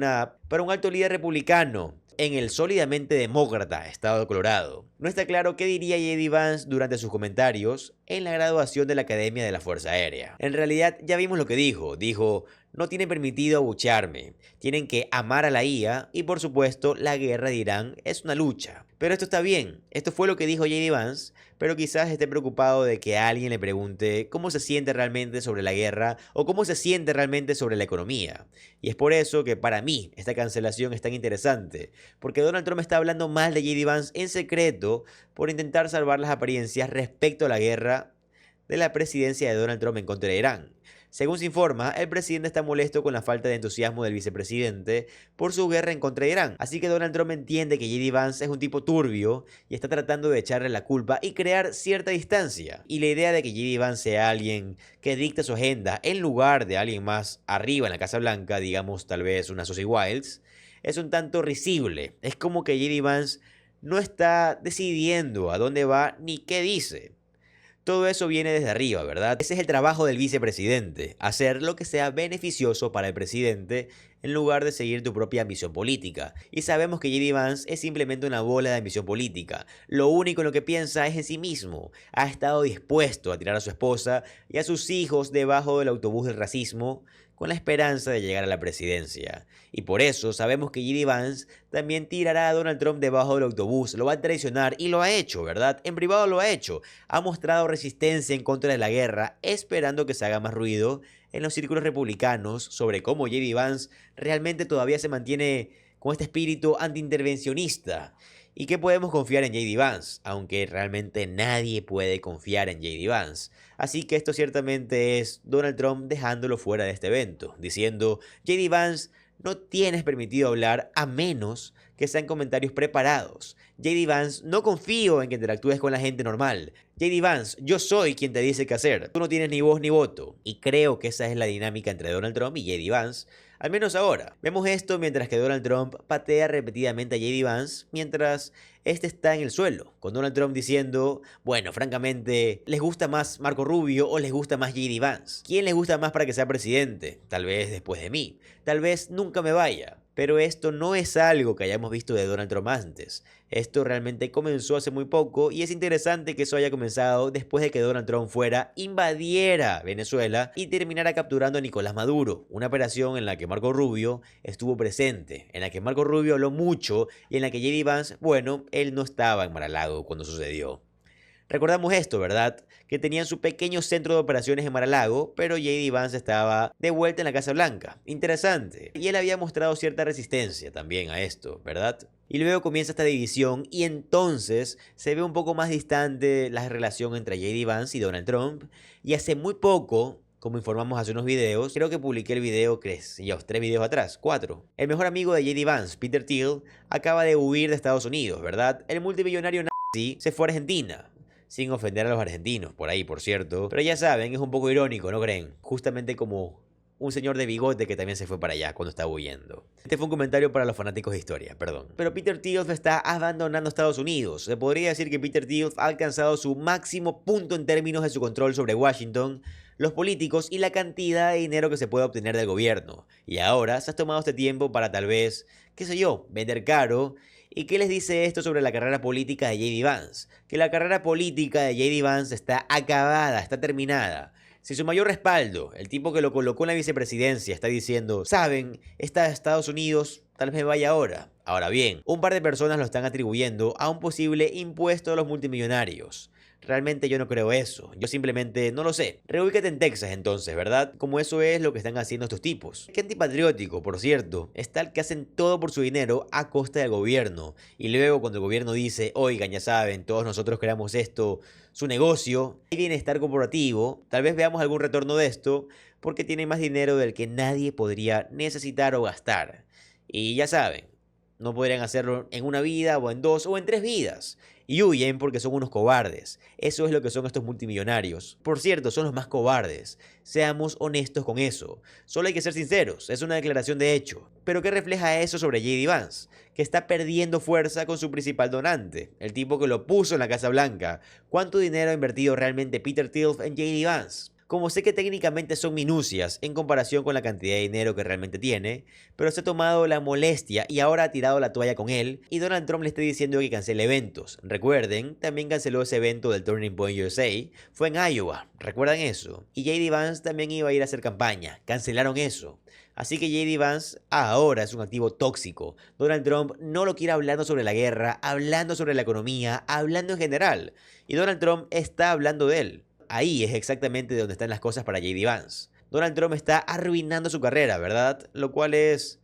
para un alto líder republicano en el sólidamente demócrata estado de Colorado. No está claro qué diría J.D. Vance durante sus comentarios en la graduación de la Academia de la Fuerza Aérea. En realidad ya vimos lo que dijo. Dijo: no tienen permitido abuchearme, tienen que amar a la IA y por supuesto la guerra de Irán es una lucha. Pero esto está bien, esto fue lo que dijo J.D. Vance, pero quizás esté preocupado de que alguien le pregunte cómo se siente realmente sobre la guerra o cómo se siente realmente sobre la economía. Y es por eso que para mí esta cancelación es tan interesante, porque Donald Trump está hablando mal de J.D. Vance en secreto por intentar salvar las apariencias respecto a la guerra de la presidencia de Donald Trump en contra de Irán. Según se informa, el presidente está molesto con la falta de entusiasmo del vicepresidente por su guerra en contra de Irán. Así que Donald Trump entiende que J.D. Vance es un tipo turbio y está tratando de echarle la culpa y crear cierta distancia. Y la idea de que J.D. Vance sea alguien que dicta su agenda en lugar de alguien más arriba en la Casa Blanca, digamos tal vez una Susie Wiles, es un tanto risible. Es como que J.D. Vance no está decidiendo a dónde va ni qué dice. Todo eso viene desde arriba, ¿verdad? Ese es el trabajo del vicepresidente, hacer lo que sea beneficioso para el presidente en lugar de seguir tu propia ambición política. Y sabemos que J.D. Vance es simplemente una bola de ambición política. Lo único en lo que piensa es en sí mismo. Ha estado dispuesto a tirar a su esposa y a sus hijos debajo del autobús del racismo con la esperanza de llegar a la presidencia. Y por eso sabemos que J.D. Vance también tirará a Donald Trump debajo del autobús, lo va a traicionar y lo ha hecho, ¿verdad? En privado lo ha hecho. Ha mostrado resistencia en contra de la guerra, esperando que se haga más ruido en los círculos republicanos sobre cómo J.D. Vance realmente todavía se mantiene con este espíritu antiintervencionista. ¿Y qué podemos confiar en J.D. Vance? Aunque realmente nadie puede confiar en J.D. Vance. Así que esto ciertamente es Donald Trump dejándolo fuera de este evento, diciendo: J.D. Vance, no tienes permitido hablar a menos que sean comentarios preparados. J.D. Vance, no confío en que interactúes con la gente normal. J.D. Vance, yo soy quien te dice qué hacer. Tú no tienes ni voz ni voto. Y creo que esa es la dinámica entre Donald Trump y J.D. Vance. Al menos ahora. Vemos esto mientras que Donald Trump patea repetidamente a J.D. Vance mientras este está en el suelo, con Donald Trump diciendo: bueno, francamente, ¿les gusta más Marco Rubio o les gusta más J.D. Vance? ¿Quién les gusta más para que sea presidente? Tal vez después de mí. Tal vez nunca me vaya. Pero esto no es algo que hayamos visto de Donald Trump antes. Esto realmente comenzó hace muy poco y es interesante que eso haya comenzado después de que Donald Trump invadiera Venezuela y terminara capturando a Nicolás Maduro, una operación en la que Marco Rubio estuvo presente, en la que Marco Rubio habló mucho y en la que J.D. Vance, bueno, él no estaba en Mar-a-Lago cuando sucedió. Recordamos esto, ¿verdad? Que tenían su pequeño centro de operaciones en Mar-a-Lago, pero J.D. Vance estaba de vuelta en la Casa Blanca. Interesante. Y él había mostrado cierta resistencia también a esto, ¿verdad? Y luego comienza esta división y entonces se ve un poco más distante la relación entre J.D. Vance y Donald Trump. Y hace muy poco, como informamos hace unos videos, creo que publiqué el video, 3 videos atrás, 4. El mejor amigo de J.D. Vance, Peter Thiel, acaba de huir de Estados Unidos, ¿verdad? El multimillonario nazi se fue a Argentina. Sin ofender a los argentinos, por ahí, por cierto. Pero ya saben, es un poco irónico, ¿no creen? Justamente como un señor de bigote que también se fue para allá cuando estaba huyendo. Este fue un comentario para los fanáticos de historia, perdón. Pero Peter Thiel está abandonando Estados Unidos. Se podría decir que Peter Thiel ha alcanzado su máximo punto en términos de su control sobre Washington, los políticos y la cantidad de dinero que se puede obtener del gobierno. Y ahora se ha tomado este tiempo para tal vez, qué sé yo, vender caro. ¿Y qué les dice esto sobre la carrera política de J.D. Vance? Que la carrera política de J.D. Vance está acabada, está terminada. Si su mayor respaldo, el tipo que lo colocó en la vicepresidencia, está diciendo: saben, está Estados Unidos, tal vez me vaya ahora. Ahora bien, un par de personas lo están atribuyendo a un posible impuesto a los multimillonarios. Realmente yo no creo eso, yo simplemente no lo sé. Reubícate en Texas entonces, ¿verdad? Como eso es lo que están haciendo estos tipos. Qué antipatriótico, por cierto. Es tal que hacen todo por su dinero a costa del gobierno. Y luego cuando el gobierno dice: oigan, ya saben, todos nosotros creamos esto, su negocio, hay bienestar corporativo, tal vez veamos algún retorno de esto, porque tienen más dinero del que nadie podría necesitar o gastar. Y ya saben, no podrían hacerlo en una vida o en 2 o en 3 vidas. y huyen porque son unos cobardes. Eso es lo que son estos multimillonarios. Por cierto, son los más cobardes. Seamos honestos con eso. Solo hay que ser sinceros, es una declaración de hecho. ¿Pero qué refleja eso sobre J.D. Vance? Que está perdiendo fuerza con su principal donante, el tipo que lo puso en la Casa Blanca. ¿Cuánto dinero ha invertido realmente Peter Thiel en J.D. Vance? Como sé que técnicamente son minucias en comparación con la cantidad de dinero que realmente tiene, pero se ha tomado la molestia y ahora ha tirado la toalla con él, y Donald Trump le está diciendo que cancele eventos. Recuerden, también canceló ese evento del Turning Point USA, fue en Iowa, ¿recuerdan eso? Y J.D. Vance también iba a ir a hacer campaña, cancelaron eso. Así que J.D. Vance ahora es un activo tóxico. Donald Trump no lo quiere hablando sobre la guerra, hablando sobre la economía, hablando en general. Y Donald Trump está hablando de él. Ahí es exactamente donde están las cosas para J.D. Vance. Donald Trump está arruinando su carrera, ¿verdad? Lo cual es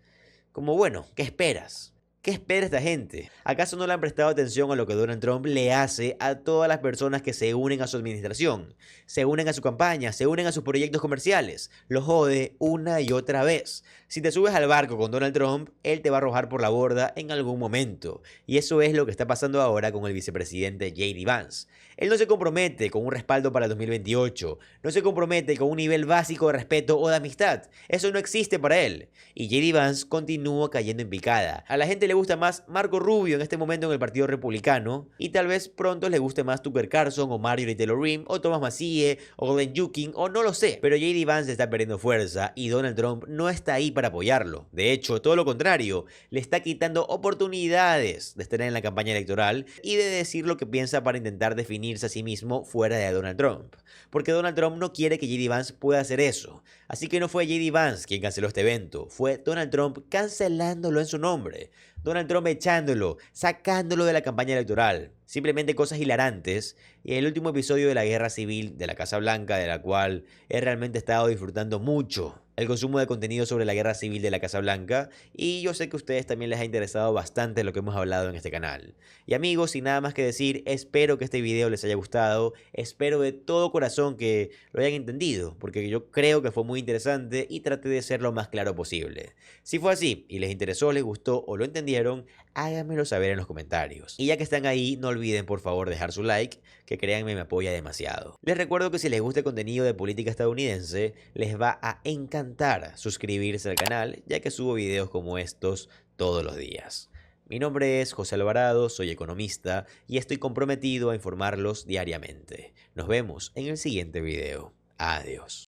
como, bueno, ¿qué esperas? ¿Qué espera esta gente? ¿Acaso no le han prestado atención a lo que Donald Trump le hace a todas las personas que se unen a su administración? Se unen a su campaña, se unen a sus proyectos comerciales. Los jode una y otra vez. Si te subes al barco con Donald Trump, él te va a arrojar por la borda en algún momento. Y eso es lo que está pasando ahora con el vicepresidente J.D. Vance. Él no se compromete con un respaldo para el 2028. No se compromete con un nivel básico de respeto o de amistad. Eso no existe para él. Y J.D. Vance continúa cayendo en picada. A la gente le gusta más Marco Rubio en este momento en el Partido Republicano, y tal vez pronto le guste más Tucker Carlson o Marjorie Taylor Greene o Thomas Massie o Glenn Youngkin o no lo sé, pero J.D. Vance está perdiendo fuerza y Donald Trump no está ahí para apoyarlo. De hecho, todo lo contrario, le está quitando oportunidades de estar en la campaña electoral y de decir lo que piensa para intentar definirse a sí mismo fuera de Donald Trump, porque Donald Trump no quiere que J.D. Vance pueda hacer eso. Así que no fue J.D. Vance quien canceló este evento, fue Donald Trump cancelándolo en su nombre. Donald Trump echándolo, sacándolo de la campaña electoral. Simplemente cosas hilarantes. Y el último episodio de la Guerra Civil de la Casa Blanca, de la cual he realmente estado disfrutando mucho el consumo de contenido sobre la Guerra Civil de la Casa Blanca, y yo sé que a ustedes también les ha interesado bastante lo que hemos hablado en este canal. Y amigos, sin nada más que decir, espero que este video les haya gustado, espero de todo corazón que lo hayan entendido, porque yo creo que fue muy interesante y traté de ser lo más claro posible. Si fue así y les interesó, les gustó o lo entendieron, háganmelo saber en los comentarios. Y ya que están ahí, no olviden por favor dejar su like, que créanme me apoya demasiado. Les recuerdo que si les gusta el contenido de política estadounidense, les va a encantar suscribirse al canal, ya que subo videos como estos todos los días. Mi nombre es José Alvarado, soy economista y estoy comprometido a informarlos diariamente. Nos vemos en el siguiente video. Adiós.